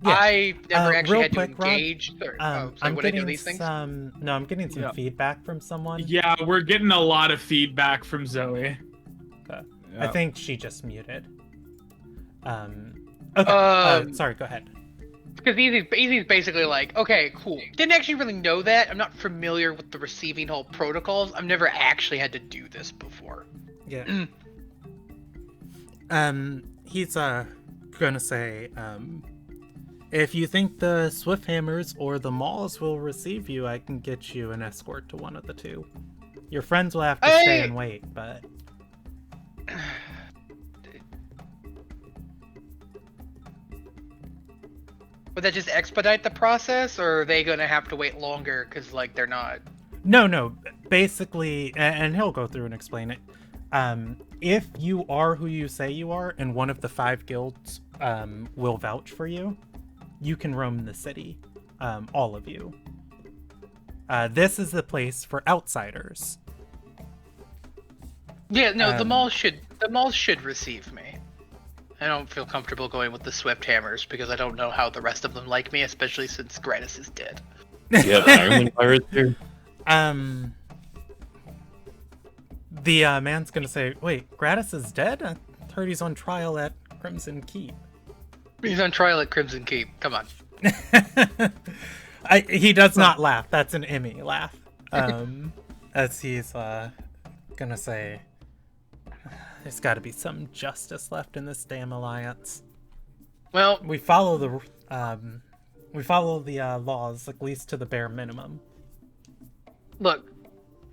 Yeah. I never actually real had to quick, Rob, engage. I'm would I do getting these things? some. No, I'm getting some Yeah. feedback from someone. Yeah, we're getting a lot of feedback from Zoe. Okay. Yeah. I think she just muted. Okay. Sorry. Go ahead. Because Easy's basically like, okay, cool. Didn't actually really know that. I'm not familiar with the receiving hall protocols. I've never actually had to do this before. Yeah. He's gonna say, if you think the Swift Hammers or the Mauls will receive you, I can get you an escort to one of the two. Your friends will have to stay and wait, but Would that just expedite the process, or are they gonna have to wait longer because like they're not? no. Basically, and he'll go through and explain it. If you are who you say you are, and one of the 5 guilds will vouch for you, you can roam the city, all of you. This is the place for outsiders. Yeah, no, the malls should receive me. I don't feel comfortable going with the Swift Hammers because I don't know how the rest of them like me, especially since Gratis is dead. You have Ironman pirates here? The man's gonna say, wait, Gratis is dead? I heard he's on trial at Crimson Keep. He's on trial at Crimson Keep. Come on. He does not laugh. That's an Emmy laugh. As he's gonna say, there's got to be some justice left in this damn alliance. Well, We follow the laws, at least to the bare minimum. look,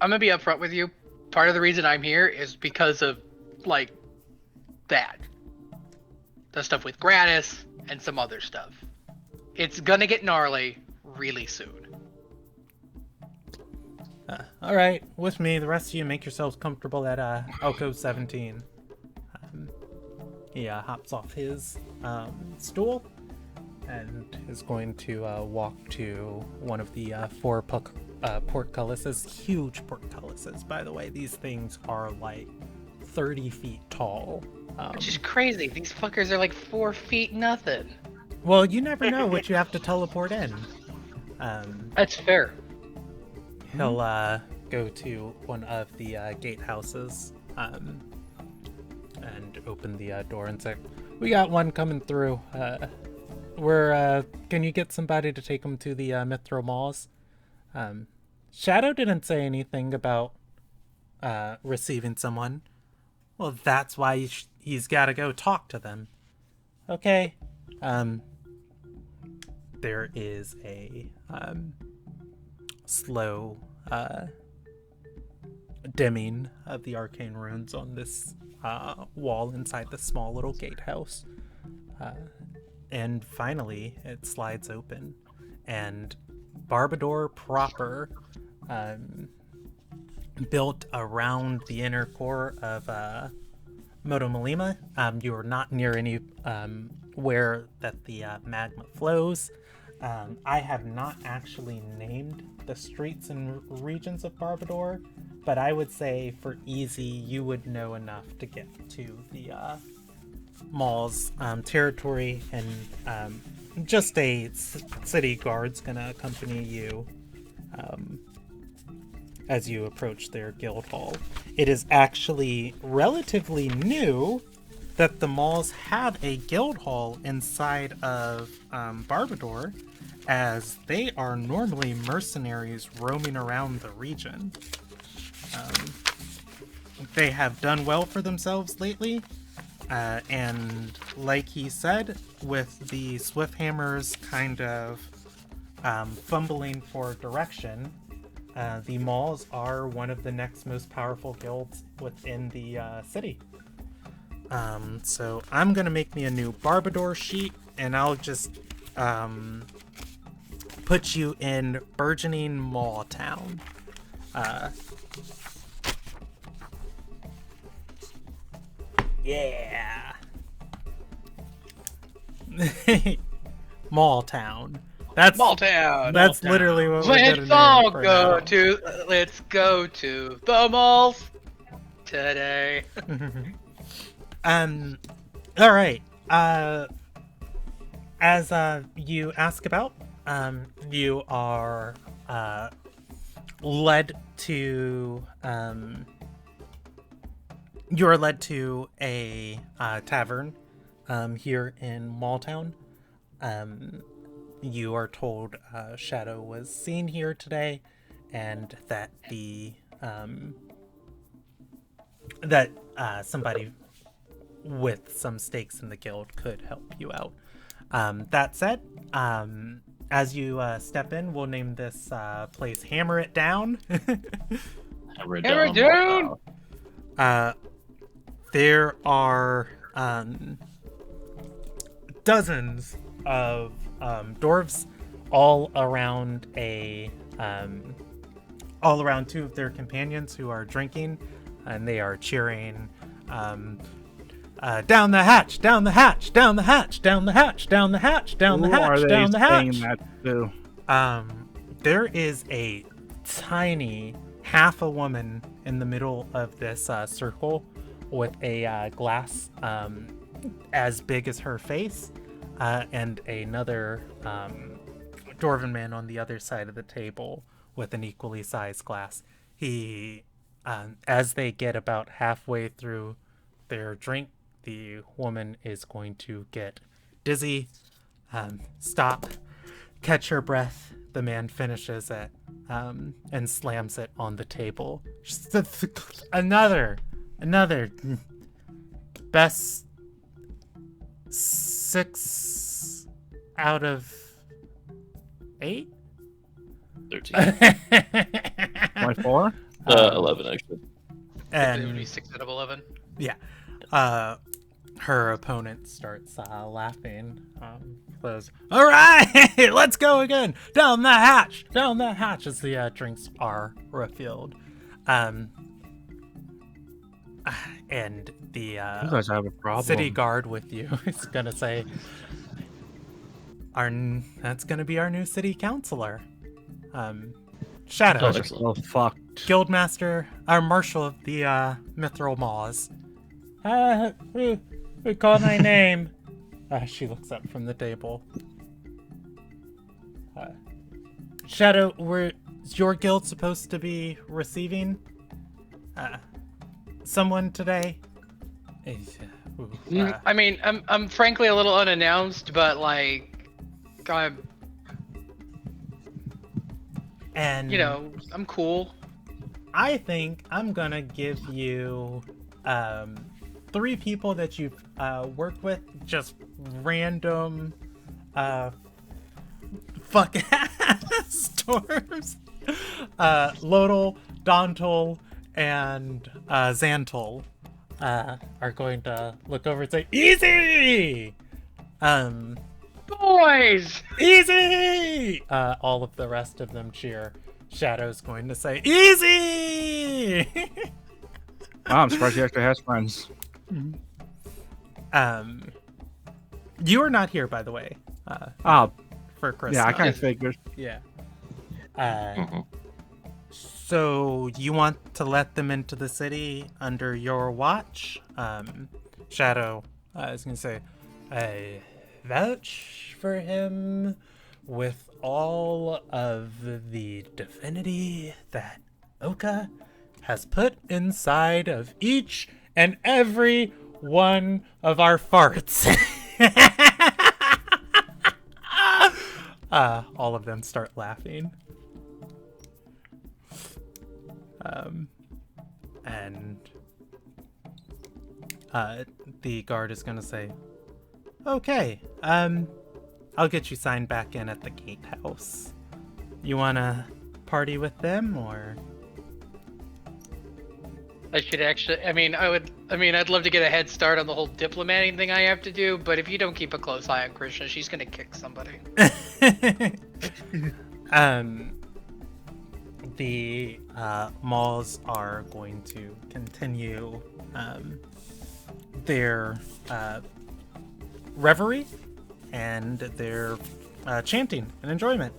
I'm gonna be upfront with you. Part of the reason I'm here is because of, like, that. The stuff with Gratis and some other stuff. It's gonna get gnarly really soon. All right, with me. The rest of you make yourselves comfortable at Alcove 17. He hops off his stool and is going to walk to one of the four portcullises. Huge portcullises, by the way. These things are like 30 feet tall. Which is crazy. These fuckers are like 4 feet nothing. Well, you never know what you have to teleport in. That's fair. He'll go to one of the gatehouses and open the door and say, "We got one coming through. Can you get somebody to take him to the Mithro Malls?" Shadow didn't say anything about receiving someone. Well, that's why he's got to go talk to them. Okay. There is a slow dimming of the arcane runes on this wall inside the small little gatehouse. And finally, it slides open. And Barbador proper, built around the inner core of Moto Malima. You are not near any where that the magma flows. I have not actually named the streets and regions of Barbador, but I would say for easy, you would know enough to get to the mall's territory, and just a city guard's gonna accompany you as you approach their guild hall. It is actually relatively new that the malls have a guild hall inside of Barbador, as they are normally mercenaries roaming around the region. They have done well for themselves lately, and like he said, with the Swifthammers kind of fumbling for direction, the malls are one of the next most powerful guilds within the city. So I'm gonna make me a new Barbador sheet, and I'll just put you in burgeoning Mall Town. Yeah. Mall Town. That's Mall Town. That's literally what we're Let's gonna all name it for go now. to. Let's go to the malls today. All right. As you ask about, you are led to a tavern here in Malltown. You are told Shadow was seen here today, and that the somebody with some stakes in the guild could help you out. That said, as you step in, we'll name this place Hammer It Down. Hammer it Hammer it down. down! There are dozens of dwarves all around two of their companions who are drinking, and they are cheering, down the hatch, down the hatch, down the hatch, down the hatch, down the hatch, down the hatch, down the hatch. That too? There is a tiny half a woman in the middle of this circle with a glass as big as her face, and another dwarven man on the other side of the table with an equally sized glass. He, as they get about halfway through their drink, the woman is going to get dizzy, stop, catch her breath. The man finishes it and slams it on the table. Another best 6 out of 8. 13. 24? 11, actually. It would be 6 out of 11. Yeah. her opponent starts laughing. Says, "All right, let's go again. Down the hatch, down the hatch." As the drinks are refilled, and the You guys have a problem. city guard with you is gonna say, "That's gonna be our new city councilor, Shadow, Oh, fuck. Guildmaster, our marshal of the Mithril Maws." We call my name. She looks up from the table. Shadow, is your guild supposed to be receiving someone today? I mean, I'm frankly a little unannounced, but like, and I'm cool. I think I'm gonna give you 3 people that you've worked with, just random fuck ass dwarves. Lodal, Dontal, and Xantol are going to look over and say, "Easy!" Boys! Easy! All of the rest of them cheer. Shadow's going to say, "Easy!" Wow, I'm surprised he actually has friends. You are not here, by the way. For Christmas. Yeah, I kind of figured. Yeah. So you want to let them into the city under your watch? Shadow is going to say, "I vouch for him with all of the divinity that Oka has put inside of each and every one of our farts." All of them start laughing. And the guard is gonna say, "Okay, I'll get you signed back in at the gatehouse. You wanna party with them, or?" I should actually. I'd love to get a head start on the whole diplomating thing I have to do, but if you don't keep a close eye on Krishna, she's gonna kick somebody. The malls are going to continue their reverie and their chanting and enjoyment.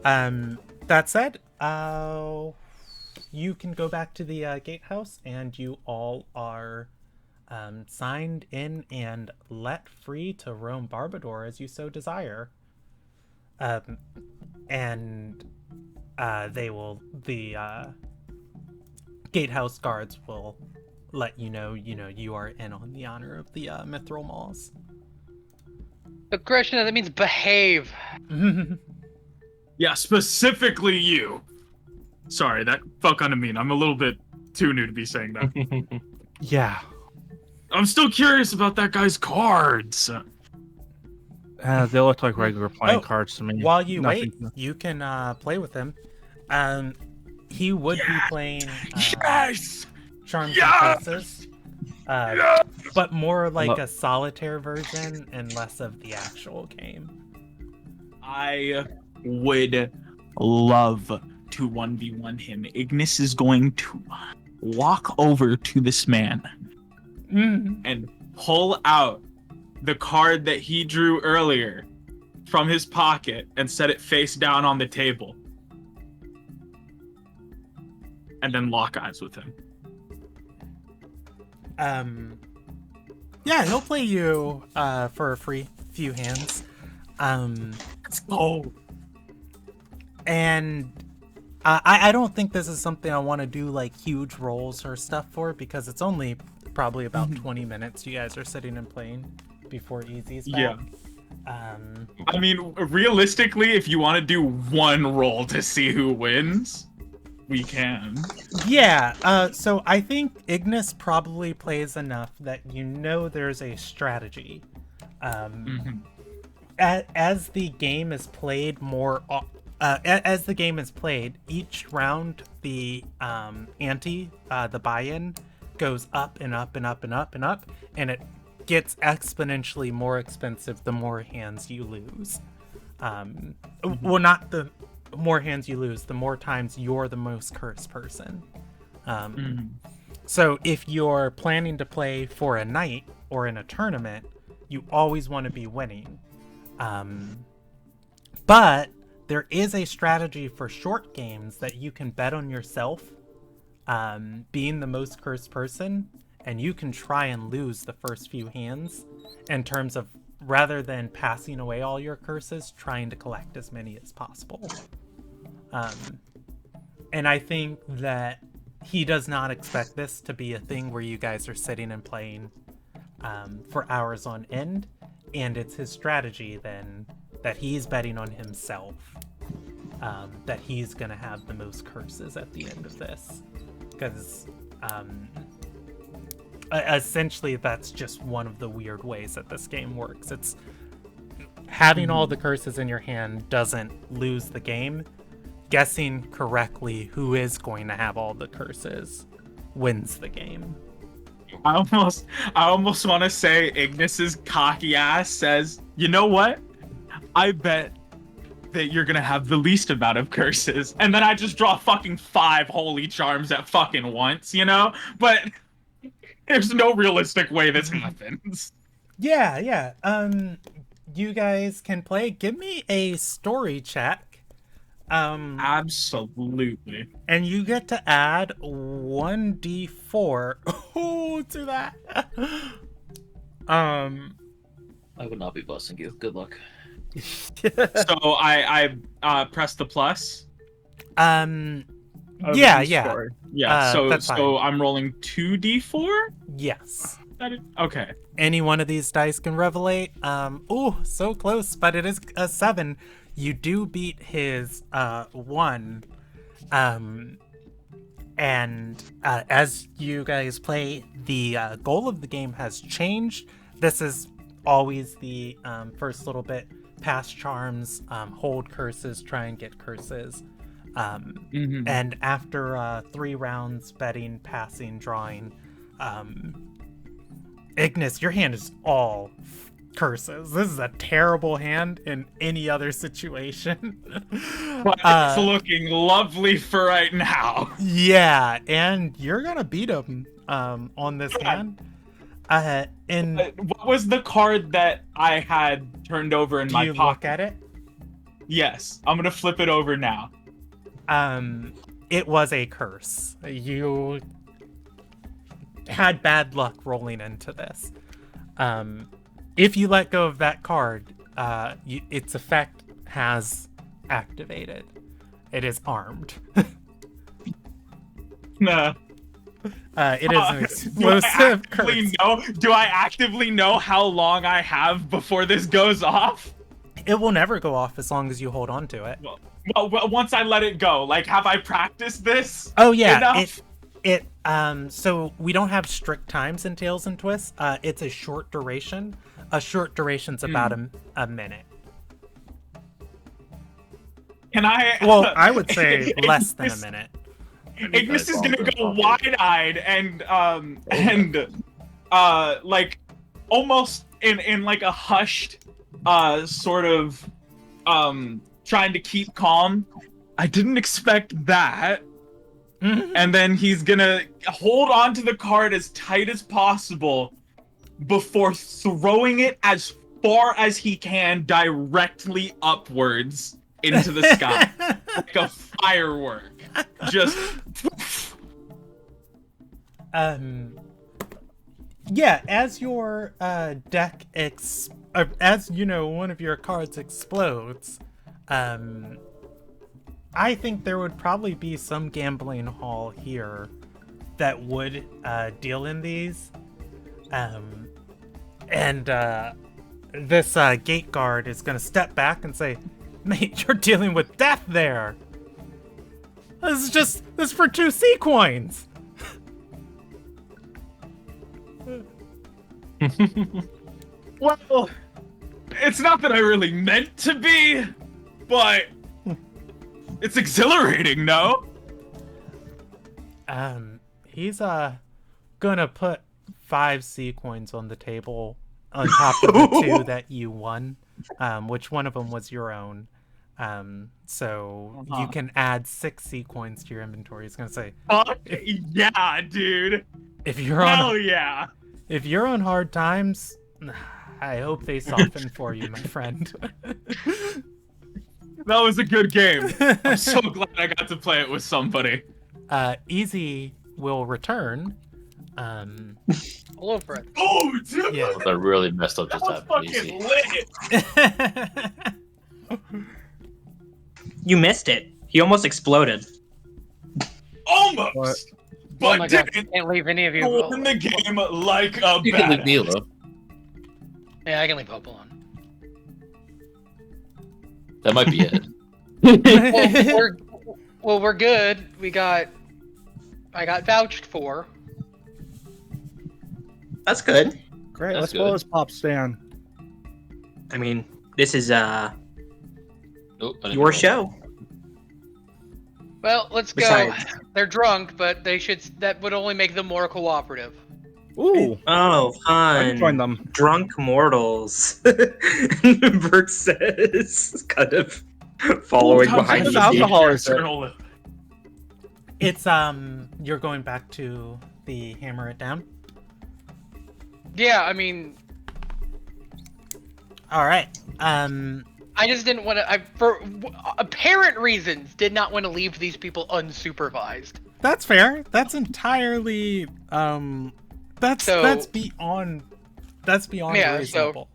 That said, you can go back to the gatehouse, and you all are signed in and let free to roam Barbador as you so desire. And the gatehouse guards will let you know you are in on the honor of the Mithril Malls. But Krishna, that means behave. Yeah, specifically you. Sorry, that felt kind of mean. I'm a little bit too new to be saying that. Yeah. I'm still curious about that guy's cards. They look like regular playing cards to me. While you Nothing. wait, you can play with him. He would be playing Yes! Charms Yes! and Curses, Yes! but more like a solitaire version and less of the actual game. I would love to 1v1 him. Ignis is going to walk over to this man and pull out the card that he drew earlier from his pocket and set it face down on the table. And then lock eyes with him. Yeah, he'll play you for a free few hands. Let's go. And I don't think this is something I want to do like huge rolls or stuff for, because it's only probably about 20 minutes you guys are sitting and playing before Easy's back. Yeah. I mean, realistically, if you want to do one roll to see who wins, we can. Yeah, so I think Ignis probably plays enough that there's a strategy. As the game is played as the game is played, each round the ante, the buy-in, goes up and up and up and up and up, and it gets exponentially more expensive the more hands you lose. Well, not the more hands you lose, the more times you're the most cursed person. So if you're planning to play for a night or in a tournament, you always want to be winning. But there is a strategy for short games that you can bet on yourself being the most cursed person, and you can try and lose the first few hands in terms of, rather than passing away all your curses, trying to collect as many as possible. And I think that he does not expect this to be a thing where you guys are sitting and playing for hours on end, and it's his strategy then that he's betting on himself, that he's gonna have the most curses at the end of this, because essentially that's just one of the weird ways that this game works. It's having all the curses in your hand doesn't lose the game. Guessing correctly who is going to have all the curses wins the game. I almost want to say Ignis's cocky ass says, you know what? I bet that you're gonna have the least amount of curses, and then I just draw fucking 5 holy charms at fucking once, you know? But there's no realistic way this happens. Yeah. You guys can play. Give me a story check. Absolutely. And you get to add 1d4 to that. I would not be busting you. Good luck. So I press the plus. Yeah. So I'm rolling 2d4. Yes. Okay. Any one of these dice can revelate. Oh, so close, but it is a 7. You do beat his 1. And as you guys play, the goal of the game has changed. This is always the first little bit. Pass charms, hold curses, try and get curses. And after 3 rounds, betting, passing, drawing, Ignis, your hand is all curses. This is a terrible hand in any other situation. But it's looking lovely for right now. Yeah, and you're gonna beat him on this hand. And what was the card that I had turned over in my pocket? Look at it? Yes, I'm gonna flip it over now. It was a curse. You had bad luck rolling into this. If you let go of that card, its effect has activated. It is armed. Nah. It is an explosive curse. Do I actively know how long I have before this goes off? It will never go off as long as you hold on to it. Well, once I let it go, like, have I practiced this? Oh yeah, enough? So we don't have strict times in Tales and Twists. It's a short duration. A short duration's about a minute. Can I? Well, I would say less than a minute. Ignis is gonna go wide-eyed and like almost in like a hushed sort of trying to keep calm. I didn't expect that. And then he's gonna hold on to the card as tight as possible before throwing it as far as he can directly upwards into the sky. Like a firework. Just yeah, as your deck as you know, one of your cards explodes, I think there would probably be some gambling hall here that would deal in these. This gate guard is going to step back and say, "Mate, you're dealing with death there. This is for 2 C coins." well, it's not that I really meant to be, but it's exhilarating, no? He's gonna put 5 C coins on the table on top of the 2 that you won, which one of them was your own. So you can add 6 C coins to your inventory. It's gonna say, Fuck yeah, dude. if you're Hell on yeah. if you're on hard times, I hope they soften for you, my friend. That was a good game. I'm so glad I got to play it with somebody. Easy will return. Hello, friend. Oh, dude. Yeah. That really messed up just That was happened. fucking Easy. lit. You missed it. He almost exploded. Almost. What? But Oh my god, didn't can't leave any of you. go in the game like a You can leave me badass. alone. Yeah, I can leave Hope alone. That might be it. We're good. I got vouched for. That's good. Great. That's Let's blow good. this pop stand. I mean, this is Oh, I didn't your know. show. Well, let's go. Besides- They're drunk, but that would only make them more cooperative. Ooh, Oh, I can join fun. them. Drunk mortals. Bert says, kind of following behind What you. kind of alcohol is it? Eternal- It's you're going back to the hammer it down. Yeah, I mean, All right. I just didn't want to. For apparent reasons, did not want to leave these people unsupervised. That's fair. That's entirely that's So- beyond Yeah, reasonable.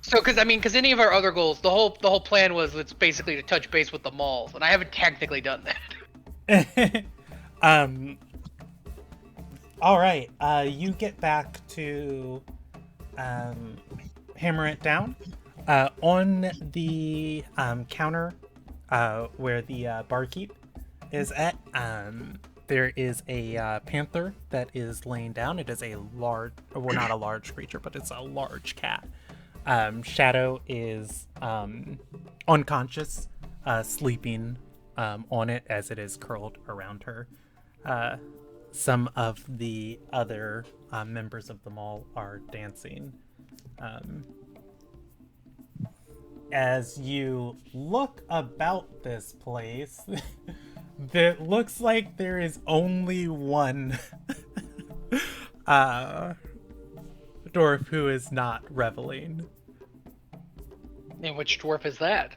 So, because any of our other goals, the whole plan was it's basically to touch base with the malls, and I haven't technically done that. All right. You get back to hammer it down. On the counter where the barkeep is at, there is a panther that is laying down. It is a large, well, not a large creature, but it's a large cat. Shadow is unconscious, sleeping on it as it is curled around her. Some of the other members of the mall are dancing. As you look about this place, it looks like there is only one dwarf who is not reveling. And which dwarf is that?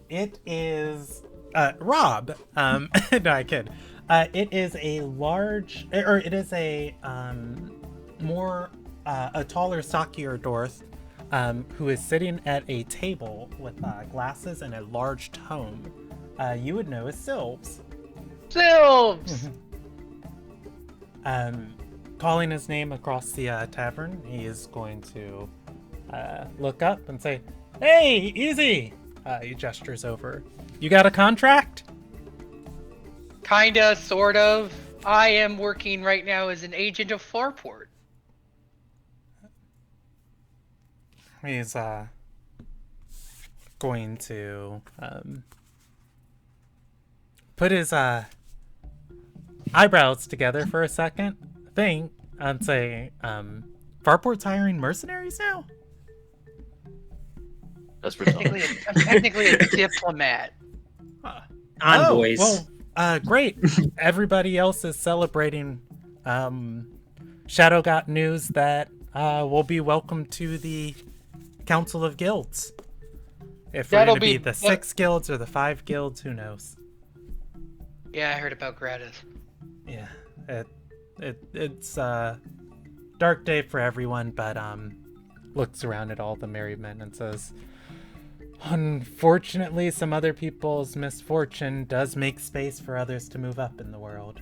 It is Rob. No, I kid. It is a large, or it is a more a taller, stockier dwarf. Who is sitting at a table with glasses and a large tome. You would know as Sylves. Sylves! Calling his name across the tavern, he is going to look up and say, "Hey, easy!" He gestures over. You got a contract? Kinda, sort of. I am working right now as an agent of Farport. He's going to put his eyebrows together for a second, think, and say, Farport's hiring mercenaries now? That's pretty I'm technically a diplomat. Envoys. Well, great. Everybody else is celebrating. Shadow got news that we'll be welcome to the Council of Guilds. If we're That'll going to be be- the 6 guilds or the 5 guilds, who knows? Yeah, I heard about Gratis. Yeah, it's a dark day for everyone, but looks around at all the merry men and says, unfortunately, some other people's misfortune does make space for others to move up in the world.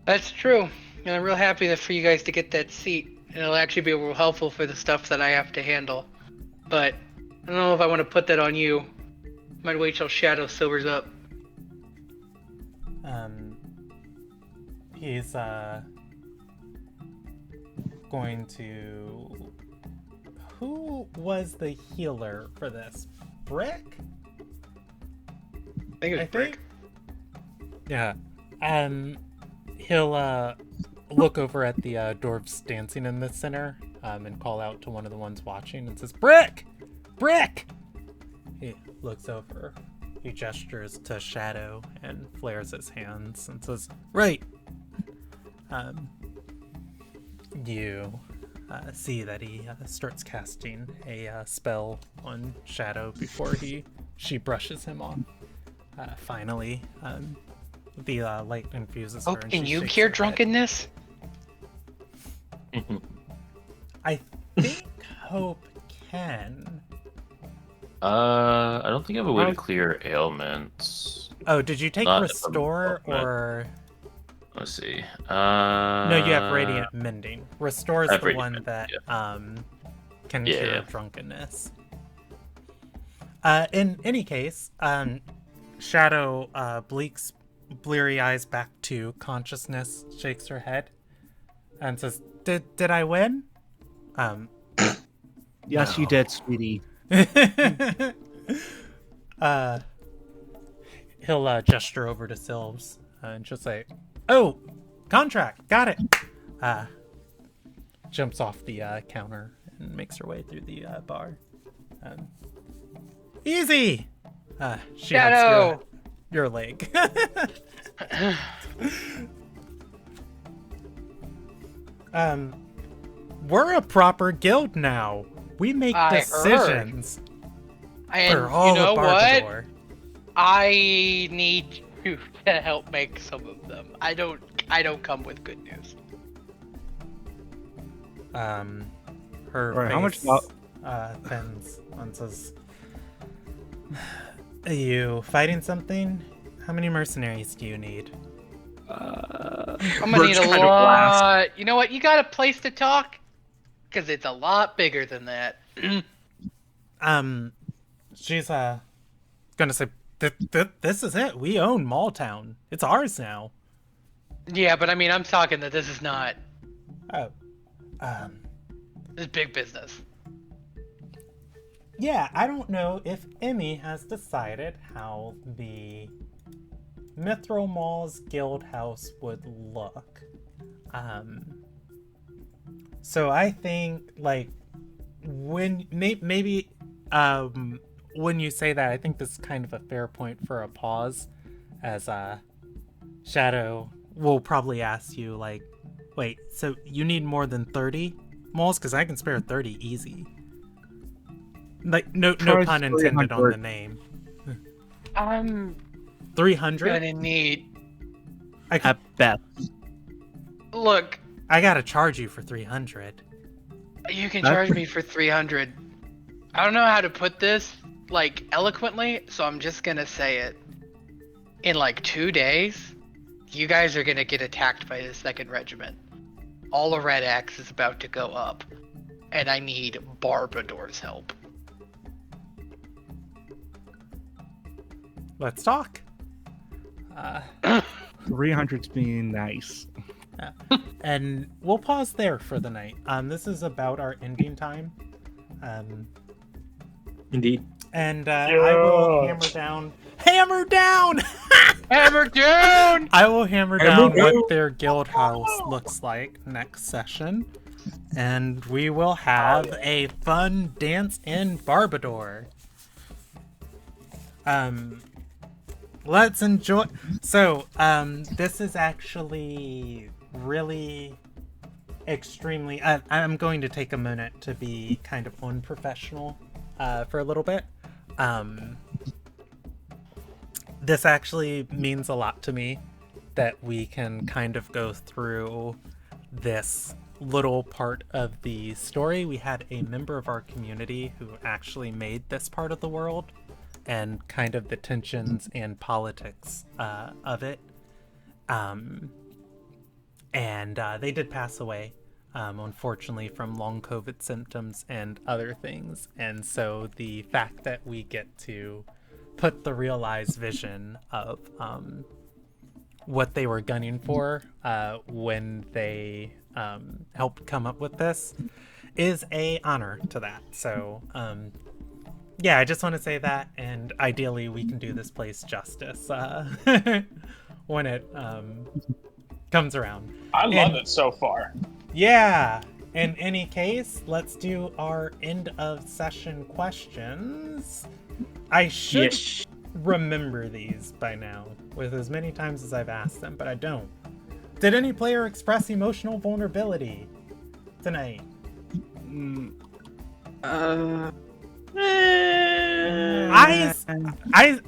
That's true. And I'm real happy for you guys to get that seat. And it'll actually be real helpful for the stuff that I have to handle. But I don't know if I want to put that on you. Might wait till Shadow sobers up. He's going to... Who was the healer for this? Brick? I think it was Brick. Yeah. He'll look over at the dwarves dancing in the center and call out to one of the ones watching and says, Brick! Brick! He looks over. He gestures to Shadow and flares his hands and says, right. You see that he starts casting a spell on Shadow before she brushes him off. Finally, the light infuses her. Hope, And can she you shakes cure her head. drunkenness? I think Hope can. I don't think I have a way to clear ailments. Oh, did you take Not if I'm Restore not- or... Let's see. No, you have Radiant Mending. Restore is I have the Radiant one that can Yeah, cure yeah. drunkenness. In any case, Shadow blinks bleary eyes back to consciousness, shakes her head, and says, Did I win? Yes, No. you did, sweetie. He'll gesture over to Sylves and she'll say, "Oh, contract, got it." Jumps off the counter and makes her way through the bar. Easy. She hugs Shadow! your leg. We're a proper guild now. We make I decisions And for all you know the what? Barbador. I need you to help make some of them. I don't come with good news. Her Alright, face how much thins and says, "Are you fighting something? How many mercenaries do you need?" I'm gonna need a kind of blast. lot. You know what? You got a place to talk? Because it's a lot bigger than that. She's gonna say, "This is it. We own Malltown. It's ours now." Yeah, but I mean, I'm talking that this is not. Oh, This is big business. yeah. I don't know if Emmy has decided how the Mithril Mall's guild house would look. So I think like when maybe when you say that, I think this is kind of a fair point for a pause, as Shadow will probably ask you like, wait, so you need more than 30 malls? Because I can spare 30 easy. Like no Try pun intended on 300. the name. I'm 300. gonna need. At best. Look, I gotta charge you for 300. you can That's charge me for 300. I don't know how to put this like eloquently, so I'm just gonna say it. In like 2 days, you guys are gonna get attacked by the 2nd Regiment. All of Red Axe is about to go up, and I need Barbador's help. Let's talk. 300's being nice. And we'll pause there for the night. This is about our ending time. Indeed. And I will hammer down. Hammer down! Hammer down! I will hammer Hammer down down! what their guild house looks like next session. And we will have a fun dance in Barbador. Let's enjoy. So, this is actually really extremely. I'm going to take a minute to be kind of unprofessional for a little bit. This actually means a lot to me that we can kind of go through this little part of the story. We had a member of our community who actually made this part of the world and kind of the tensions and politics of it. And they did pass away, unfortunately, from long COVID symptoms and other things. And so the fact that we get to put the realized vision of what they were gunning for when they helped come up with this is a honor to that. So yeah, I just want to say that, and ideally we can do this place justice when it comes around. I love it so far. Yeah. In any case, let's do our end of session questions. I should remember these by now, with as many times as I've asked them, but I don't. Did any player express emotional vulnerability tonight?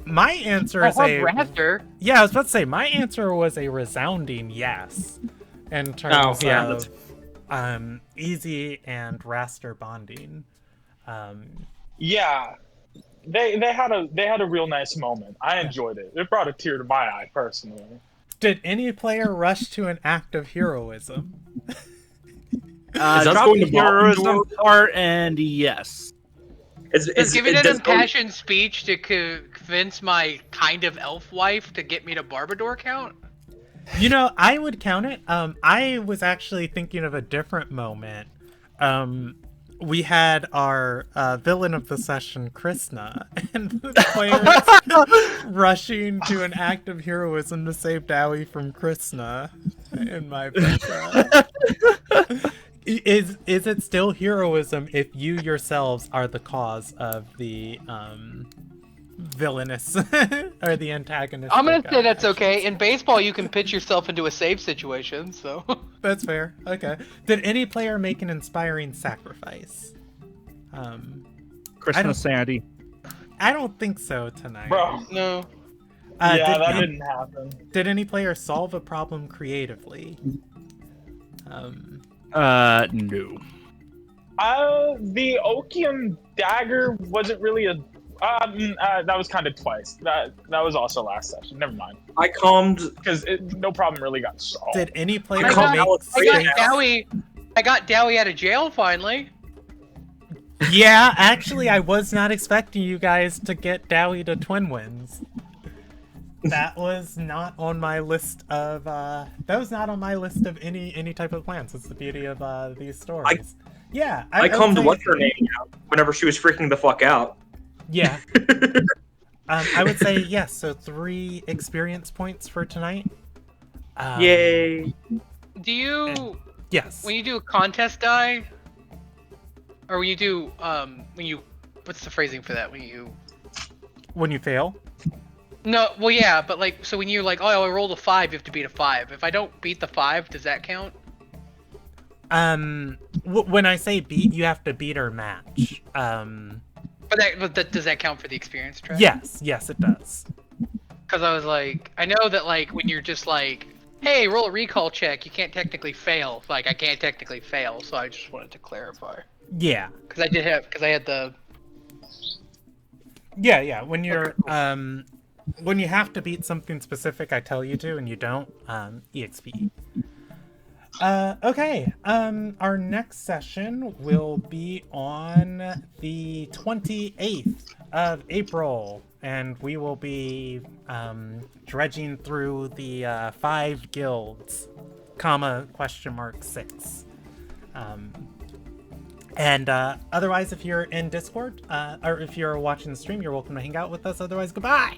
My answer is yeah, I was about to say my answer was a resounding yes in terms of Easy and Raster bonding. Yeah, they had a real nice moment. I enjoyed it. It brought a tear to my eye personally. Did any player rush to an act of heroism? Drop the heroism part, and yes. Is giving an impassioned speech to convince my kind of elf wife to get me to Barbador count? You know, I would count it. I was actually thinking of a different moment. We had our villain of the session, Krishna, and the players rushing to an act of heroism to save Dowie from Krishna. In my book, is it still heroism if you yourselves are the cause of the villainous or the antagonist? I'm gonna say that's okay. In baseball, you can pitch yourself into a save situation, so that's fair. Okay. Did any player make an inspiring sacrifice? Krishna Sandy. I don't think so tonight. Bro, no. That didn't happen. Did any player solve a problem creatively? No. The Okium dagger wasn't really a. That was kind of twice. That was also last session. Never mind. I calmed because no problem really got solved. Did any player I got Dowie out of jail finally. Yeah, actually, I was not expecting you guys to get Dowie to twin wins. That was not on my list of. That was not on my list of any type of plans. That's the beauty of these stories. I calmed what's her name out whenever she was freaking the fuck out. Yeah. I would say yes. So 3 experience points for tonight. Yay! Do you? Yes. When you do a contest die, or when you do what's the phrasing for that? When you fail? No, well, yeah, but like, so when you're like, oh, I rolled a 5, you have to beat a 5. If I don't beat the 5, does that count? When I say beat, you have to beat or match. But does that count for the experience track? Yes, it does. Because I was like, I know that like when you're just like, hey, roll a recall check, you can't technically fail. Like I can't technically fail, so I just wanted to clarify. Yeah. Because I had the. Yeah. When you're when you have to beat something specific, I tell you to, and you don't, EXP. Okay, our next session will be on the 28th of April, and we will be dredging through the 5 guilds, (?6). And otherwise, if you're in Discord, or if you're watching the stream, you're welcome to hang out with us. Otherwise, goodbye!